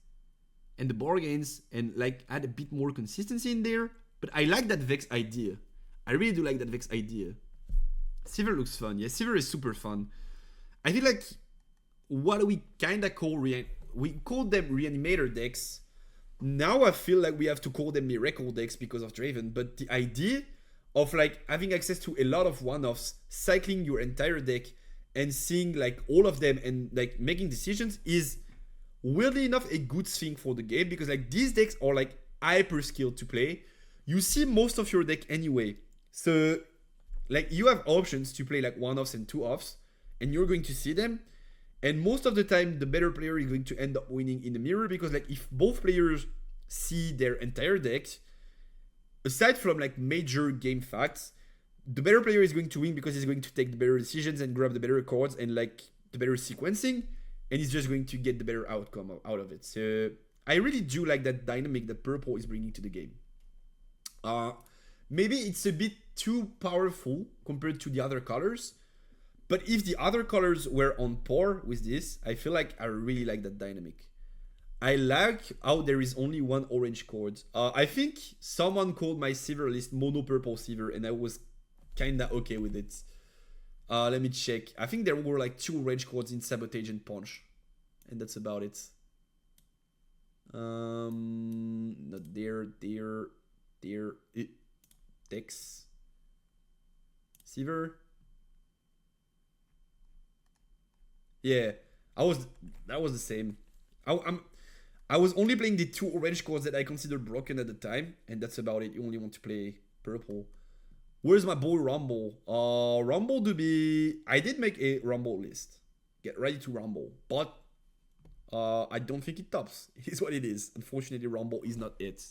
and the bargains and like add a bit more consistency in there. But I like that Vex idea. I really do like that Vex idea. Sivir looks fun. Yeah, Sivir is super fun. I feel like what we kind of call we call them reanimator decks. Now I feel like we have to call them miracle decks because of Draven. But the idea of like having access to a lot of one-offs, cycling your entire deck and seeing like all of them and like making decisions is weirdly enough a good thing for the game, because like these decks are like hyper skilled to play. You see most of your deck anyway, so like you have options to play like one-offs and two-offs, and you're going to see them. And most of the time the better player is going to end up winning in the mirror, because like if both players see their entire deck, aside from like major game facts, the better player is going to win because he's going to take the better decisions and grab the better cards and like the better sequencing, and he's just going to get the better outcome out of it. So I really do like that dynamic that purple is bringing to the game. Maybe it's a bit too powerful compared to the other colors, but if the other colors were on par with this, I feel like I really like that dynamic. I like how there is only one orange card. I think someone called my Sivir list mono purple Sivir, and I was kinda okay with it. Let me check. I think there were like 2 orange cards in Sabotage and Punch, and that's about it. Not there. Dex. Sivir. Yeah, that was the same. I was only playing the 2 orange cards that I considered broken at the time, and that's about it. You only want to play purple. Where's my boy Rumble? Rumble to be... I did make a Rumble list. Get ready to Rumble. But I don't think it tops. It is what it is. Unfortunately, Rumble is not it.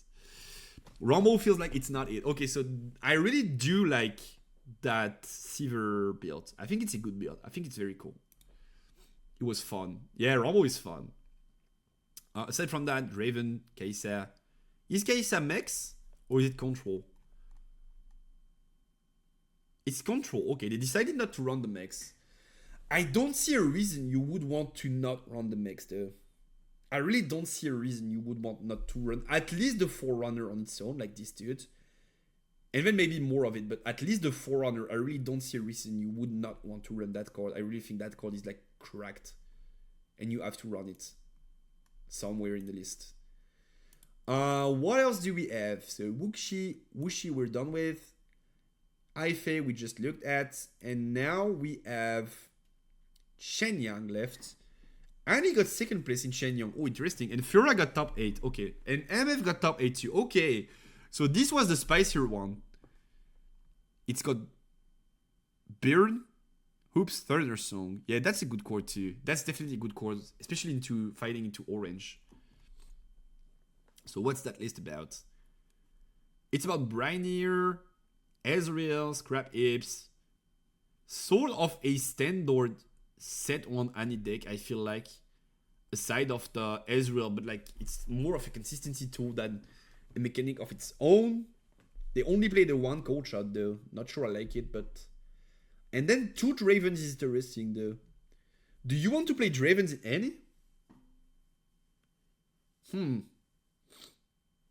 Rumble feels like it's not it. Okay, so I really do like that Sivir build. I think it's a good build. I think it's very cool. It was fun. Yeah, Rumble is fun. Aside from that, Draven, Kai'Sa. Is Kai'Sa Mex? Or is it Control? It's Control. Okay, they decided not to run the Mex. I don't see a reason you would want to not run the Mex though. I really don't see a reason you would want not to run at least the Forerunner on its own, like this dude. And then maybe more of it, but at least the Forerunner, I really don't see a reason you would not want to run that card. I really think that card is like cracked. And you have to run it somewhere in the list. What else do we have? So Wuxi we're done with. Ifei we just looked at. And now we have Shenyang left. And he got second place in Shenyang. Oh, interesting. And Fiora got top 8. Okay. And MF got top 8 too. Okay. So this was the spicier one. It's got Burn, Hoops, Thunder Song. Yeah, that's a good chord too. That's definitely a good chord, especially into fighting into orange. So what's that list about? It's about Brinier, Ezreal, Scrap Apes. Sort of a standard set one any deck, I feel like. Aside of the Ezreal, but like it's more of a consistency tool than a mechanic of its own. They only play the 1 cold shot though. Not sure I like it, but... And then 2 Dravens is interesting though. Do you want to play Dravens in any?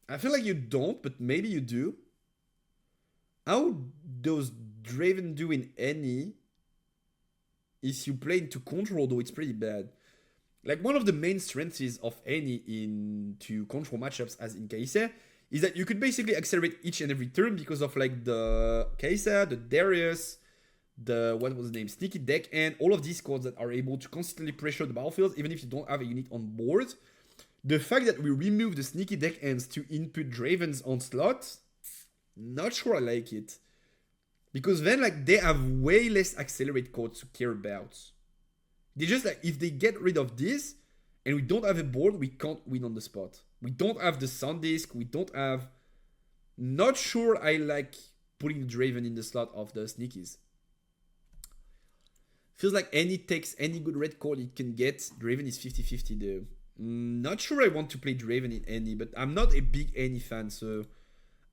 I feel like you don't, but maybe you do. How does Draven do in any? If you play into Control though, it's pretty bad. Like one of the main strengths of any into Control matchups, as in Kai'Sa, is that you could basically accelerate each and every turn because of like the Kai'Sa, the Darius, the, what was the name, Sneaky Deck, and all of these cards that are able to constantly pressure the battlefield even if you don't have a unit on board. The fact that we remove the Sneaky Deck ends to input Draven's Onslaught, not sure I like it. Because then like they have way less accelerate cards to care about. They just like, if they get rid of this and we don't have a board, we can't win on the spot. We don't have the Sun Disc, we don't have... Not sure I like putting Draven in the slot of the Sneakies. Feels like any takes any good red card it can get. Draven is 50-50 though. Not sure I want to play Draven in any, but I'm not a big any fan, so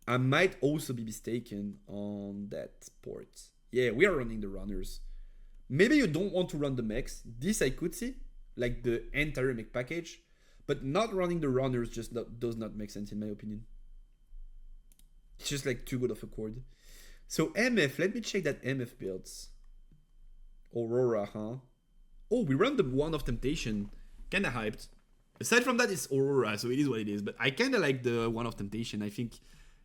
I might also be mistaken on that port. Yeah, we are running the runners. Maybe you don't want to run the mechs. This I could see, like the entire mech package. But not running the runners just does not make sense in my opinion. It's just like too good of a chord. So MF, let me check that MF builds. Aurora, huh? Oh, we run the one of Temptation. Kinda hyped. Aside from that, it's Aurora, so it is what it is. But I kinda like the one of Temptation. I think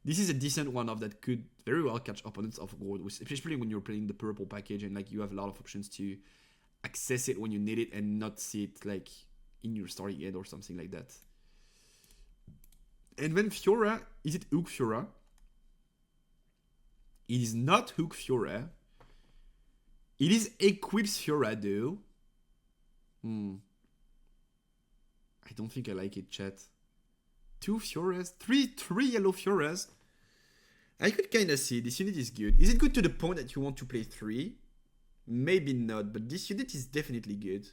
this is a decent one of that could very well catch opponents off guard, especially when you're playing the purple package and like you have a lot of options to access it when you need it and not see it like in your starting end or something like that. And then Fiora, is it Hook Fiora? It is not Hook Fiora. It is Eclipse Fiora though. I don't think I like it, chat. 2 Fioras, 3 yellow Fioras. I could kind of see this unit is good. Is it good to the point that you want to play 3? Maybe not, but this unit is definitely good.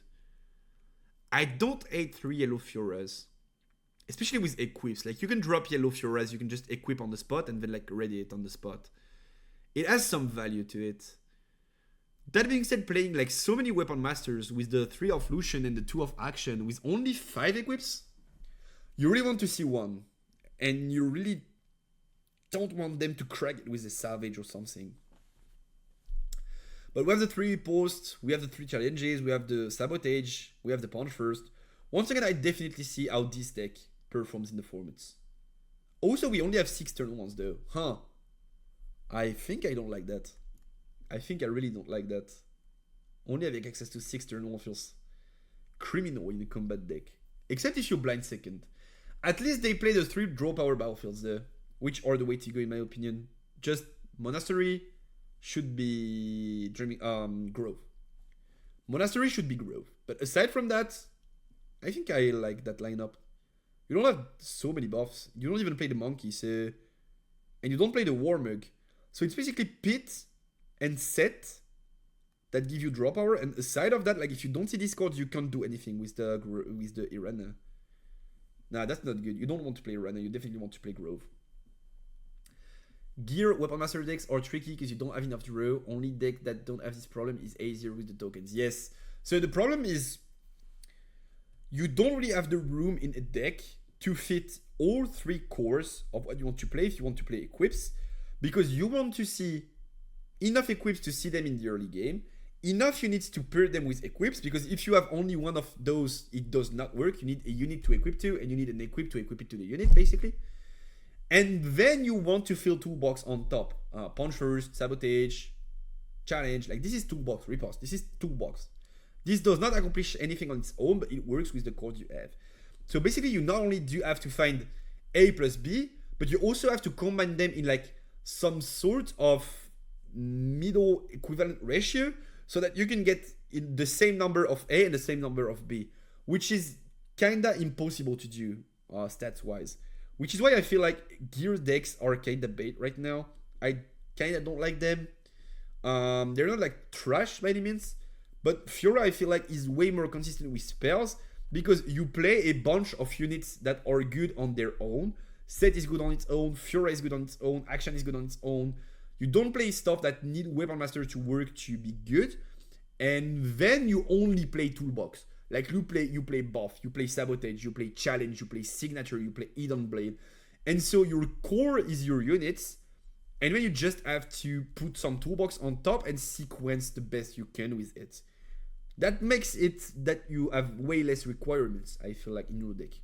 I don't hate 3 yellow Fioras. Especially with equips. Like you can drop yellow Fioras, you can just equip on the spot and then like ready it on the spot. It has some value to it. That being said, playing like so many weapon masters with the 3 of Lucian and the 2 of Action with only 5 equips, you really want to see one. And you really don't want them to crack it with a Savage or something. But we have the 3 posts, we have the 3 challenges, we have the Sabotage, we have the Punch First. Once again, I definitely see how this deck performs in the formats. Also, we only have 6 turn 1s though. Huh. I think I don't like that. I think I really don't like that. Only having access to 6 turn 1 feels criminal in a combat deck. Except if you blind second. At least they play the 3 draw power battlefields there, which are the way to go in my opinion. Just Monastery should be Grove. Monastery should be Grove. But aside from that, I think I like that lineup. You don't have so many buffs. You don't even play the Monkey, so... and you don't play the Warmug. So it's basically Pit and Set that give you draw power. And aside of that, like if you don't see these cards, you can't do anything with the Irana. Nah, that's not good. You don't want to play Irana. You definitely want to play Grove. Gear Weapon Master decks are tricky because you don't have enough draw. Only deck that don't have this problem is easier with the tokens. Yes. So the problem is you don't really have the room in a deck to fit all 3 cores of what you want to play if you want to play equips, because you want to see enough equips to see them in the early game, enough units to pair them with equips, because if you have only one of those, it does not work. You need a unit to equip to, and you need an equip to equip it to the unit, basically. And then you want to fill toolbox on top. Punch First, Sabotage, Challenge. Like this is toolbox, Riposte. This is toolbox. This does not accomplish anything on its own, but it works with the code you have. So basically, you not only do have to find A plus B, but you also have to combine them in like some sort of middle equivalent ratio so that you can get in the same number of A and the same number of B, which is kinda impossible to do stats wise. Which is why I feel like gear decks are kinda bait right now. I kinda don't like them. They're not like trash by any means, but Fiora I feel like is way more consistent with spells because you play a bunch of units that are good on their own. Set is good on its own, Fiora is good on its own, Action is good on its own. You don't play stuff that need Weapon Master to work to be good, and then you only play toolbox. Like you play buff, you play sabotage, you play challenge, you play signature, you play hidden blade, and so your core is your units, and then you just have to put some toolbox on top and sequence the best you can with it. That makes it that you have way less requirements, I feel like, in your deck.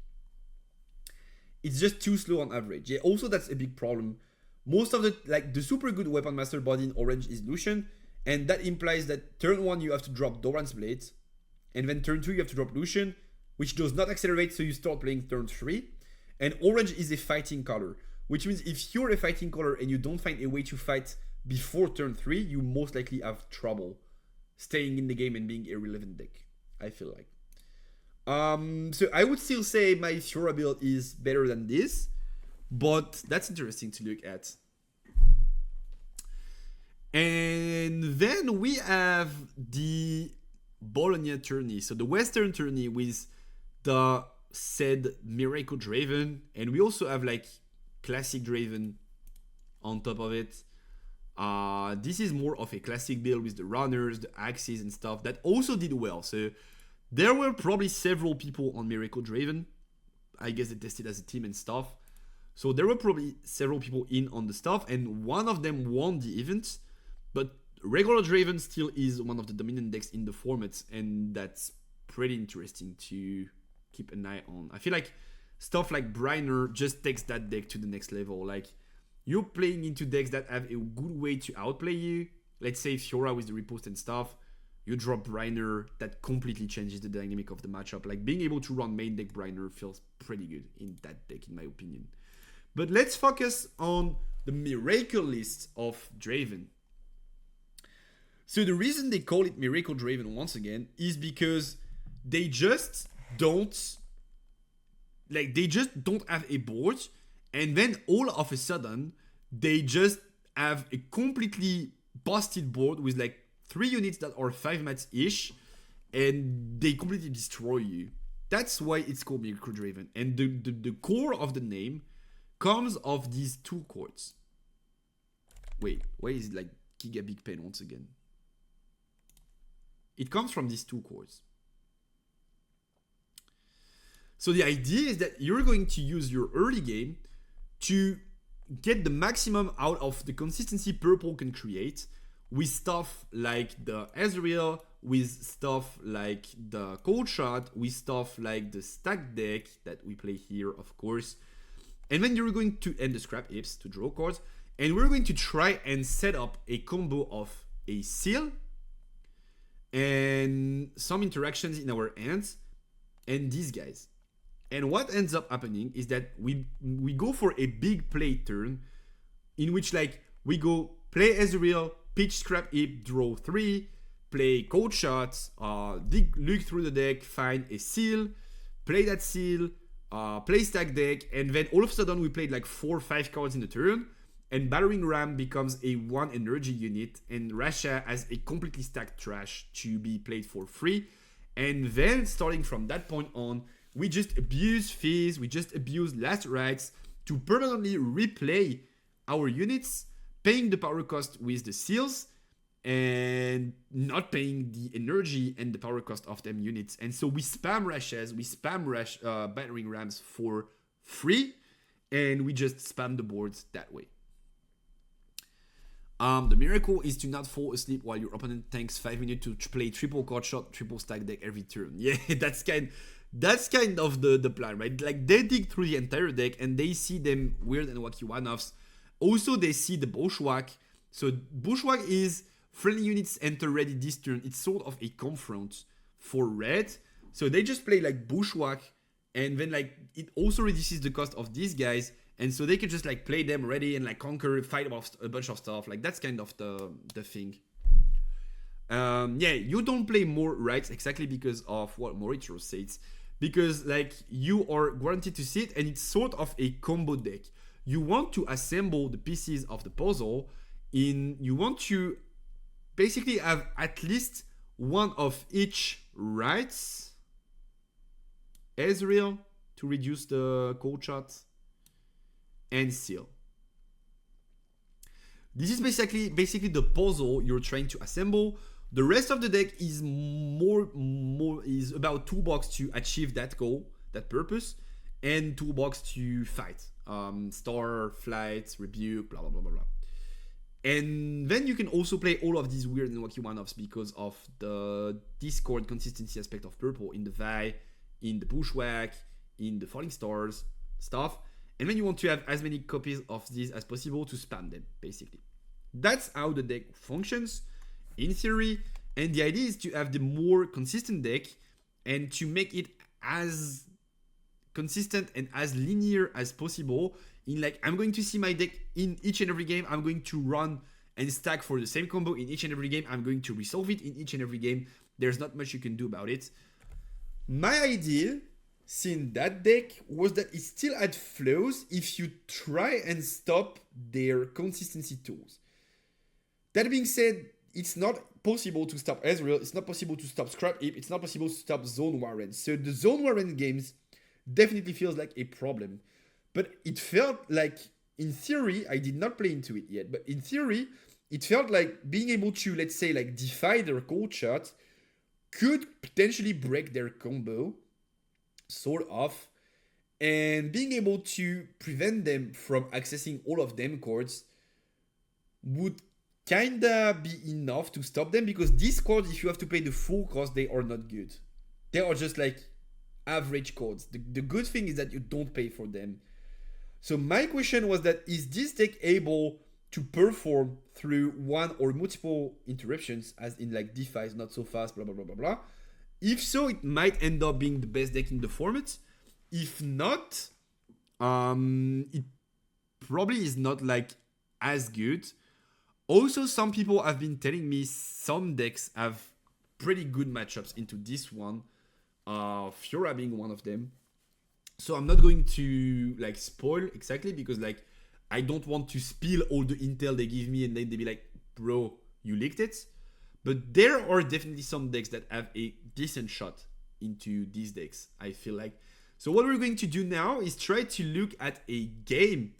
It's just too slow on average. Yeah, also that's a big problem. Most of the super good Weapon Master body in orange is Lucian, and that implies that turn 1 you have to drop Doran's Blade, and then turn 2 you have to drop Lucian, which does not accelerate, so you start playing turn 3. And orange is a fighting color, which means if you're a fighting color and you don't find a way to fight before turn 3, you most likely have trouble staying in the game and being a relevant deck, I feel like. So I would still say my Fiora build is better than this, but that's interesting to look at. And then we have the Bologna tourney. So the Western tourney with the said Miracle Draven, and we also have like classic Draven on top of it. This is more of a classic build with the runners, the axes and stuff that also did well. So there were probably several people on Miracle Draven. I guess they tested as a team and stuff. So there were probably several people in on the stuff, and one of them won the event. But regular Draven still is one of the dominant decks in the format, and that's pretty interesting to keep an eye on. I feel like stuff like Briner just takes that deck to the next level. Like, you're playing into decks that have a good way to outplay you. Let's say Fiora with the repost and stuff. You drop Briner, that completely changes the dynamic of the matchup. Like, being able to run main deck Briner feels pretty good in that deck, in my opinion. But let's focus on the Miracle list of Draven. So the reason they call it Miracle Draven once again is because they just don't have a board, and then all of a sudden they just have a completely busted board with like 3 units that are 5 mats ish, and they completely destroy you. That's why it's called Miracle Draven. And the core of the name comes of these 2 chords. Wait, why is it like Giga Big Pen once again? It comes from these 2 chords. So the idea is that you're going to use your early game to get the maximum out of the consistency purple can create with stuff like the Ezreal, with stuff like the Cold Shot, with stuff like the stack deck that we play here, of course. And then you're going to end the Scrap Heaps to draw cards, and we're going to try and set up a combo of a seal and some interactions in our hands and these guys. And what ends up happening is that we go for a big play turn in which like we go play Ezreal, pitch Scrap Heap, draw 3, play Cold Shot, look through the deck, find a seal, play that seal, play stack deck, and then all of a sudden we played like 4 or 5 cards in the turn, and Battering Ram becomes a 1 energy unit, and Rasha has a completely stacked trash to be played for free. And then starting from that point on, we just abuse Fizz, we just abuse Last Rites to permanently replay our units, paying the power cost with the seals, and not paying the energy and the power cost of them units. And so we spam Rashas, we spam Battering Rams for free, and we just spam the boards that way. The miracle is to not fall asleep while your opponent tanks 5 minutes to play triple card shot, triple stack deck every turn. Yeah, that's kind of the plan, right? Like, they dig through the entire deck and they see them weird and wacky one-offs. Also, they see the Bushwhack. So Bushwhack is friendly units enter ready this turn. It's sort of a confront for red. So they just play like Bushwhack, and then like it also reduces the cost of these guys. And so they can just like play them ready and like conquer, fight about a bunch of stuff. Like, that's kind of the thing. Yeah, you don't play more rights exactly because of what Moritro says. Because like you are guaranteed to see it, and it's sort of a combo deck. You want to assemble the pieces of the puzzle you want to basically have at least one of each rights. Ezreal to reduce the cold shot, and seal. This is basically the puzzle you're trying to assemble. The rest of the deck is is about toolbox to achieve that goal, that purpose, and toolbox to fight. Star, flight, rebuke, blah blah blah blah blah. And then you can also play all of these weird and wacky one-offs because of the Discord consistency aspect of purple in the Vi, in the Bushwhack, in the Falling Stars stuff. And then you want to have as many copies of these as possible to spam them, basically. That's how the deck functions in theory. And the idea is to have the more consistent deck and to make it as consistent and as linear as possible. In like, I'm going to see my deck in each and every game. I'm going to run and stack for the same combo in each and every game. I'm going to resolve it in each and every game. There's not much you can do about it. My idea, seeing that deck, was that it still had flaws if you try and stop their consistency tools. That being said, it's not possible to stop Ezreal, it's not possible to stop Scrap Heap, it's not possible to stop Zone Warren. So the Zone Warren games definitely feels like a problem. But it felt like in theory, I did not play into it yet, but in theory, it felt like being able to, let's say, like defy their cold shot could potentially break their combo, sort of, and being able to prevent them from accessing all of them chords would kinda be enough to stop them, because these chords, if you have to pay the full cost, they are not good. They are just like average chords. The good thing is that you don't pay for them. So my question was that, is this deck able to perform through one or multiple interruptions, as in like defies, not so fast, blah, blah, blah, blah, blah. If so, it might end up being the best deck in the format. If not, it probably is not like as good. Also, some people have been telling me some decks have pretty good matchups into this one. Fiora being one of them. So I'm not going to like spoil exactly, because like I don't want to spill all the intel they give me and then they be like, bro, you leaked it. But there are definitely some decks that have a decent shot into these decks, I feel like. So what we're going to do now is try to look at a game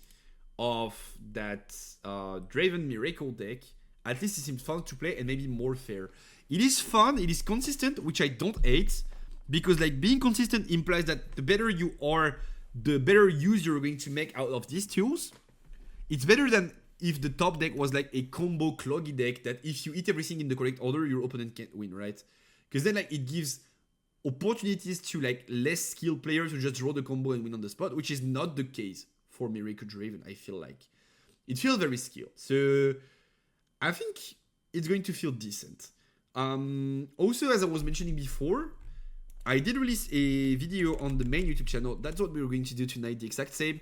of that Draven Miracle deck. At least it seems fun to play and maybe more fair. It is fun, it is consistent, which I don't hate, because like being consistent implies that the better you are, the better use you're going to make out of these tools. It's better than if the top deck was like a combo cloggy deck that if you hit everything in the correct order, your opponent can't win, right? Because then like it gives opportunities to like less skilled players to just draw the combo and win on the spot, which is not the case for Miracle Draven, I feel like. It feels very skilled. So I think it's going to feel decent. Also, as I was mentioning before, I did release a video on the main YouTube channel. That's what we were going to do tonight, the exact same.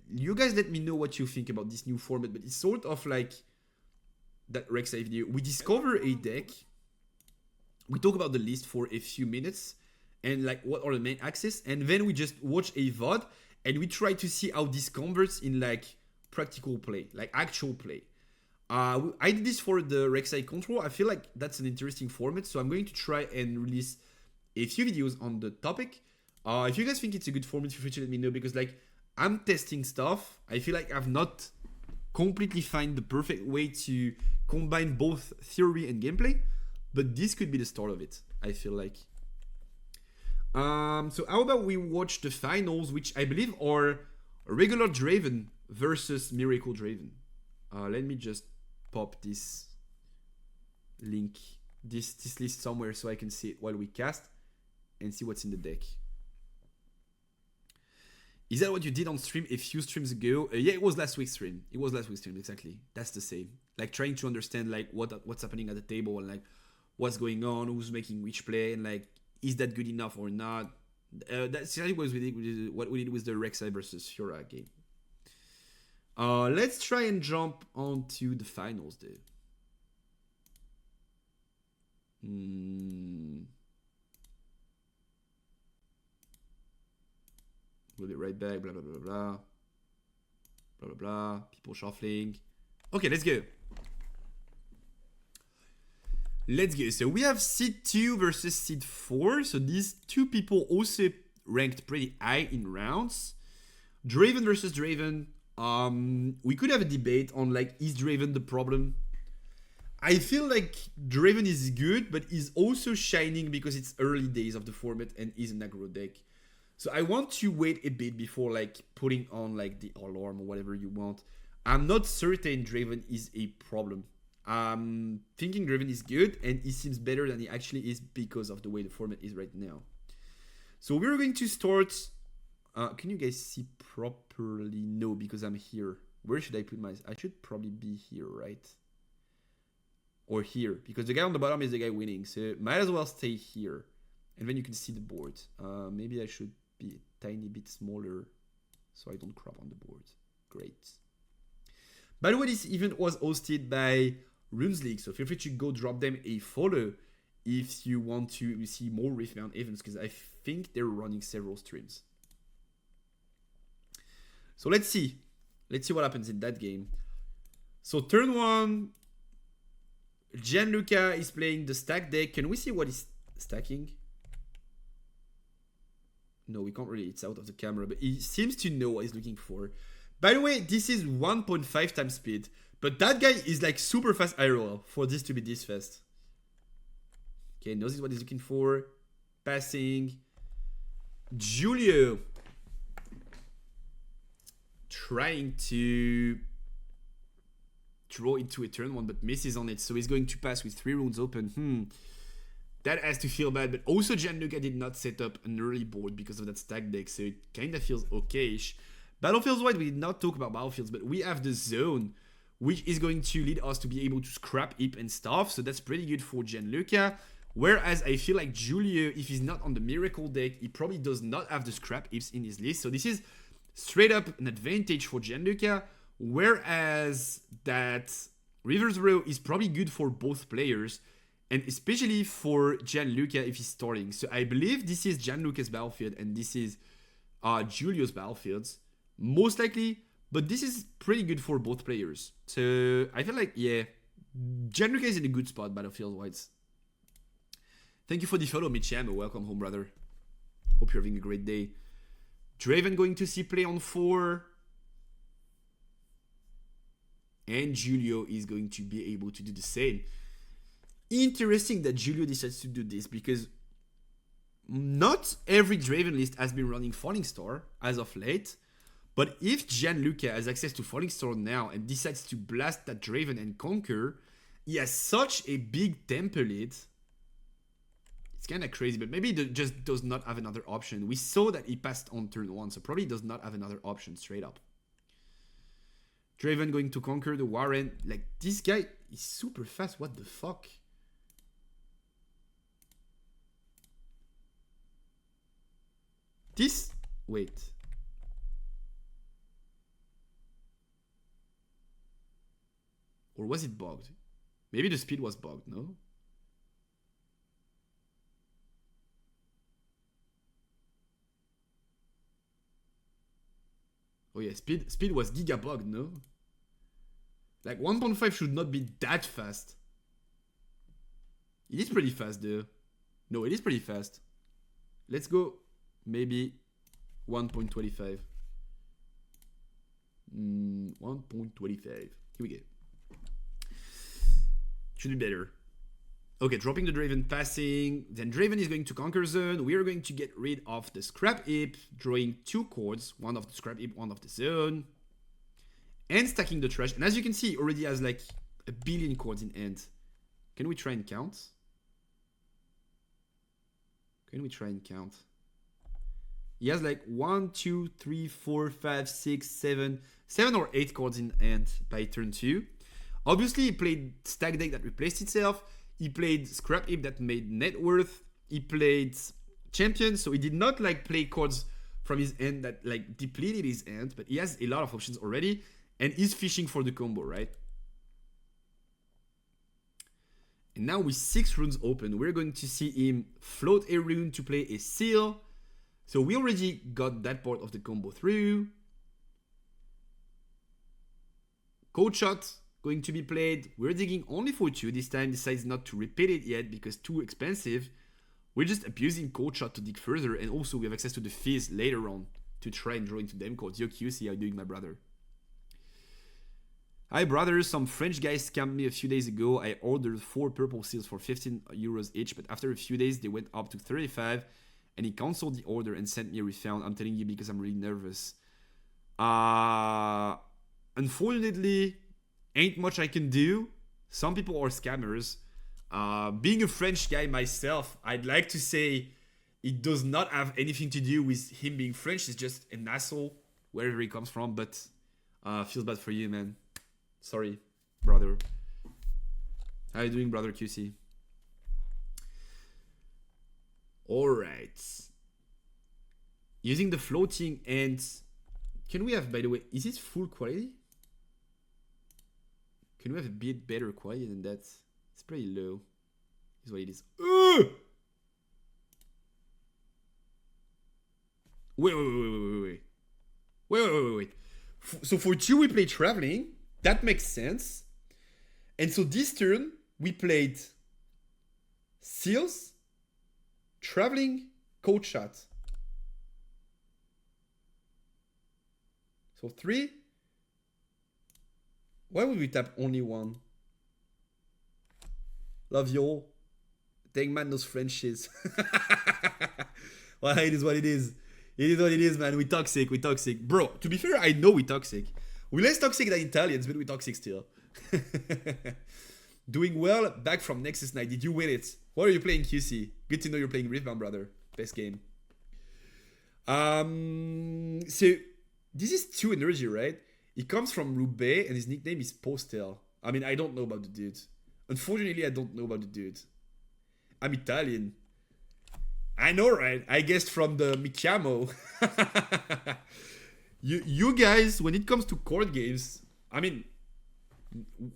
You guys let me know what you think about this new format, but it's sort of like that Rek'Sai video. We discover a deck, we talk about the list for a few minutes, and like what are the main axes, and then we just watch a VOD, and we try to see how this converts in like practical play, like actual play. I did this for the Rek'Sai control. I feel like that's an interesting format, so I'm going to try and release a few videos on the topic. If you guys think it's a good format, feel free to let me know, because like I'm testing stuff. I feel like I've not completely found the perfect way to combine both theory and gameplay, but this could be the start of it, I feel like. So how about we watch the finals, which I believe are regular Draven versus Miracle Draven. Let me just pop this link, this list somewhere so I can see it while we cast and see what's in the deck. Is that what you did on stream a few streams ago? Yeah, it was last week's stream. It was last week's stream, exactly. That's the same. Like trying to understand like what's happening at the table and like what's going on, who's making which play, and like is that good enough or not. That's exactly what we did with the Rek'Sai versus Fiora game. Let's try and jump onto the finals there. We'll be right back. Blah, blah, blah, blah. Blah, blah, blah. People shuffling. Okay, let's go. Let's go. So we have seed 2 versus seed 4. So these two people also ranked pretty high in rounds. Draven versus Draven. We could have a debate on like, is Draven the problem? I feel like Draven is good, but is also shining because it's early days of the format and is an aggro deck. So I want to wait a bit before like putting on like the alarm or whatever you want. I'm not certain Draven is a problem. I'm thinking Draven is good and he seems better than he actually is because of the way the format is right now. So we're going to start. Can you guys see properly? No, because I'm here. Where should I put my... I should probably be here, right? Or here, because the guy on the bottom is the guy winning. So might as well stay here. And then you can see the board. Maybe I should be a tiny bit smaller so I don't crop on the board. Great. By the way, this event was hosted by Runes League, so feel free to go drop them a follow if you want to see more Riftbound events, because I think they're running several streams. So let's see. Let's see what happens in that game. So turn 1, Gianluca is playing the stack deck. Can we see what he's stacking? No, we can't really. It's out of the camera, but he seems to know what he's looking for. By the way, this is 1.5 times speed. But that guy is like super fast IRL for this to be this fast. Okay, knows what he's looking for. Passing. Julio. Trying to draw into a turn 1, but misses on it. So he's going to pass with 3 runes open. That has to feel bad. But also Gianluca did not set up an early board because of that stack deck. So it kind of feels okay-ish. Battlefields-wide, we did not talk about battlefields, but we have the zone, which is going to lead us to be able to scrap Ip and stuff. So that's pretty good for Gianluca. Whereas I feel like Julio, if he's not on the Miracle deck, he probably does not have the scrap Ips in his list. So this is straight up an advantage for Gianluca. Whereas that Reverse Row is probably good for both players. And especially for Gianluca if he's starting. So I believe this is Gianluca's battlefield and this is Julio's battlefields. Most likely. But this is pretty good for both players. So I feel like, yeah, Gianluca is in a good spot battlefield-wise. Thank you for the follow, Micham. Welcome home, brother. Hope you're having a great day. Draven going to see play on 4. And Julio is going to be able to do the same. Interesting that Julio decides to do this because not every Draven list has been running Falling Star as of late. But if Gianluca has access to Falling Star now and decides to blast that Draven and conquer, he has such a big template. It's kind of crazy, but maybe he just does not have another option. We saw that he passed on turn 1, so probably does not have another option straight up. Draven going to conquer the Warren. Like, this guy is super fast. What the fuck? This... Wait. Or was it bugged? Maybe the speed was bugged, no? Oh yeah, speed was giga bugged, no? Like 1.5 should not be that fast. It is pretty fast though. No, it is pretty fast. Let's go maybe 1.25. 1.25. Here we go. Should be better. Okay, dropping the Draven, passing. Then Draven is going to conquer zone. We are going to get rid of the scrap heap, drawing 2 cords, one of the scrap heap, one of the zone, and stacking the trash. And as you can see, he already has like a billion cords in hand. Can we try and count? Can we try and count? He has like 1, 2, 3, 4, 5, 6, 7 or 8 cords in hand by turn 2. Obviously, he played stack deck that replaced itself. He played scrap heap that made net worth. He played champion, so he did not like play cards from his end that like depleted his end, but he has a lot of options already, and he's fishing for the combo, right? And now with 6 runes open, we're going to see him float a rune to play a seal. So we already got that part of the combo through. Code shot going to be played. We're digging only for 2 this time. Decides not to repeat it yet because too expensive. We're just abusing code shot to dig further, and also we have access to the fizz later on to try and draw into them codes. Yo QC, how you doing, my brother? Hi brother, some French guys scammed me a few days ago. I ordered 4 purple seals for 15 euros each, but after a few days they went up to 35 and he canceled the order and sent me a refund. I'm telling you because I'm really nervous. Unfortunately, ain't much I can do. Some people are scammers. Being a French guy myself, I'd like to say it does not have anything to do with him being French. He's just an asshole, wherever he comes from. But feels bad for you, man. Sorry, brother. How you doing, brother QC? Alright. Using the floating and... Can we have, by the way, is this full quality? Can we have a bit better quality than that? It's pretty low. Is what it is. Wait. So for 2 we play traveling. That makes sense. And so this turn we played seals, traveling, code shot. So 3. Why would we tap only one? Love you all. Dang man, those Frenches. Well, it is what it is. It is what it is, man. We toxic. We toxic. Bro, to be fair, I know we toxic. We less toxic than Italians, but we toxic still. Doing well, back from Nexus Night. Did you win it? What are you playing, QC? Good to know you're playing Riftbound, brother. Best game. So this is 2 energy, right? It comes from Roubaix, and his nickname is Postel. I mean, I don't know about the dude. Unfortunately, I don't know about the dude. I'm Italian. I know, right? I guessed from the Mi Chiamo. You guys, when it comes to court games, I mean,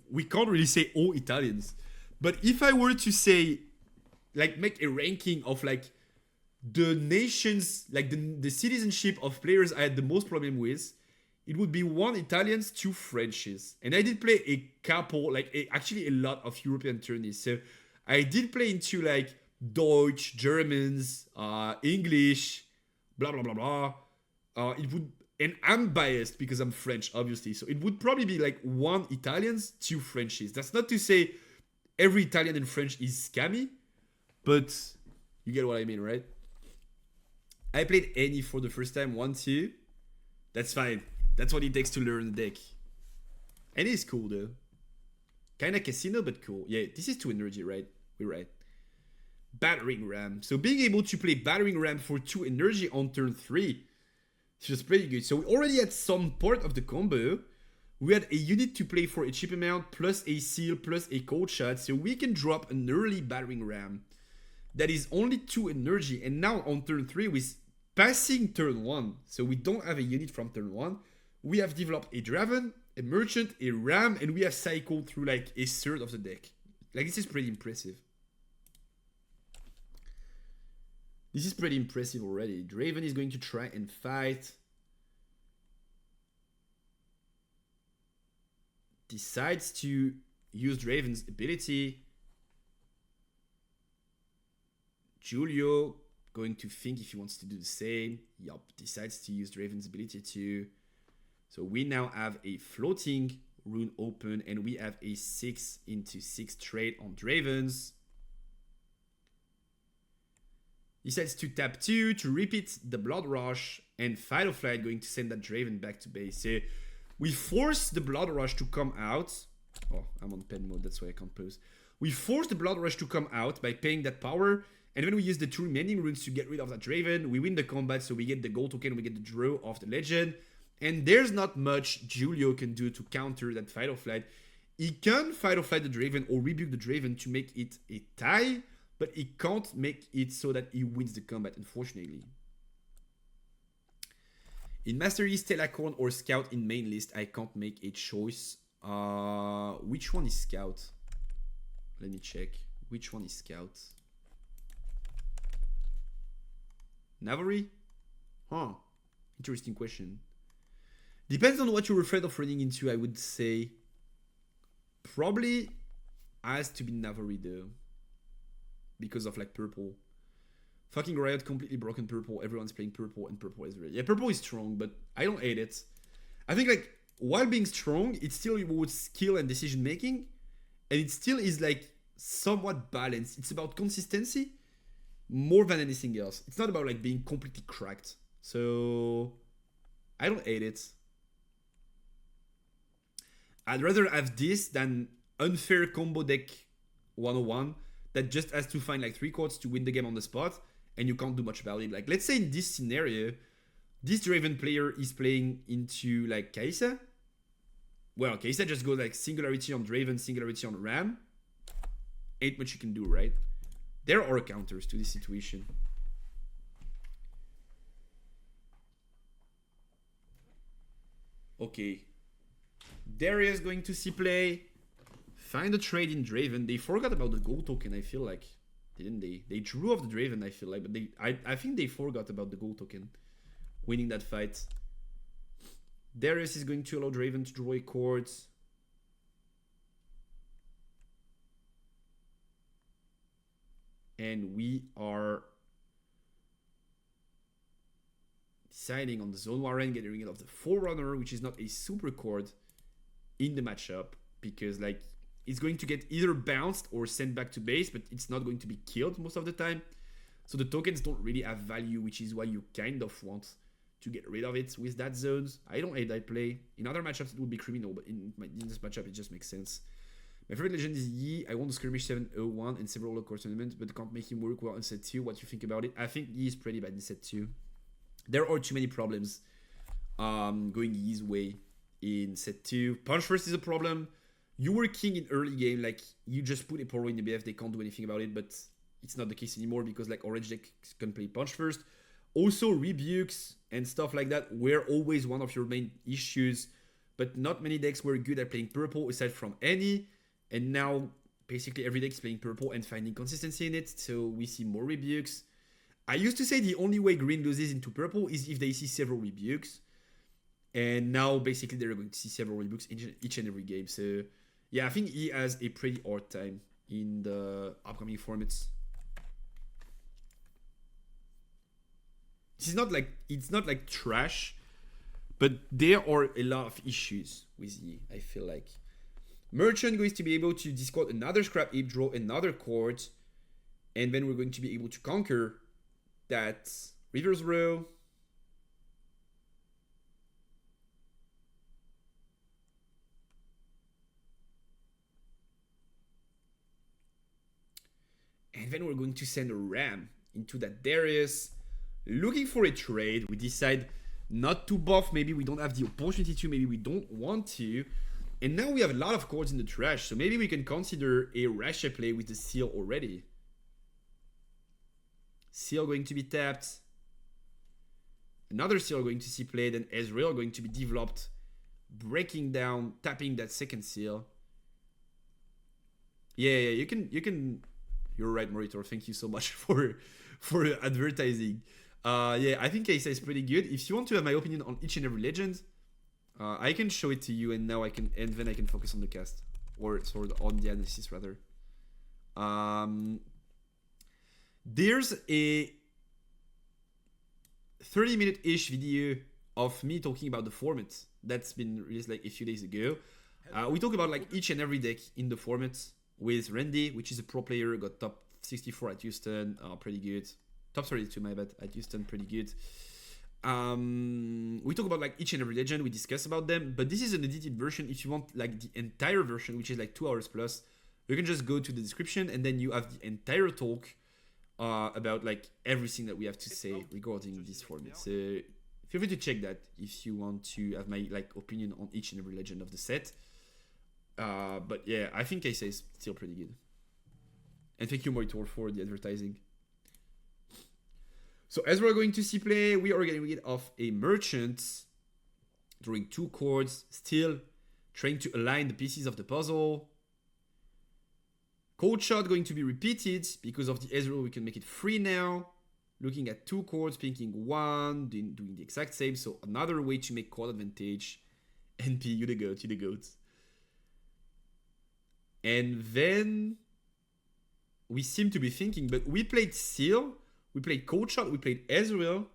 we can't really say all Italians. But if I were to say, like, make a ranking of, like, the nations, like, the citizenship of players I had the most problem with, it would be 1 Italians, 2 Frenches. And I did play a couple, like, actually a lot of European tourneys. So I did play into, like, Deutsch, Germans, English, blah, blah, blah, blah. It would, and I'm biased because I'm French, obviously. So it would probably be like 1 Italians, 2 Frenchies. That's not to say every Italian and French is scammy, but you get what I mean, right? I played any for the first time, 1, 2. That's fine. That's what it takes to learn the deck. Any is cool though. Kinda casino, but cool. Yeah, this is 2 energy, right? We're right. Battering Ram. So being able to play Battering Ram for 2 energy on turn 3 is just pretty good. So we already had some part of the combo. We had a unit to play for a chip amount, plus a seal, plus a cold shot. So we can drop an early Battering Ram. That is only 2 energy. And now on turn 3, with passing turn 1, so we don't have a unit from turn 1, we have developed a Draven, a Merchant, a Ram, and we have cycled through like a third of the deck. Like, this is pretty impressive. This is pretty impressive already. Draven is going to try and fight. Decides to use Draven's ability. Julio going to think if he wants to do the same. Yup, decides to use Draven's ability too. So we now have a floating rune open, and we have a 6/6 trade on Dravens. Decides to tap 2 to repeat the Blood Rush, and Fight or Flight going to send that Draven back to base. So we force the Blood Rush to come out. Oh, I'm on pen mode, that's why I can't pause. We force the Blood Rush to come out by paying that power, and when we use the 2 remaining runes to get rid of that Draven, we win the combat, so we get the gold token, we get the draw of the legend, and there's not much Julio can do to counter that Fight or Flight. He can Fight or Flight the Draven or rebuke the Draven to make it a tie, but he can't make it so that he wins the combat, unfortunately. In Master List, Telecorn or Scout in main list, I can't make a choice. Which one is Scout? Let me check. Which one is Scout? Navari? Huh. Interesting question. Depends on what you're afraid of running into, I would say. Probably has to be Navari though. Because of like purple. Fucking Riot completely broken purple. Everyone's playing purple, and purple is really... Yeah, purple is strong, but I don't hate it. I think like, while being strong, it still rewards skill and decision making. And it still is like somewhat balanced. It's about consistency more than anything else. It's not about like being completely cracked. So I don't hate it. I'd rather have this than unfair combo deck 101 that just has to find like 3 cards to win the game on the spot, and you can't do much about it. Like, let's say in this scenario, this Draven player is playing into like Kaisa. Well, Kaisa just goes like Singularity on Draven, Singularity on Ram. Ain't much you can do, right? There are counters to this situation. Okay. Darius going to see play. Find a trade in Draven. They forgot about the gold token, I feel like. Didn't they? They drew off the Draven, I feel like. But I think they forgot about the gold token. Winning that fight. Darius is going to allow Draven to draw a card. And we are deciding on the Zone Warren, getting rid of the Forerunner, which is not a super card. in the matchup, because like it's going to get either bounced or sent back to base, but it's not going to be killed most of the time. So the tokens don't really have value, which is why you kind of want to get rid of it with that zones. I don't hate that play. In other matchups it would be criminal, but in this matchup it just makes sense. My favorite legend is Yi. I won the skirmish 7-0-1 and several local tournaments, but can't make him work well in set 2. What do you think about it? I think Yi is pretty bad in set 2. There are too many problems going Yi's way in set 2. Punch first is a problem. You were king in early game, like you just put a Poro in the BF, they can't do anything about it, but it's not the case anymore because like orange decks can play punch first. Also rebukes and stuff like that were always one of your main issues, but not many decks were good at playing purple aside from any, and now basically every deck is playing purple and finding consistency in it, so we see more rebukes. I used to say the only way green loses into purple is if they see several rebukes, and now basically they're going to see several rebukes in each and every game. So yeah, I think he has a pretty hard time in the upcoming formats. It's not like trash, but there are a lot of issues with Yi, I feel like. Merchant going to be able to discard another scrap heap, draw another card, and then we're going to be able to conquer that reverse row. And then we're going to send a ram into that Darius. Looking for a trade. We decide not to buff. Maybe we don't have the opportunity to. Maybe we don't want to. And now we have a lot of cards in the trash. So maybe we can consider a Rasha play with the seal already. Seal going to be tapped. Another seal going to see played. And Ezreal going to be developed. Breaking down, tapping that second seal. Yeah, you can. You're right, Moritor. Thank you so much for advertising. Yeah, I think Kai'Sa is pretty good. If you want to have my opinion on each and every legend, I can show it to you, and now then I can focus on the cast, or sort of on the analysis rather. There's a 30-minute-ish video of me talking about the format that's been released like a few days ago. We talk about like each and every deck in the format with Randy, which is a pro player, got top 64 at Houston, pretty good. Top 32, my bad, at Houston, pretty good. We talk about like each and every legend, we discuss about them, but this is an edited version. If you want like the entire version, which is like 2 hours plus, you can just go to the description and then you have the entire talk about like everything that we have to say regarding this format. So feel free to check that if you want to have my like opinion on each and every legend of the set. But yeah, I think Kai'Sa is still pretty good. And thank you, Moritor, for the advertising. So as we're going to see play, we are getting rid of a merchant, drawing 2 cards, still trying to align the pieces of the puzzle. Cold shot going to be repeated because of the Ezreal. We can make it 3 now. Looking at 2 cards, pinking 1, doing the exact same. So another way to make card advantage. NP, you the goat, you the goat. And then we seem to be thinking, but we played Seal, we played Cold Shot, we played Ezreal.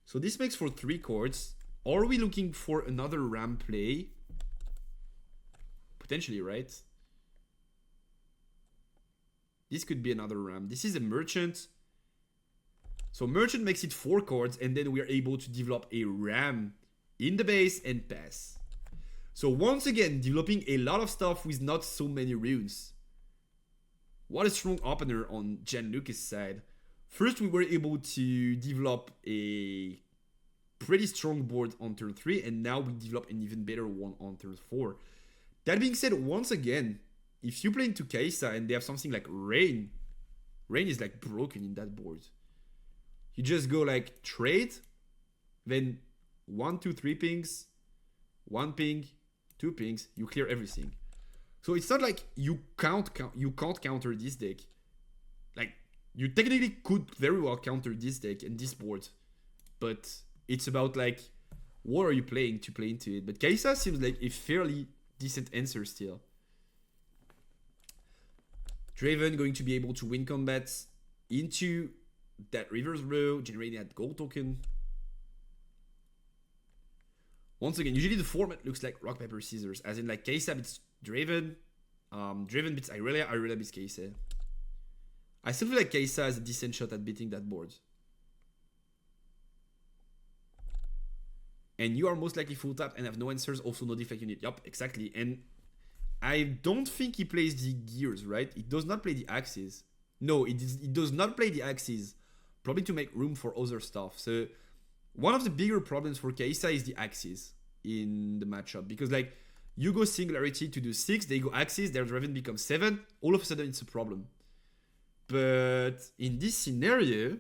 So this makes for 3 cards. Are we looking for another Ram play? Potentially, right? This could be another Ram. This is a Merchant. So Merchant makes it 4 cards, and then we are able to develop a Ram in the base and pass. So once again, developing a lot of stuff with not so many runes. What a strong opener on Gianluca's side. First, we were able to develop a pretty strong board on turn 3, and now we develop an even better one on turn 4. That being said, once again, if you play into Kai'Sa and they have something like Rain is like broken in that board. You just go like trade, then 1, 2, 3 pings, 1 ping, 2 pings, you clear everything. So it's not like you can't counter this deck. Like, you technically could very well counter this deck and this board, but it's about like, what are you playing to play into it? But Kai'Sa seems like a fairly decent answer still. Draven going to be able to win combats into that reverse row, generating that gold token. Once again, usually the format looks like rock, paper, scissors. As in like Kai'Sa beats Draven. Draven beats Irelia beats Kai'Sa. I still feel like Kai'Sa has a decent shot at beating that board. And you are most likely full tap and have no answers, also no deflect unit. Yup, exactly. And I don't think he plays the gears, right? It does not play the axes. No, it does not play the axes. Probably to make room for other stuff. So one of the bigger problems for Kai'Sa is the axes in the matchup. Because like, you go Singularity to do 6, they go axes, their Draven becomes 7. All of a sudden it's a problem. But in this scenario,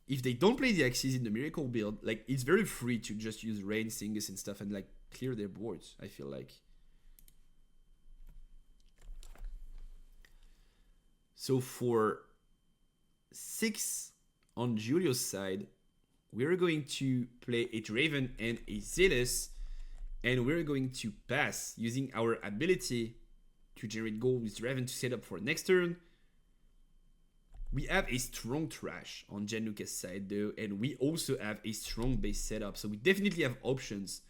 if they don't play the axes in the Miracle build, like it's very free to just use Rain, Singus and stuff and like clear their boards, I feel like. So for 6 on Julio's side, we're going to play a Draven and a Zealous, and we're going to pass using our ability to generate gold with Draven to set up for next turn. We have a strong trash on Gianluca's side though, and we also have a strong base setup, so we definitely have options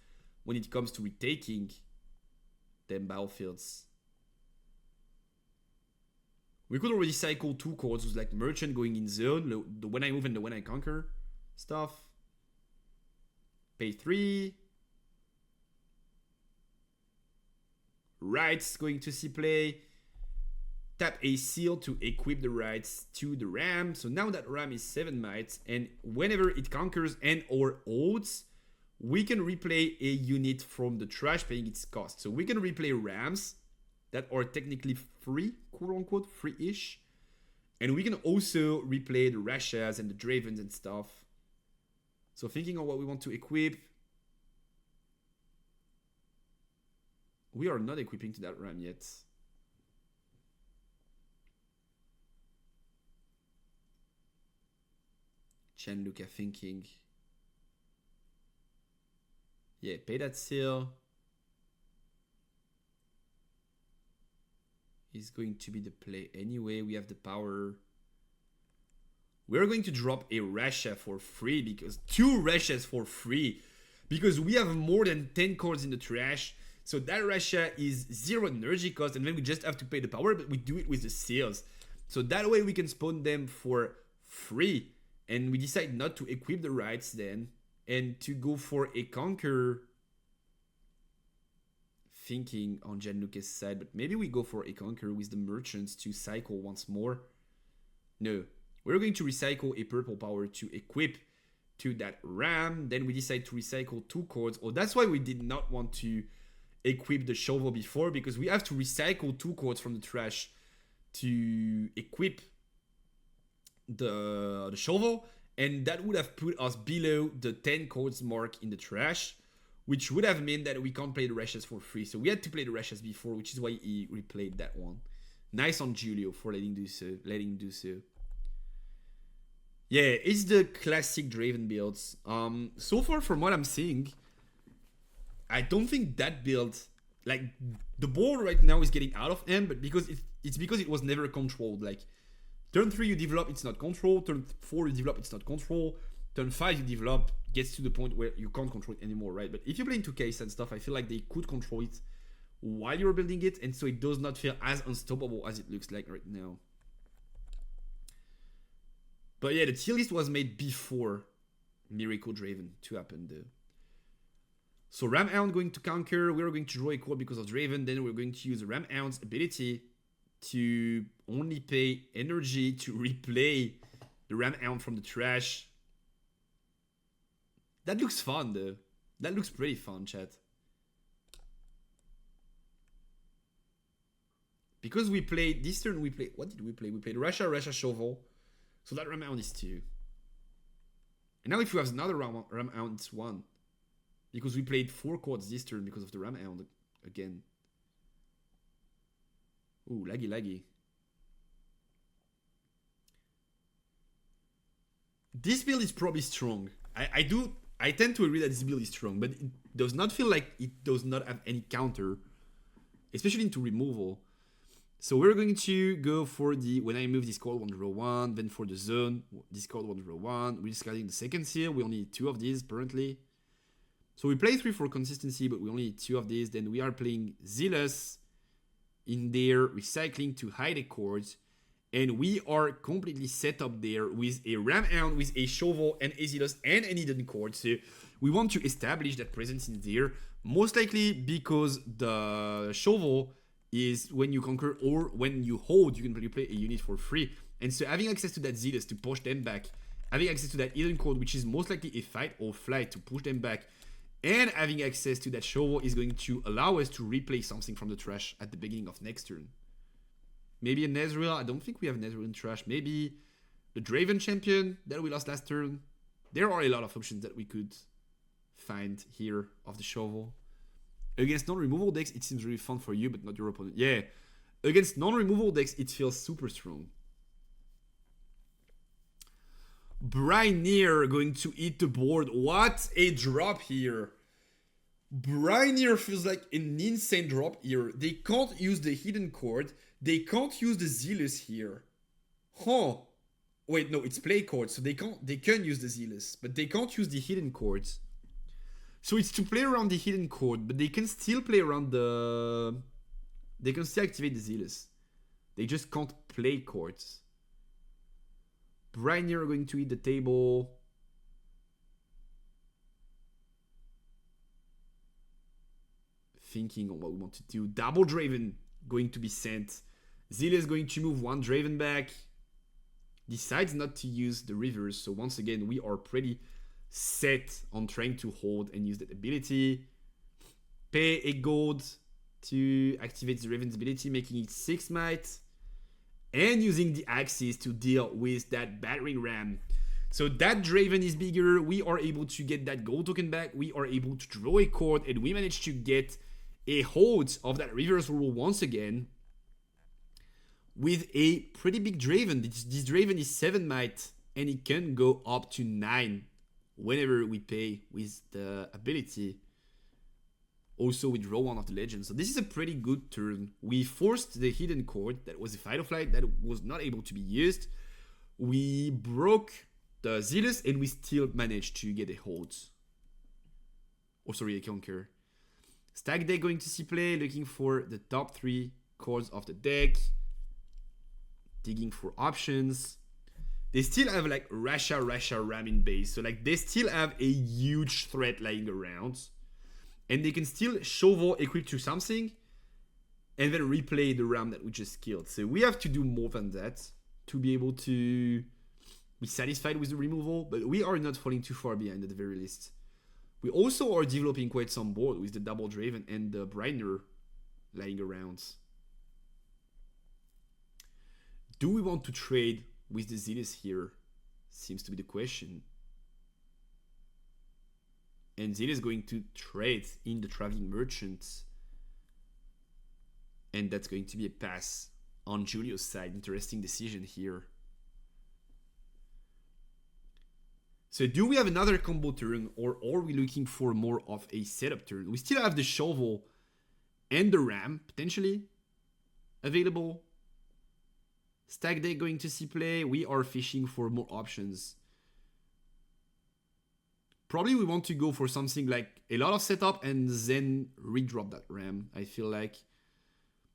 when it comes to retaking them battlefields. We could already cycle 2 cards with like Merchant going in zone, the When I Move and the When I Conquer stuff. Pay 3. Rights going to see play. Tap a seal to equip the rights to the ram. So now that ram is 7 mites, and whenever it conquers and or holds, we can replay a unit from the trash paying its cost. So we can replay rams that are technically free, quote unquote, free-ish. And we can also replay the Rashas and the Dravens and stuff. So thinking of what we want to equip. We are not equipping to that ram yet. Gianluca thinking. Yeah, pay that seal. Is going to be the play anyway. We have the power. We're going to drop a Rasha for free, because 2 Rashas for free, because we have more than 10 cards in the trash. So that Rasha is 0 energy cost, and then we just have to pay the power, but we do it with the seals. So that way we can spawn them for free. And we decide not to equip the rights then, and to go for a Conquer. Thinking on Gianluca's side, but maybe we go for a Conquer with the Merchants to cycle once more. No, we're going to recycle a purple power to equip to that ram. Then we decide to recycle 2 cards. Oh, that's why we did not want to equip the shovel before, because we have to recycle 2 cards from the trash to equip the shovel, and that would have put us below the 10 cards mark in the trash, which would have meant that we can't play the Rashas for free. So we had to play the Rashas before, which is why he replayed that one. Nice on Julio for letting him do so. Yeah, it's the classic Draven builds. So far from what I'm seeing, I don't think that build, like the board right now is getting out of hand, but because it's because it was never controlled. Like turn 3 you develop, it's not control. Turn 4 you develop, it's not control. Turn 5 you develop, gets to the point where you can't control it anymore, right? But if you play into case and stuff, I feel like they could control it while you're building it, and so it does not feel as unstoppable as it looks like right now. But yeah, the tier list was made before Miracle Draven to happen though. So Ram Hound going to conquer, we're going to draw a card because of Draven, then we're going to use Ram Hound's ability to only pay energy to replay the Ram Hound from the trash. That looks fun though. That looks pretty fun, chat. Because we played, this turn we played, what did we play? We played Rasha Shovel. So that Ram Hound is 2. And now if we have another Ram Hound, it's 1. Because we played 4 cards this turn because of the Ram Hound again. Ooh, laggy. This build is probably strong. I tend to agree that this build is strong, but it does not feel like it does not have any counter, especially into removal. So we're going to go for the, when I move this card 1 draw 1, then for the zone, this card 1 draw 1. We're discarding the second seal. We only need 2 of these apparently. So we play 3 for consistency, but we only need 2 of these. Then we are playing Zealous in there, recycling to hide the chords. And we are completely set up there with a Ram Hound, with a Shovel, and a Zealous, and an hidden chord. So we want to establish that presence in there. Most likely because the Shovel is when you conquer or when you hold, you can play a unit for free. And so having access to that Zealous to push them back, having access to that hidden chord, which is most likely a fight or flight to push them back, and having access to that Shovel is going to allow us to replay something from the trash at the beginning of next turn. Maybe a Nezreal. I don't think we have Nezreal in trash. Maybe the Draven champion that we lost last turn. There are a lot of options that we could find here of the Shovel. Against non-removal decks, it seems really fun for you, but not your opponent. Yeah, against non-removal decks, it feels super strong. Brynir going to eat the board. What a drop here. Brynir feels like an insane drop here. They can't use the hidden chord. They can't use the Zealous here. Huh. Wait, no, it's play chords, so they can use the Zealous, but they can't use the hidden chords. So it's to play around the hidden chord, but they can still play around the... They can still activate the Zealous. They just can't play chords. Brynir going to eat the table. Thinking on what we want to do. Double Draven going to be sent. Zealous going to move 1 Draven back. Decides not to use the rivers. So once again, we are pretty set on trying to hold and use that ability. Pay a gold to activate the Draven's ability, making it 6 might. And using the axes to deal with that battering ram. So that Draven is bigger. We are able to get that gold token back. We are able to draw a chord, and we managed to get a hold of that reverse rule once again with a pretty big Draven. This Draven is 7 might, and it can go up to 9 whenever we pay with the ability. Also with draw 1 of the legend. So this is a pretty good turn. We forced the hidden chord. That was a fight or flight that was not able to be used. We broke the Zealous, and we still managed to get a hold. Oh, sorry, a conquer. Stack deck going to see play, looking for the top 3 chords of the deck. Digging for options. They still have like Rasha Ram in base. So like they still have a huge threat lying around. And they can still Shovel equipped to something and then replay the Ram that we just killed. So we have to do more than that to be able to be satisfied with the removal. But we are not falling too far behind at the very least. We also are developing quite some board with the double Draven and the Brynir lying around. Do we want to trade with the Zealous here? Seems to be the question. And Zealous is going to trade in the Traveling Merchants. And that's going to be a pass on Julio's side. Interesting decision here. So do we have another combo turn, or are we looking for more of a setup turn? We still have the Shovel and the Ram potentially available. Stack deck going to see play. We are fishing for more options. Probably we want to go for something like a lot of setup and then redrop that Ram, I feel like.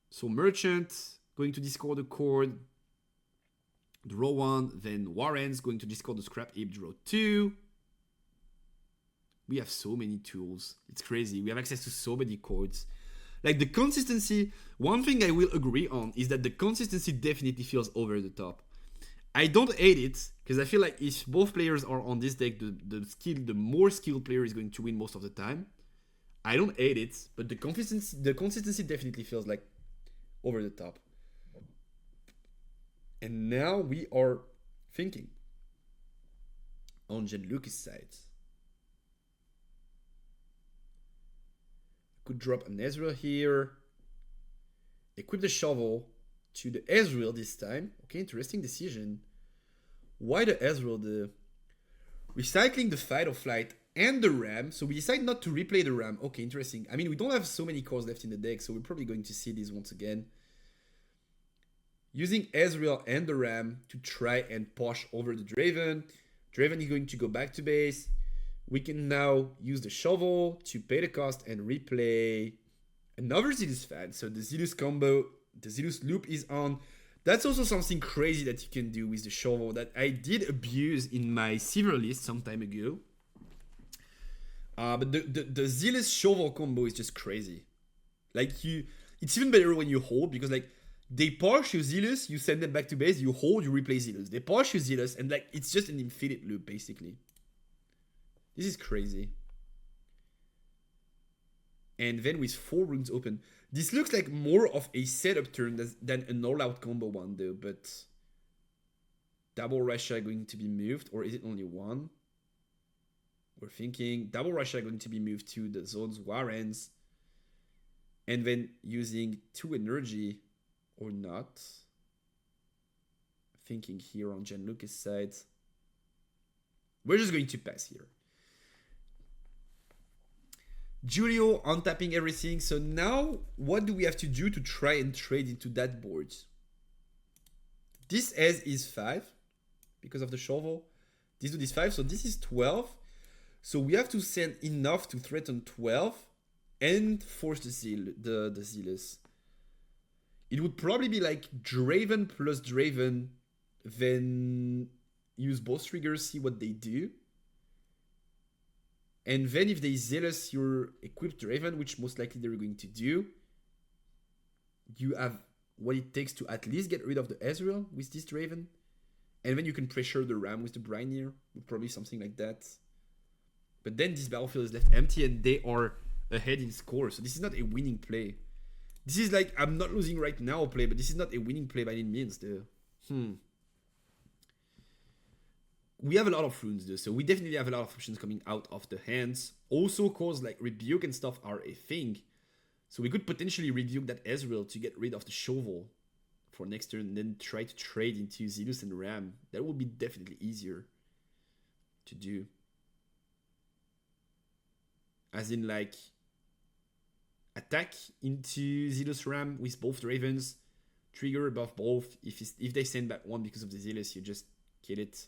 So Merchant going to discard the chord. Draw 1. Then Warren's going to discard the Scrap Heap. Draw 2. We have so many tools. It's crazy. We have access to so many chords. Like the consistency, one thing I will agree on is that the consistency definitely feels over the top. I don't hate it, because I feel like if both players are on this deck, the more skilled player is going to win most of the time. I don't hate it, but the consistency definitely feels like over the top. And now we are thinking on Gianluca's side. Could drop an Ezreal here. Equip the Shovel to the Ezreal this time. Okay, interesting decision. Why the Ezreal? The recycling the Fight or Flight and the Ram. So we decide not to replay the Ram. Okay, interesting. I mean, we don't have so many cores left in the deck, so we're probably going to see these once again. Using Ezreal and the Ram to try and push over the Draven. Draven is going to go back to base. We can now use the shovel to pay the cost and replay another Zealous fan. So the Zealous combo, the Zealous loop is on. That's also something crazy that you can do with the shovel that I did abuse in my silver list some time ago. But the Zealous shovel combo is just crazy. Like it's even better when you hold, because like they push you Zealous, you send them back to base, you hold, you replay Zealous. They push you Zealous, and like it's just an infinite loop basically. This is crazy. And then with 4 runes open, this looks like more of a setup turn than an all-out combo one though. But double Russia going to be moved, or is it only one? We're thinking double Russia going to be moved to the zones Warrens, and then using 2 energy or not. Thinking here on Gianluca's side, we're just going to pass here. Julio untapping everything. So now what do we have to do to try and trade into that board? This S is 5 because of the shovel. This dude is 5, so this is 12. So we have to send enough to threaten 12 and force the Zealous. It would probably be like Draven plus Draven, then use both triggers, see what they do. And then if they Zealous your equipped Draven, which most likely they're going to do, you have what it takes to at least get rid of the Ezreal with this Draven. And then you can pressure the Ram with the Brynir, probably something like that. But then this battlefield is left empty and they are ahead in score. So this is not a winning play. This is like, I'm not losing right now play, but this is not a winning play by any means though. We have a lot of runes though, so we definitely have a lot of options coming out of the hands. Also, cause like Rebuke and stuff are a thing. So we could potentially Rebuke that Ezreal to get rid of the shovel for next turn, and then try to trade into Zealous and Ram. That would be definitely easier to do. As in like attack into Zealous Ram with both Ravens, trigger above both. If they send back one because of the Zealous, you just kill it.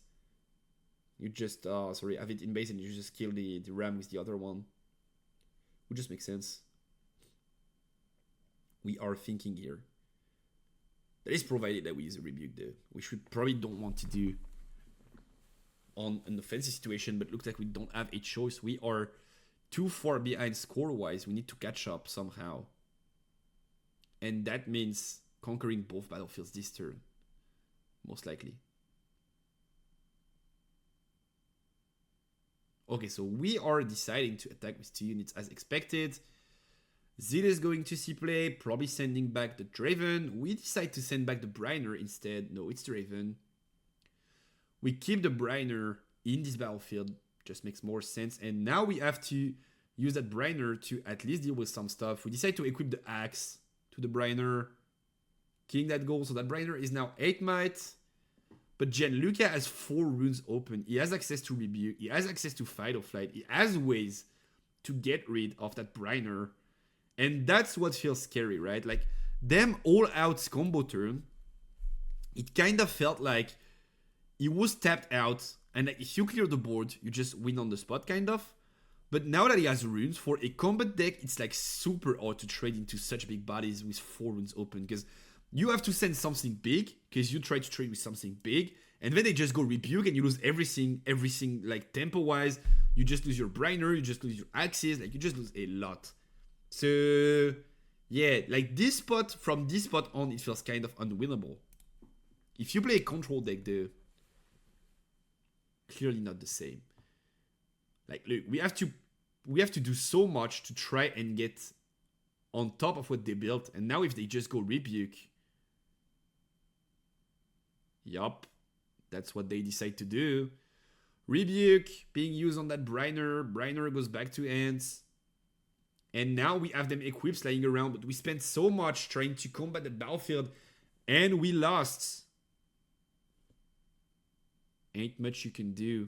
You just have it in base and you just kill the Ram with the other one. Would just make sense. We are thinking here. That is provided that we use a Rebuke though, which we probably don't want to do on an offensive situation, but looks like we don't have a choice. We are too far behind score-wise. We need to catch up somehow. And that means conquering both battlefields this turn, most likely. Okay, so we are deciding to attack with 2 units as expected. Zil is going to see play, probably sending back the Draven. We decide to send back the Brynir instead. No, it's Draven. We keep the Brynir in this battlefield. Just makes more sense. And now we have to use that Brynir to at least deal with some stuff. We decide to equip the axe to the Brynir, killing that goal. So that Brynir is now 8 might. But Gianluca has 4 runes open. He has access to Rebuke. He has access to Fight or Flight. He has ways to get rid of that Brynir. And that's what feels scary, right? Like, them all-out combo turn, it kind of felt like he was tapped out. And like, if you clear the board, you just win on the spot, kind of. But now that he has runes, for a combat deck, it's like super odd to trade into such big bodies with 4 runes open. Because you have to send something big, because you try to trade with something big, and then they just go Rebuke, and you lose everything, like tempo-wise. You just lose your Brynir, you just lose your axes, like you just lose a lot. So, yeah, like this spot, from this spot on, it feels kind of unwinnable. If you play a control deck, though, clearly not the same. Like, look, we have to do so much to try and get on top of what they built, and now if they just go Rebuke, yup, that's what they decide to do. Rebuke being used on that Brynir. Brynir goes back to Ants. And now we have them equipped lying around, but we spent so much trying to combat the battlefield, and we lost. Ain't much you can do.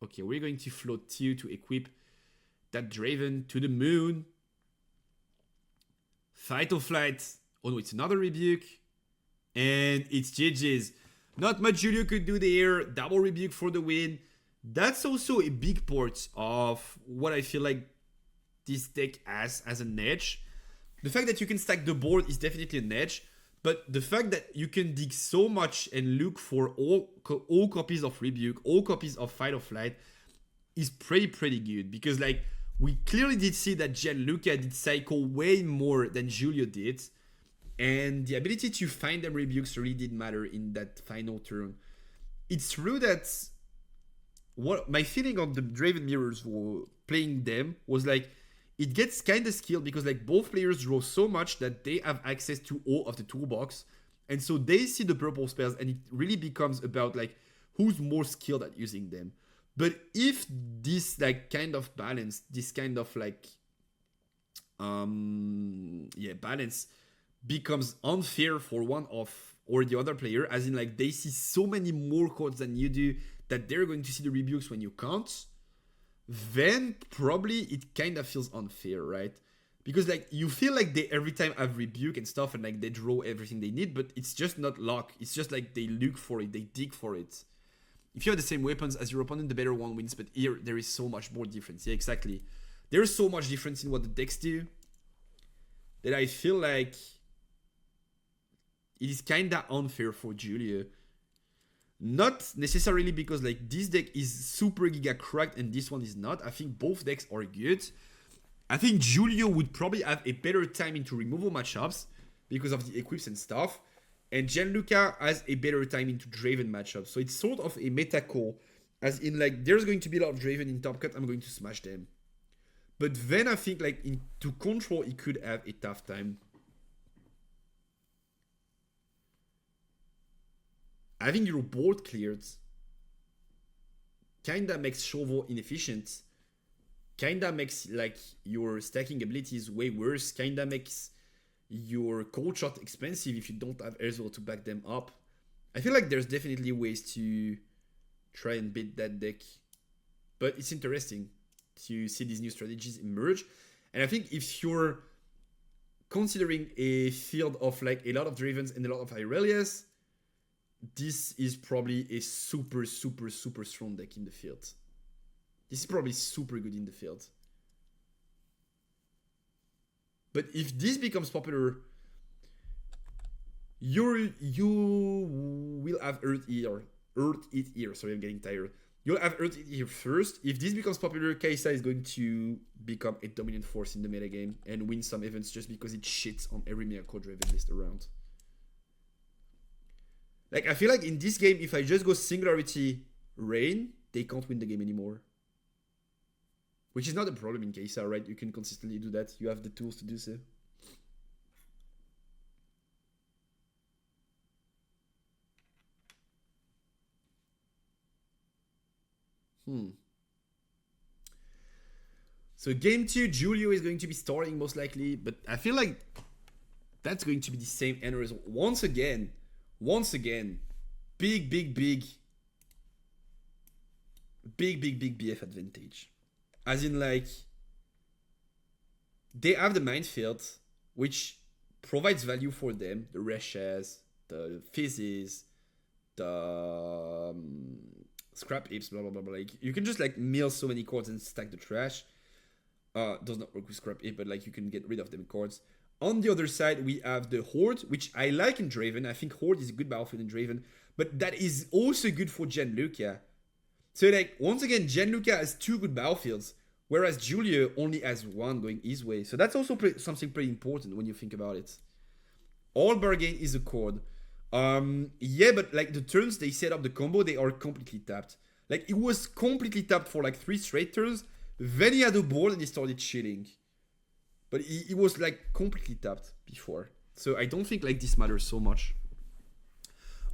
Okay, we're going to float 2 to equip that Draven to the moon. Fight or Flight. Oh no, it's another Rebuke. And it's GG's. Not much Julio could do there. Double rebuke for the win. That's also a big part of what I feel like this deck has as an edge. The fact that you can stack the board is definitely an edge, but the fact that you can dig so much and look for all copies of rebuke, all copies of fight or flight is pretty good, because like we clearly did see that Gianluca did cycle way more than Julio did, and the ability to find them rebukes really did matter in that final turn. It's true that what my feeling on the Draven mirrors for playing them was like it gets kind of skilled because like both players draw so much that they have access to all of the toolbox, and so they see the purple spells, and it really becomes about like who's more skilled at using them. But if this like kind of balance, this kind of like balance becomes unfair for one of or the other player, as in like they see so many more cards than you do that they're going to see the rebukes when you can't, then probably it kind of feels unfair, right? Because like you feel like they every time have rebuke and stuff, and like they draw everything they need, but it's just not luck. It's just like they look for it, they dig for it. If you have the same weapons as your opponent, the better one wins, but here there is so much more difference. Yeah, exactly. There is so much difference in what the decks do that I feel like it is kinda unfair for Julia. Not necessarily because like this deck is super giga cracked and this one is not. I think both decks are good. I think Julio would probably have a better time into removal matchups because of the equips and stuff. And Gianluca has a better time into Draven matchups. So it's sort of a meta call. As in like there's going to be a lot of Draven in top cut, I'm going to smash them. But then I think like into control he could have a tough time. Having your board cleared kinda makes Shovel inefficient. Kinda makes like your stacking abilities way worse. Kinda makes your cold shot expensive if you don't have Ezreal to back them up. I feel like there's definitely ways to try and beat that deck. But it's interesting to see these new strategies emerge. And I think if you're considering a field of like a lot of Dravens and a lot of Irelias, this is probably a super strong deck in the field. This is probably super good in the field. But if this becomes popular, you will have Earth Eat Ear. Sorry, I'm getting tired. You'll have Earth Eat Ear first. If this becomes popular, Kai'Sa is going to become a dominant force in the metagame and win some events just because it shits on every Miracle Draven list around. Like, I feel like in this game, if I just go Singularity Rain, they can't win the game anymore. Which is not a problem in Kai'Sa, right? You can consistently do that. You have the tools to do so. So game 2, Julio is going to be starting most likely, but I feel like that's going to be the same end result. Once again, big BF advantage. As in like, they have the minefield, which provides value for them. The Reshes, the Fizzes, the Scrap Apes, blah blah blah. Like, you can just like mill so many cards and stack the trash. Does not work with Scrap Ape, but like you can get rid of them cards. On the other side, we have the Horde, which I like in Draven. I think Horde is a good battlefield in Draven, but that is also good for Gianluca. So like, once again, Gianluca has 2 good battlefields, whereas Julio only has 1 going his way. So that's also something pretty important when you think about it. All bargain is a chord. Yeah, but like the turns they set up the combo, they are completely tapped. Like, it was completely tapped for like 3 straight turns. Then he had a board and he started chilling. But he was like completely tapped before. So I don't think like this matters so much.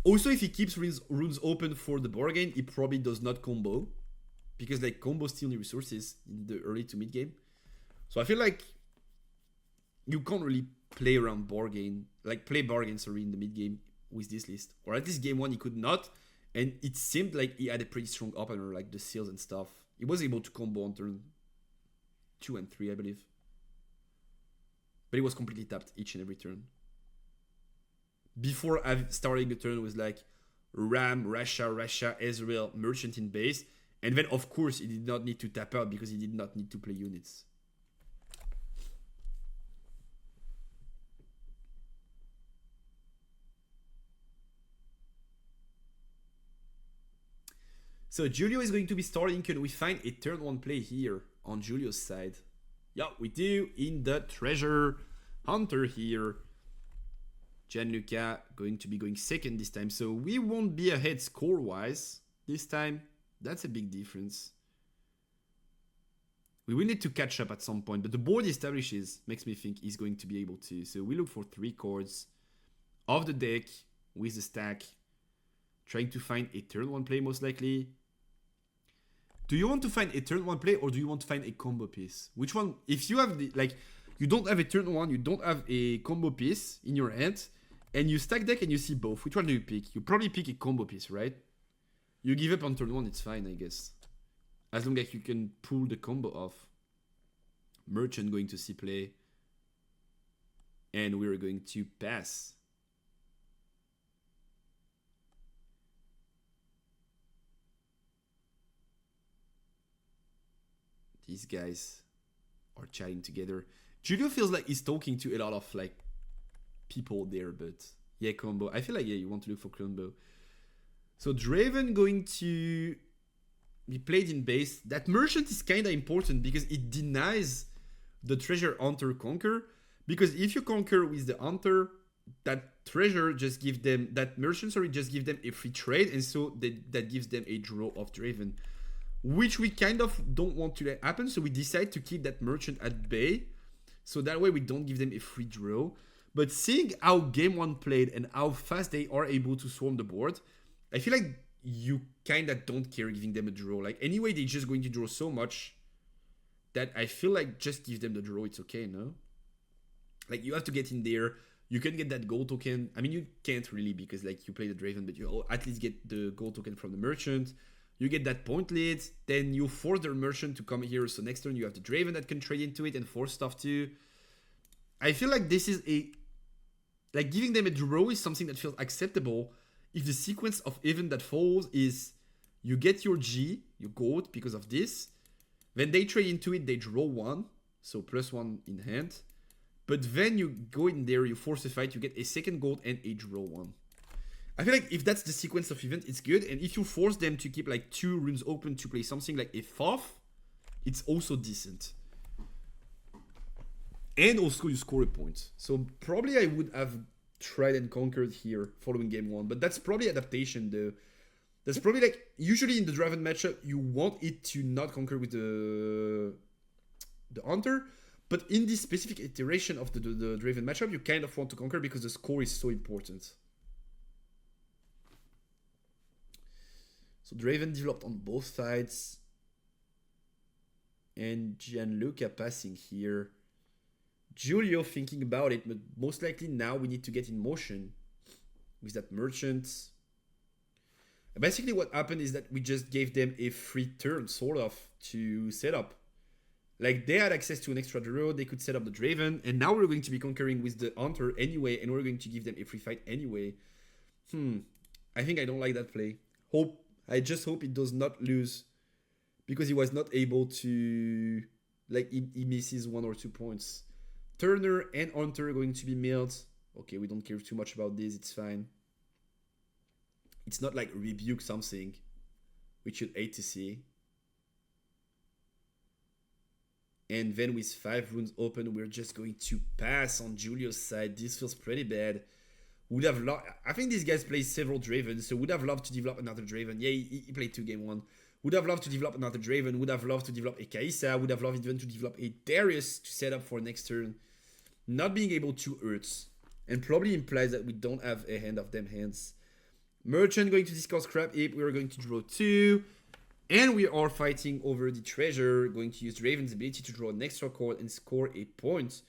Also, if he keeps runes open for the bargain, he probably does not combo. Because like combo still need resources in the early to mid game. So I feel like you can't really play around bargain. Like play bargain, sorry, in the mid game with this list. Or at least game 1 he could not. And it seemed like he had a pretty strong opener, like the seals and stuff. He was able to combo on turn 2 and 3, I believe. But he was completely tapped each and every turn. before starting the turn with like Ram, Rasha, Ezreal, Merchant in base. And then, of course, he did not need to tap out because he did not need to play units. So Julio is going to be starting. Can we find a turn 1 play here on Julio's side? Yeah, we do in the Treasure Hunter here. Gianluca going to be going second this time. So we won't be ahead score-wise this time. That's a big difference. We will need to catch up at some point, but the board establishes makes me think he's going to be able to. So we look for 3 cards of the deck with the stack, trying to find a turn 1 play most likely. Do you want to find a turn 1 play or do you want to find a combo piece? Which one? If you have the, like, you don't have a turn 1, you don't have a combo piece in your hand, and you stack deck and you see both, which one do you pick? You probably pick a combo piece, right? You give up on turn 1, it's fine, I guess. As long as you can pull the combo off. Merchant going to see play. And we're going to pass. These guys are chatting together. Julio feels like he's talking to a lot of like people there, but yeah, combo. I feel like, yeah, you want to look for combo. So Draven going to be played in base. That Merchant is kind of important because it denies the Treasure Hunter conquer. Because if you conquer with the Hunter, that Treasure just give them, that Merchant, sorry, just give them a free trade. And so that gives them a draw of Draven, which we kind of don't want to let happen. So we decide to keep that Merchant at bay. So that way we don't give them a free draw. But seeing how game 1 played and how fast they are able to swarm the board, I feel like you kind of don't care giving them a draw. Like, anyway, they're just going to draw so much that I feel like just give them the draw. It's okay, no? Like, you have to get in there. You can get that gold token. I mean, you can't really because, like, you play the Draven, but you at least get the gold token from the Merchant. You get that point lead. Then you force the Merchant to come here. So next turn, you have the Draven that can trade into it and force stuff too. I feel like this is a... Like, giving them a draw is something that feels acceptable if the sequence of event that follows is you get your G, your gold, because of this. Then they trade into it, they draw 1. So +1 in hand. But then you go in there, you force a fight, you get a second gold and a draw 1. I feel like if that's the sequence of event, it's good. And if you force them to keep like 2 runes open to play something like a FOF, it's also decent. And also you score a point. So probably I would have tried and conquered here following game 1. But that's probably adaptation though. That's probably like, usually in the Draven matchup, you want it to not conquer with the Hunter. But in this specific iteration of the Draven matchup, you kind of want to conquer because the score is so important. So Draven developed on both sides. And Gianluca passing here. Julio thinking about it, but most likely now we need to get in motion with that Merchant. Basically what happened is that we just gave them a free turn, sort of, to set up. Like, they had access to an extra draw, they could set up the Draven, and now we're going to be conquering with the Hunter anyway, and we're going to give them a free fight anyway. I think I don't like that play. I just hope it does not lose, because he was not able to... Like, he misses 1 or 2 points. Turner and Hunter are going to be milled. Okay, we don't care too much about this, it's fine. It's not like rebuke something, which you'd hate to see. And then with 5 runes open, we're just going to pass on Julio's side. This feels pretty bad. Would have I think these guys play several Draven, so would have loved to develop another Draven. Yeah, he played 2 game 1. Would have loved to develop another Draven. Would have loved to develop a Kaisa. Would have loved even to develop a Darius to set up for next turn. Not being able to hurts. And probably implies that we don't have a hand of them hands. Merchant going to discard Scrap Heap. We are going to draw 2. And we are fighting over the Treasure. Going to use Draven's ability to draw an extra card and score a point.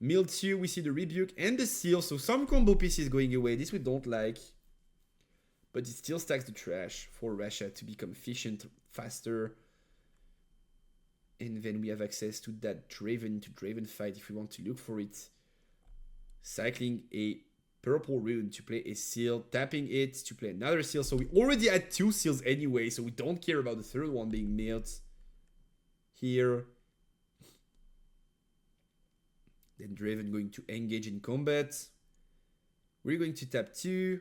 Mill 2, we see the Rebuke and the Seal. So some combo pieces going away. This we don't like. But it still stacks the trash for Rasha to become efficient faster. And then we have access to that Draven to Draven fight if we want to look for it. Cycling a purple rune to play a seal, tapping it to play another seal. So we already had 2 seals anyway, so we don't care about the third one being milled here. Then Draven going to engage in combat. We're going to tap 2.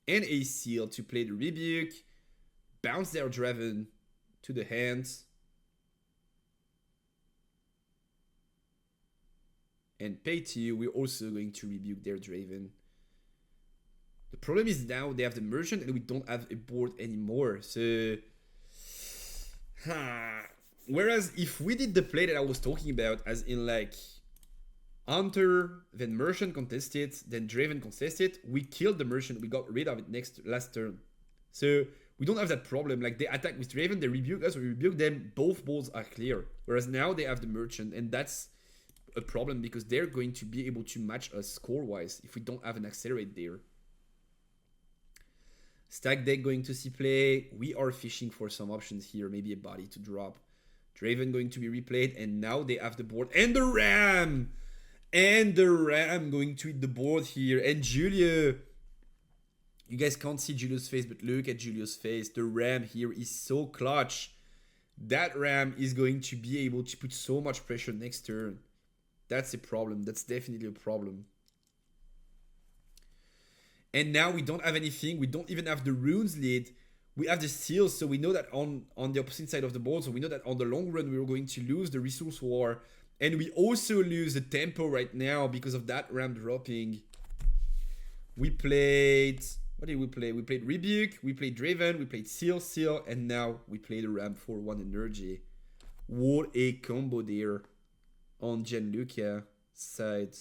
And a seal to play the rebuke. Bounce their Draven to the hands. And pay 2, we're also going to rebuke their Draven. The problem is now they have the merchant and we don't have a board anymore. So, whereas if we did the play that I was talking about, as in like Hunter, then merchant contested, then Draven contested, we killed the merchant, we got rid of it last turn. So we don't have that problem. Like they attack with Draven, they rebuke us, we rebuke them, both boards are clear. Whereas now they have the merchant, and that's a problem because they're going to be able to match us score-wise if we don't have an accelerate there. Stack deck going to see play. We are fishing for some options here, maybe a body to drop. Draven going to be replayed, and now they have the board. And the Ram! And the Ram going to hit the board here. And Julio, you guys can't see Julio's face, but look at Julio's face. The Ram here is so clutch. That Ram is going to be able to put so much pressure next turn. That's a problem. That's definitely a problem. And now we don't have anything. We don't even have the runes lead. We have the seals, so we know that on the opposite side of the board, so we know that on the long run, we are going to lose the resource war. And we also lose the tempo right now because of that Ram dropping. We played... What did we play? We played Rebuke, we played Draven, we played Seal, and now we play the Ram for 1 energy. What a combo there on Gianluca side.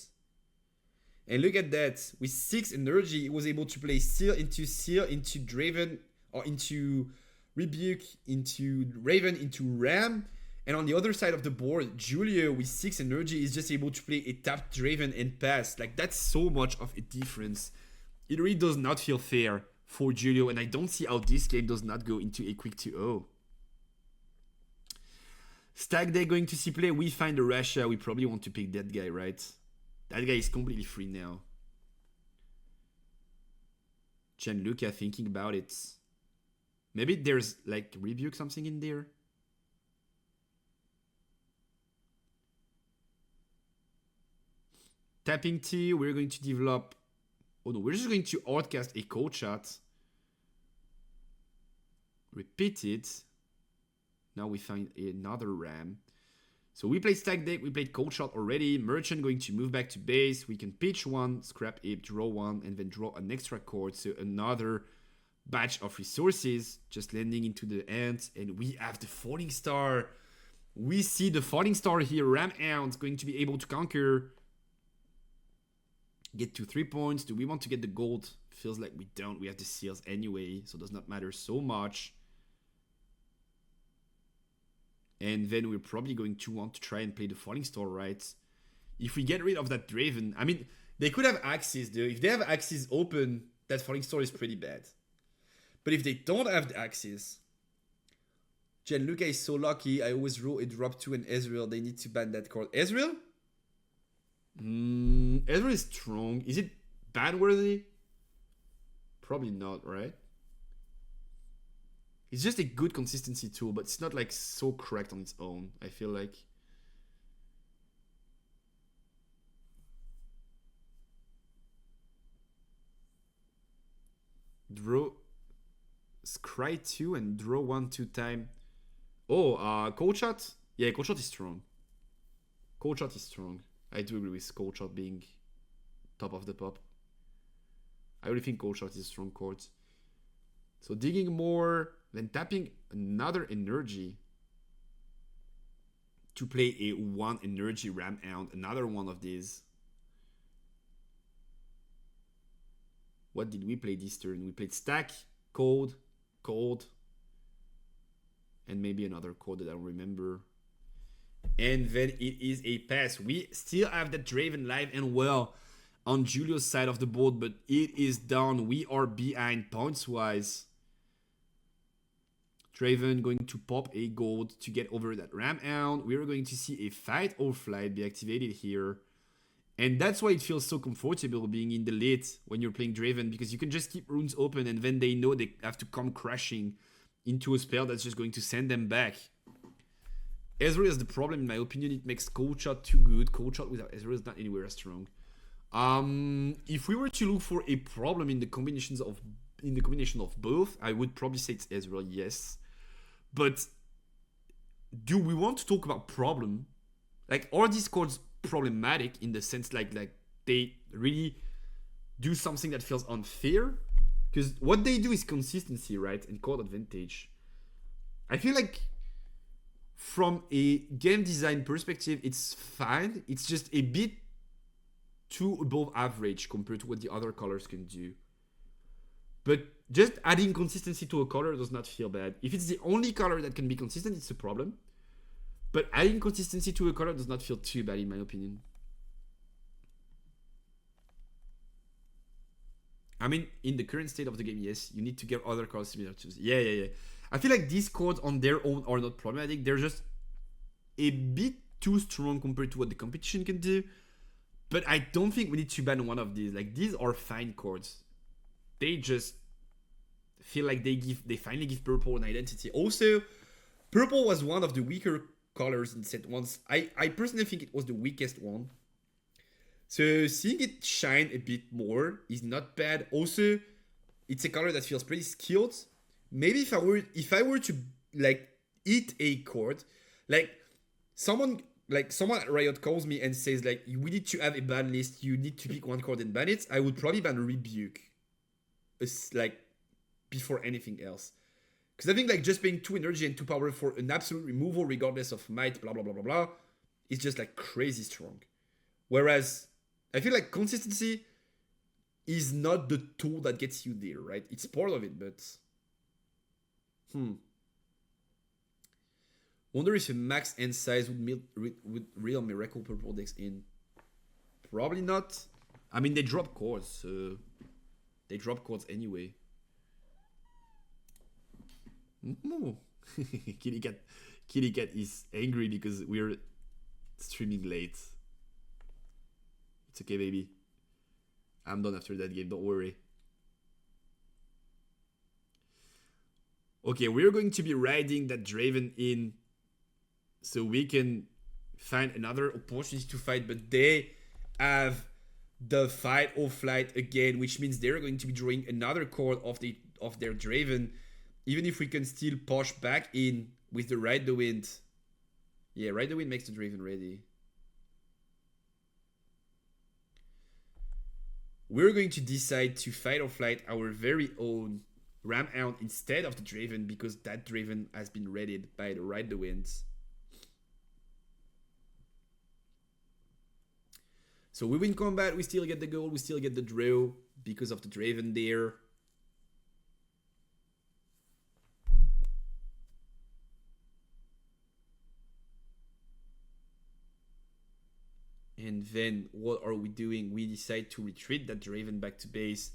And look at that. With 6 energy, he was able to play Seal, into Draven, or into Rebuke, into Raven, into Ram. And on the other side of the board, Julio with 6 energy is just able to play a tapped Draven and pass. Like, that's so much of a difference. It really does not feel fair for Julio, and I don't see how this game does not go into a quick 2-0. Stack deck going to see play. We find the Russia. We probably want to pick that guy, right? That guy is completely free now. Gianluca thinking about it. Maybe there's like Rebuke something in there. Tapping T, we're going to develop... Oh no, we're just going to outcast a cold shot. Repeat it. Now we find another Ram. So we played stack deck, we played cold shot already. Merchant going to move back to base. We can pitch 1, scrap it, draw 1, and then draw an extra card. So another batch of resources just landing into the end. And we have the Falling Star. We see the Falling Star here. Ram out, going to be able to conquer. Get to 3 points. Do we want to get the gold? Feels like we don't. We have the seals anyway, so it does not matter so much. And then we're probably going to want to try and play the Falling Star, right? If we get rid of that Draven, I mean, they could have Axis, though. If they have Axis open, that Falling Star is pretty bad. But if they don't have the Axis, Gianluca is so lucky. I always roll a drop 2 and Ezreal. They need to ban that card. Ezreal? Ezreal is strong. Is it ban-worthy? Probably not, right? It's just a good consistency tool, but it's not like so correct on its own, I feel like. Draw Scry 2 and draw 1 2 time. Oh, cold shot? Yeah, cold shot is strong. Cold shot is strong. I do agree with cold shot being top of the pop. I really think cold shot is a strong card. So digging more, then tapping another energy to play a 1 energy Ram out, another one of these. What did we play this turn? We played stack, cold, and maybe another code that I don't remember. And then it is a pass. We still have that Draven live and well on Julio's side of the board, but it is down. We are behind points-wise. Draven going to pop a gold to get over that Ram out. We are going to see a fight or flight be activated here. And that's why it feels so comfortable being in the late when you're playing Draven, because you can just keep runes open and then they know they have to come crashing into a spell that's just going to send them back. Ezreal is the problem, in my opinion. It makes Cold Shot too good. Cold Shot without Ezreal is not anywhere as strong. If we were to look for a problem in the combination of both, I would probably say it's Ezreal, yes. But do we want to talk about problem? Like, are these cards problematic in the sense like they really do something that feels unfair? Because what they do is consistency, right? And card advantage. I feel like from a game design perspective, it's fine. It's just a bit too above average compared to what the other colors can do. But just adding consistency to a color does not feel bad. If it's the only color that can be consistent, it's a problem. But adding consistency to a color does not feel too bad, in my opinion. I mean, in the current state of the game, yes, you need to get other cards similar to. Yeah. I feel like these cards on their own are not problematic. They're just a bit too strong compared to what the competition can do. But I don't think we need to ban one of these. Like, these are fine cards. They just feel like they finally give purple an identity. Also, purple was one of the weaker colors in set ones. I personally think it was the weakest one. So seeing it shine a bit more is not bad. Also, it's a color that feels pretty skilled. Maybe if I were to like eat a card, like someone at Riot calls me and says like, we need to have a ban list, you need to pick one card and ban it, I would probably ban Rebuke. Like before anything else. Because I think like just paying 2 energy and 2 power for an absolute removal regardless of might, blah blah blah blah blah, is just like crazy strong. Whereas I feel like consistency is not the tool that gets you there, right? It's part of it, but wonder if a max end size would real miracle purple decks in. Probably not. I mean, they drop cards, so they drop cards anyway. Kitty Cat is angry because we're streaming late. It's okay, baby. I'm done after that game, don't worry. Okay, we're going to be riding that Draven in so we can find another opportunity to fight, but they have the fight or flight again, which means they're going to be drawing another card of their Draven, even if we can still push back in with the Ride the Wind. Yeah, Ride the Wind makes the Draven ready. We're going to decide to fight or flight our very own Ramhound instead of the Draven, because that Draven has been readied by the Ride the Winds. So we win combat, we still get the gold, we still get the draw because of the Draven there. And then what are we doing? We decide to retreat that Draven back to base,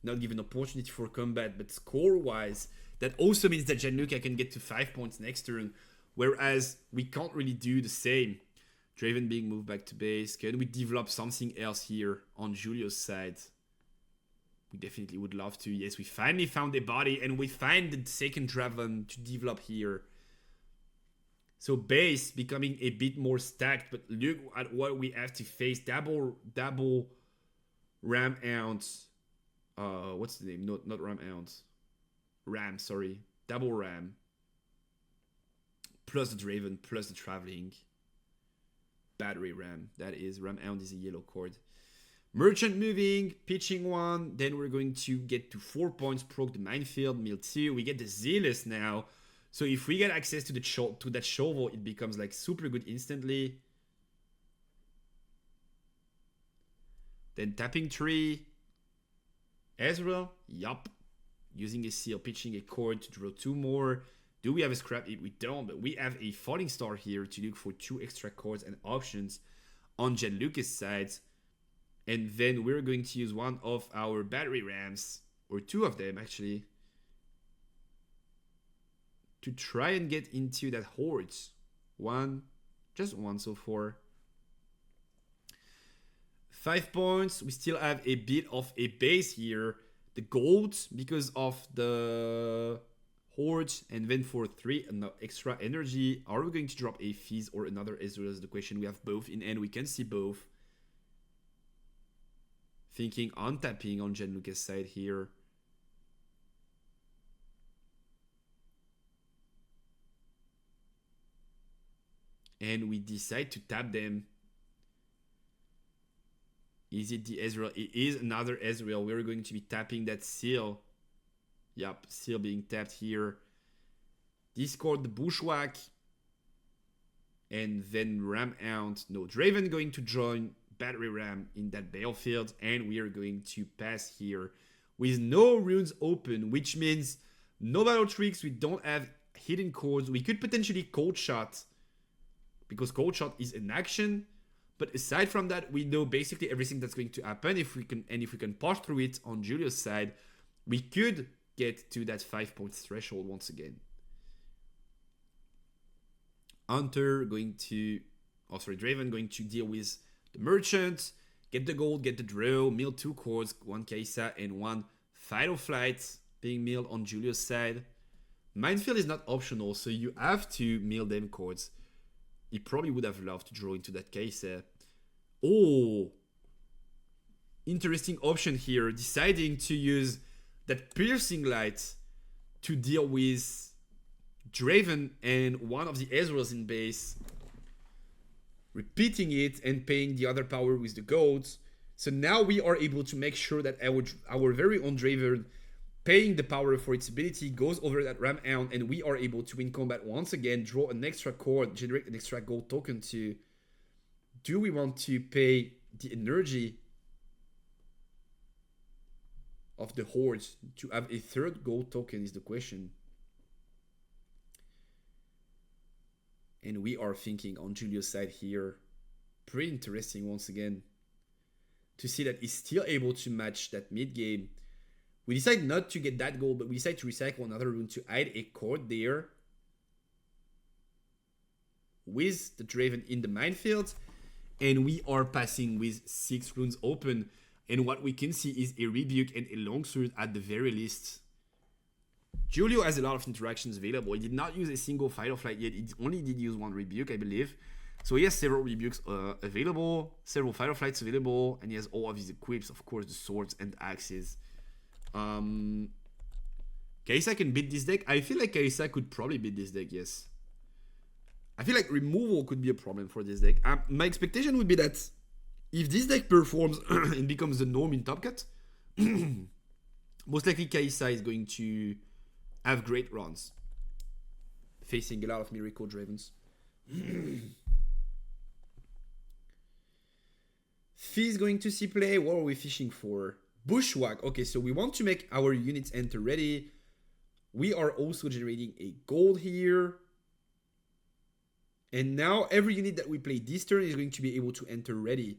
not give an opportunity for combat, but score-wise, that also means that Gianluca can get to 5 points next turn, whereas we can't really do the same. Draven being moved back to base. Can we develop something else here on Julio's side? We definitely would love to. Yes, we finally found a body, and we find the second Draven to develop here. So base becoming a bit more stacked, but look at what we have to face. Double Ramhound. What's the name? Not Ramhound. Ram, sorry. Double Ram. Plus the Draven, plus the Traveling. Battery Ram. That is, Ramhound is a yellow card. Merchant moving, pitching one. Then we're going to get to 4 points, proc the Minefield, mill 2. We get the Zealous now. So if we get access to that shovel, it becomes like super good instantly. Then tapping 3. Ezreal, yup. Using a seal, pitching a cord to draw 2 more. Do we have a scrap heap? We don't, but we have a Falling Star here to look for 2 extra cards and options on Gianluca's side. And then we're going to use one of our battery rams, or 2 of them actually, to try and get into that horde. Just one so far. 5 points. We still have a bit of a base here. The gold because of the horde, and then for 3 extra energy, are we going to drop a Fizz or another Ezreal is the question. We have both in end, we can see both. Thinking on tapping on Gianluca's side here. And we decide to tap them. Is it the Ezreal? It is another Ezreal. We're going to be tapping that seal. Yep, seal being tapped here. Discord the Bushwhack. And then Ram out. No, Draven going to join Battery Ram in that battlefield. And we are going to pass here with no runes open, which means no battle tricks. We don't have hidden cords. We could potentially cold shot, because cold shot is an action. But aside from that, we know basically everything that's going to happen. If we can push through it on Julio's side, we could get to that 5 points threshold once again. Hunter going to, Draven going to deal with the merchant, get the gold, get the draw, mill 2 cords, 1 Kaisa and 1 Fight Flight being milled on Julio's side. Minefield is not optional, so you have to mill them cords. He probably would have loved to draw into that Kaisa. Oh, interesting option here, deciding to use that piercing light to deal with Draven and one of the Ezreals in base, repeating it and paying the other power with the gold. So now we are able to make sure that our very own Draven, paying the power for its ability, goes over that Ram out, and we are able to win combat once again, draw an extra cord, generate an extra gold token to... Do we want to pay the energy of the hordes to have a third gold token is the question. And we are thinking on Julio's side here. Pretty interesting once again to see that he's still able to match that mid game. We decide not to get that gold, but we decide to recycle another rune to add a cord there with the Draven in the minefield. And we are passing with 6 runes open. And what we can see is a Rebuke and a Longsword at the very least. Julio has a lot of interactions available. He did not use a single Fight or Flight yet. He only did use 1 Rebuke, I believe. So he has several Rebukes available, several Fight or Flights available, and he has all of his equips, of course, the swords and axes. Kaisa can beat this deck. I feel like Kaisa could probably beat this deck, yes. I feel like removal could be a problem for this deck. My expectation would be that if this deck performs and becomes the norm in Top Cut, most likely Kaisa is going to have great runs, facing a lot of Miracle Dravens. Fizz going to see play. What are we fishing for? Bushwhack. Okay, so we want to make our units enter ready. We are also generating a gold here. And now every unit that we play this turn is going to be able to enter ready.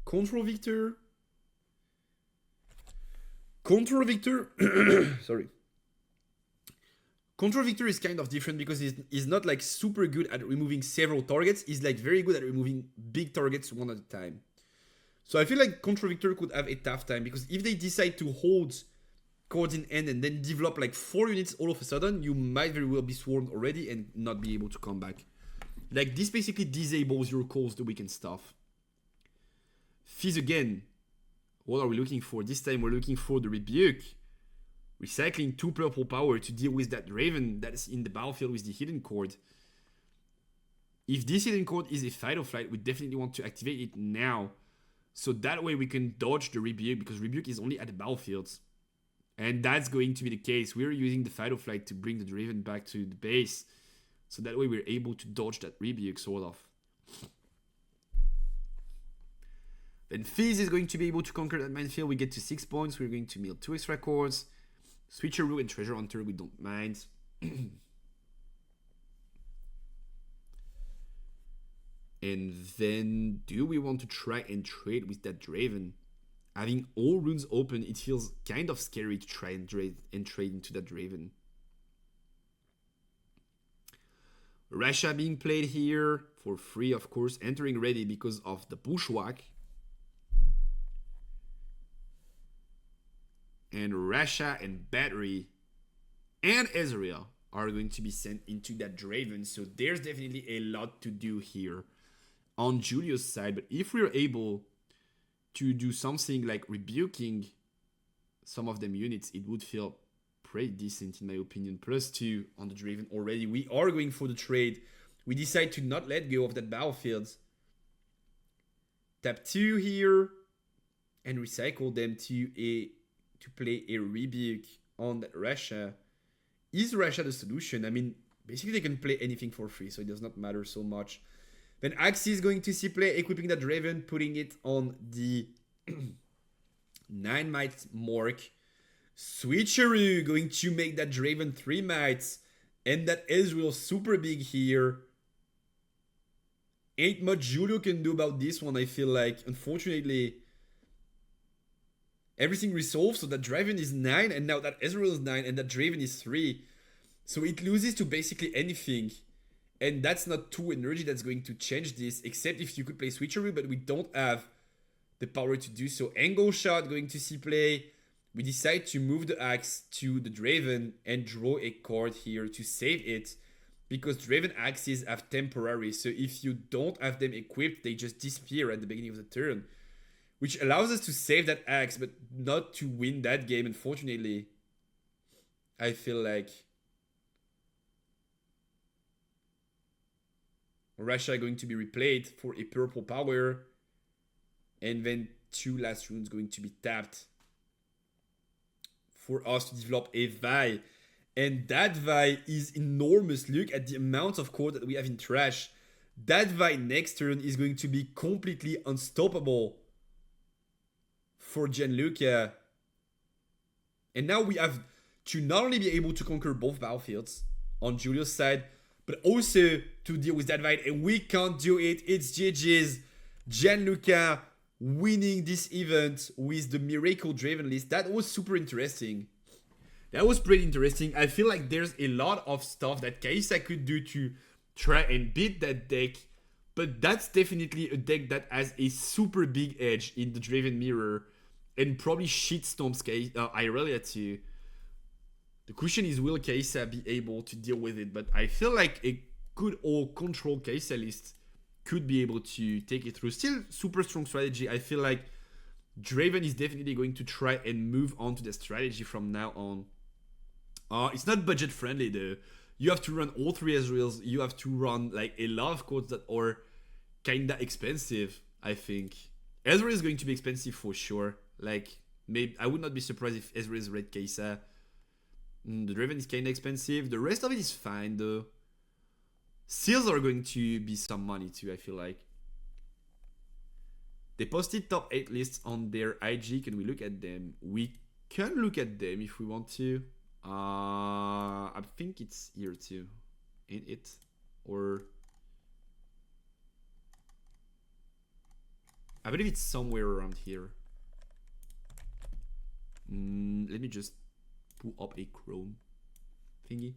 Control Victor. Sorry. Control Victor is kind of different because he's not like super good at removing several targets. He's like very good at removing big targets one at a time. So I feel like Control Victor could have a tough time because if they decide to hold cards in hand and then develop like 4 units all of a sudden, you might very well be swarmed already and not be able to come back. Like this basically disables your calls the weekend stuff. Fizz again. What are we looking for? This time we're looking for the Rebuke. Recycling 2 purple power to deal with that Draven that is in the battlefield with the hidden cord. If this hidden cord is a Fight or Flight, we definitely want to activate it now. So that way we can dodge the Rebuke, because Rebuke is only at the battlefields. And that's going to be the case. We're using the Fight or Flight to bring the Draven back to the base. So that way we're able to dodge that Rebuke, sort of. Then Fizz is going to be able to conquer that minefield. We get to 6 points. We're going to mill 2 extra cords. Switcheroo and Treasure Hunter, we don't mind. And then, do we want to try and trade with that Draven? Having all runes open, it feels kind of scary to try and trade into that Draven. Rasha being played here for free, of course, entering ready because of the Bushwhack. and Rasha and Battery and Ezreal are going to be sent into that Draven. So there's definitely a lot to do here on Julio's side. But if we're able to do something like rebuking some of them units, it would feel pretty decent in my opinion. +2 on the Draven already. We are going for the trade. We decide to not let go of that battlefield. Tap 2 here and recycle them to play a rebuke on that Rasha. Is Rasha the solution? I mean, basically they can play anything for free, so it does not matter so much. Then Axie is going to see play, equipping that Draven, putting it on the 9 might mark. Switcheroo going to make that Draven 3 mites, and that Ezreal super big here. Ain't much Julio can do about this one, I feel like. Unfortunately, everything resolves, so that Draven is 9, and now that Ezreal is 9, and that Draven is 3. So it loses to basically anything. And that's not 2 energy that's going to change this, except if you could play Switcheroo, but we don't have the power to do so. Angle Shot going to see play. We decide to move the axe to the Draven and draw a card here to save it, because Draven axes have temporary, so if you don't have them equipped, they just disappear at the beginning of the turn. Which allows us to save that axe, but not to win that game, unfortunately. I feel like Rasha going to be replayed for a purple power. And then 2 last runes going to be tapped for us to develop a Vi. And that Vi is enormous. Look at the amount of core that we have in trash. That Vi next turn is going to be completely unstoppable for Gianluca. And now we have to not only be able to conquer both battlefields on Julio's side, but also to deal with that Vi. And we can't do it. It's GG's. Gianluca winning this event with the Miracle Draven list. That was super interesting. That was pretty interesting. I feel like there's a lot of stuff that Kai'Sa could do to try and beat that deck, but that's definitely a deck that has a super big edge in the Draven Mirror and probably shitstorms Irelia too. The question is, will Kai'Sa be able to deal with it? But I feel like a good old control Kai'Sa list could be able to take it through. Still super strong strategy. I feel like Draven is definitely going to try and move on to the strategy from now on. It's not budget friendly though. You have to run all 3 Ezreals. You have to run like a lot of codes that are kinda expensive, I think. Ezreal is going to be expensive for sure. Like, maybe I would not be surprised if Ezreal is red Kai'Sa. The Draven is kinda expensive. The rest of it is fine though. Seals are going to be some money too, I feel like. They posted top 8 lists on their IG. Can we look at them? We can look at them if we want to. I think it's here too. Ain't it? Or I believe it's somewhere around here. Let me just pull up a Chrome thingy.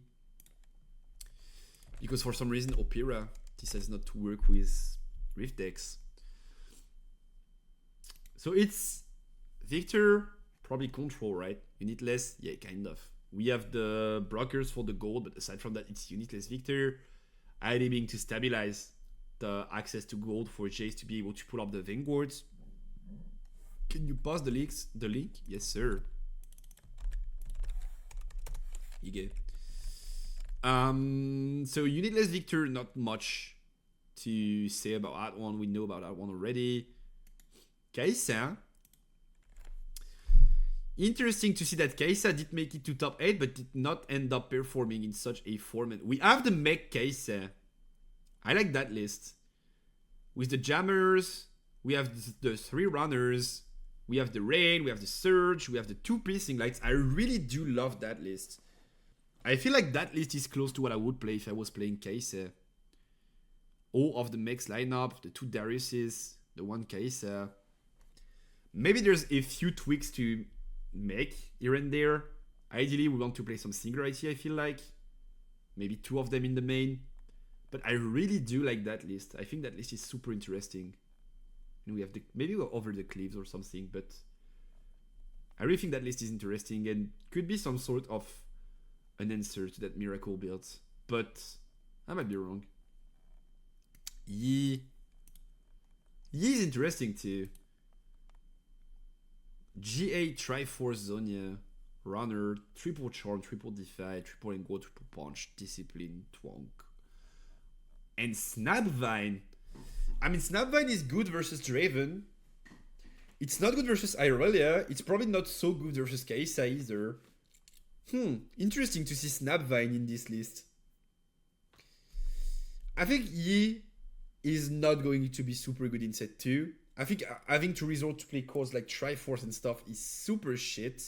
Because for some reason Opera decides not to work with Rift decks. So it's Victor, probably control, right? Unitless, yeah, kind of. We have the brokers for the gold, but aside from that, it's unitless Victor. ID being to stabilize the access to gold for Jace to be able to pull up the Vanguards. Can you pass the link? Yes, sir. You get. So unitless Victor, not much to say about that one. We know about that one already. Kai'Sa. Interesting to see that Kai'Sa did make it to top 8, but did not end up performing in such a format. We have the mech Kai'Sa. I like that list. With the jammers, we have the 3 runners, we have the rain, we have the surge, we have the 2 piercing lights. I really do love that list. I feel like that list is close to what I would play if I was playing Kai'Sa. All of the mechs lineup, the 2 Dariuses, the 1 Kai'Sa. Maybe there's a few tweaks to make here and there. Ideally, we want to play some Singularity, I feel like. Maybe 2 of them in the main. But I really do like that list. I think that list is super interesting. And we have the, maybe we're over the cliffs or something, but I really think that list is interesting and could be some sort of an answer to that miracle build. But I might be wrong. Yi is interesting too. GA Triforce Zonia, Runner, triple charm, triple defy, triple engo, triple punch, discipline, twonk. And Snapvine. I mean, Snapvine is good versus Draven. It's not good versus Irelia. It's probably not so good versus Kaisa either. Interesting to see Snapvine in this list. I think Yi is not going to be super good in set 2. I think having to resort to play cards like Triforce and stuff is super shit.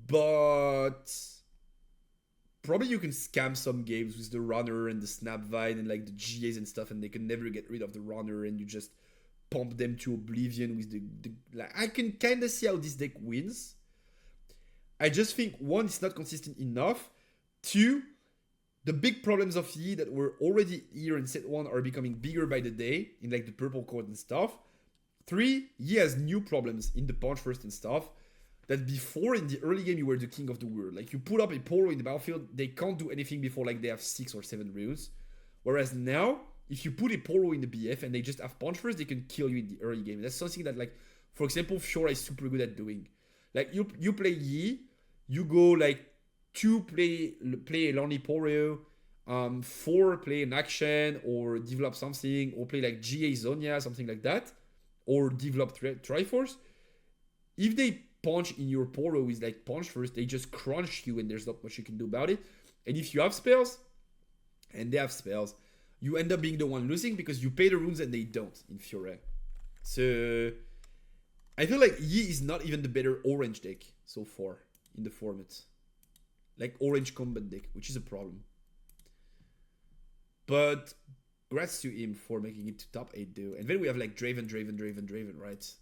But probably you can scam some games with the Runner and the Snapvine and like the GAs and stuff, and they can never get rid of the Runner, and you just pump them to oblivion with the like, I can kind of see how this deck wins. I just think, one, it's not consistent enough. 2, the big problems of Yi that were already here in set 1 are becoming bigger by the day, in like the purple card and stuff. 3, Yi has new problems in the punch first and stuff, that before in the early game you were the king of the world. Like you put up a polo in the battlefield, they can't do anything before like they have 6 or 7 runes. Whereas now, if you put a polo in the BF and they just have punch first, they can kill you in the early game. That's something that, like, for example, Fiora is super good at doing. Like you play Yi, you go like 2 play a Lonely Poro, 4 play an action or develop something, or play like GA Zonia, something like that, or develop Triforce. If they punch in your Poro with like punch first, they just crunch you and there's not much you can do about it. And if you have spells, and they have spells, you end up being the one losing because you pay the runes and they don't in Fiora. So I feel like Yi is not even the better orange deck so far in the format. Like orange combat deck, which is a problem. But congrats to him for making it to top 8 though. And then we have like Draven, right?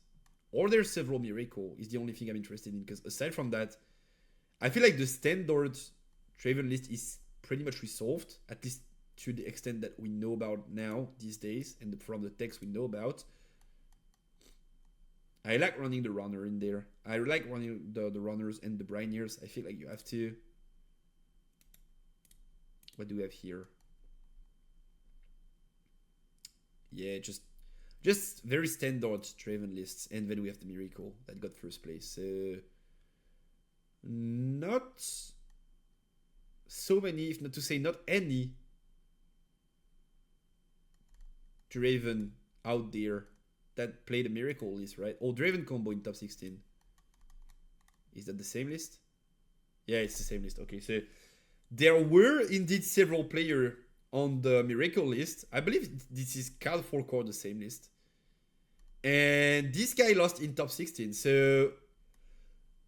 Or there's several Miracle is the only thing I'm interested in, because aside from that, I feel like the standard Draven list is pretty much resolved, at least to the extent that we know about now these days, and from the text we know about. I like running the Runner in there. I like running the Runners and the Briniers. I feel like you have to. What do we have here? Yeah, just very standard Draven lists. And then we have the Miracle that got first place. Not so many, if not to say not any, Draven out there that play the Miracle list, right? Oh, Draven combo in top 16. Is that the same list? Yeah, it's the same list. Okay, so there were indeed several players on the Miracle list. I believe this is Cal 4 core, the same list. And this guy lost in top 16. So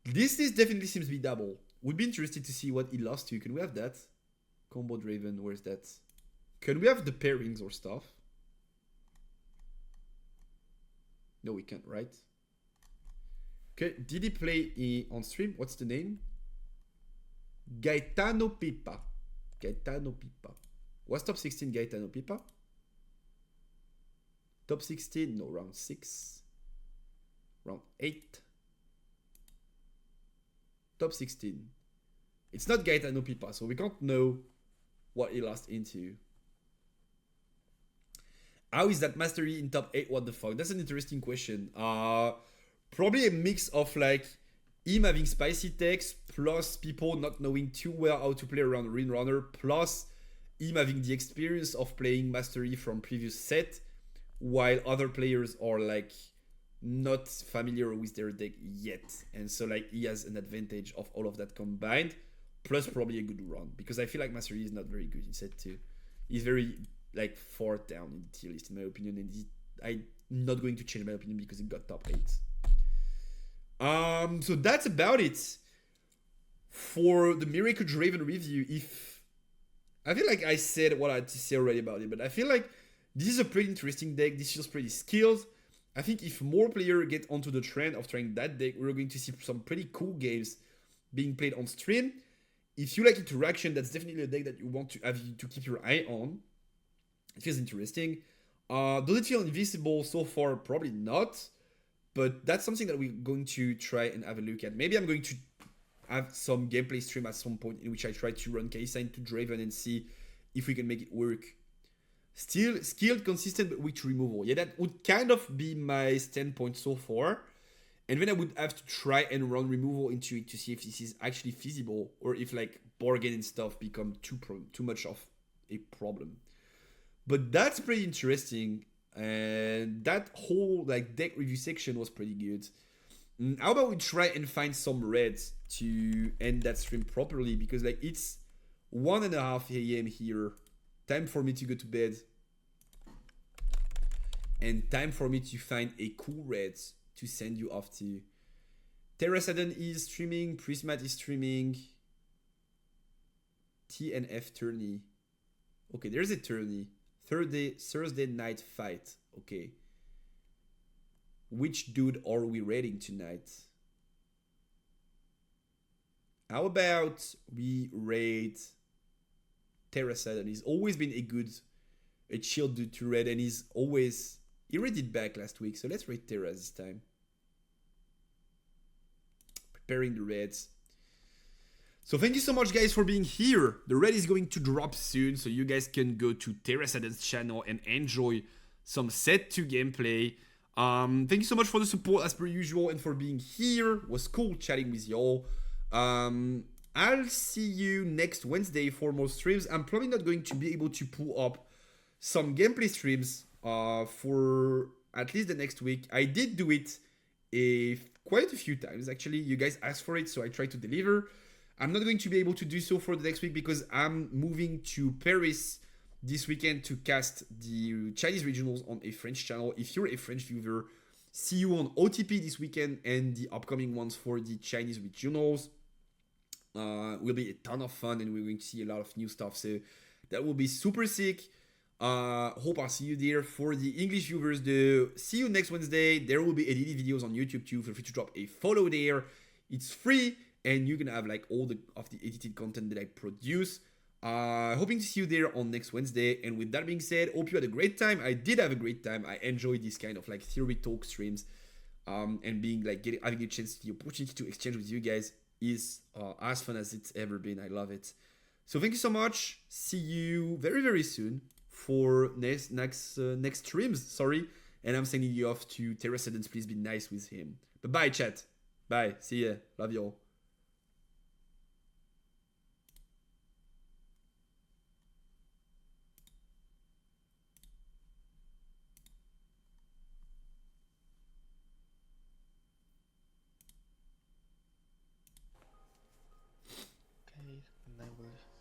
this list definitely seems to be double. Would be interested to see what he lost to. Can we have that? Combo Draven, where's that? Can we have the pairings or stuff? No, we can't, right? Okay, did he play on stream? What's the name? Gaetano Pipa. Gaetano Pipa. What's top 16 Gaetano Pipa? Top 16, no, round 6. Round 8. Top 16. It's not Gaetano Pipa, so we can't know what he lost into. How is that mastery in top 8? What the fuck? That's an interesting question. Probably a mix of like him having spicy techs, plus people not knowing too well how to play around Ring Runner, plus him having the experience of playing mastery from previous set, while other players are like not familiar with their deck yet. And so like he has an advantage of all of that combined, plus probably a good run, because I feel like mastery is not very good in set 2. He's very like far down in the tier list in my opinion, and I'm not going to change my opinion because it got top 8. So that's about it for the Miracle Draven review. If I feel like I said what I had to say already about it, but I feel like this is a pretty interesting deck. This feels pretty skilled. I think if more players get onto the trend of trying that deck, we're going to see some pretty cool games being played on stream. If you like interaction, that's definitely a deck that you want to have to keep your eye on. It feels interesting. Does it feel invisible so far? Probably not. But that's something that we're going to try and have a look at. Maybe I'm going to have some gameplay stream at some point in which I try to run Kai'Sa into Draven and see if we can make it work. Still skilled, consistent, but weak removal. Yeah, that would kind of be my standpoint so far. And then I would have to try and run removal into it to see if this is actually feasible, or if like bargain and stuff become too much of a problem. But that's pretty interesting, and that whole like deck review section was pretty good. How about we try and find some reds to end that stream properly, because like it's 1:30 a.m. here. Time for me to go to bed. And time for me to find a cool red to send you off to. Terrasadon is streaming, Prismat is streaming. TNF tourney. Okay, there's a tourney. Thursday night fight. Okay. Which dude are we raiding tonight? How about we raid Terrasadon? He's always been a chill dude to raid, and he raided back last week, so let's raid Terra this time. Preparing the raids. So thank you so much, guys, for being here. The raid is going to drop soon, so you guys can go to Terrasadon's channel and enjoy some set 2 gameplay. Thank you so much for the support as per usual and for being here. It was cool chatting with y'all. I'll see you next Wednesday for more streams. I'm probably not going to be able to pull up some gameplay streams for at least the next week. I did do it quite a few times, actually. You guys asked for it, so I tried to deliver. I'm not going to be able to do so for the next week because I'm moving to Paris this weekend to cast the Chinese regionals on a French channel. If you're a French viewer, see you on OTP this weekend and the upcoming ones for the Chinese regionals. Will be a ton of fun, and we're going to see a lot of new stuff, so that will be super sick. Hope I'll see you there. For the English viewers, see you next Wednesday. There will be edited videos on YouTube too. Feel free to drop a follow there. It's free, and you can have like all of the edited content that I produce. Hoping to see you there on next Wednesday. And with that being said, hope you had a great time. I did have a great time. I enjoyed this kind of like theory talk streams, and being like having a chance, the opportunity to exchange with you guys is as fun as it's ever been. I love it. So thank you so much. See you very, very soon for next streams. Sorry, and I'm sending you off to Terrasadon. Please be nice with him. But bye, chat. Bye. See ya. Love y'all.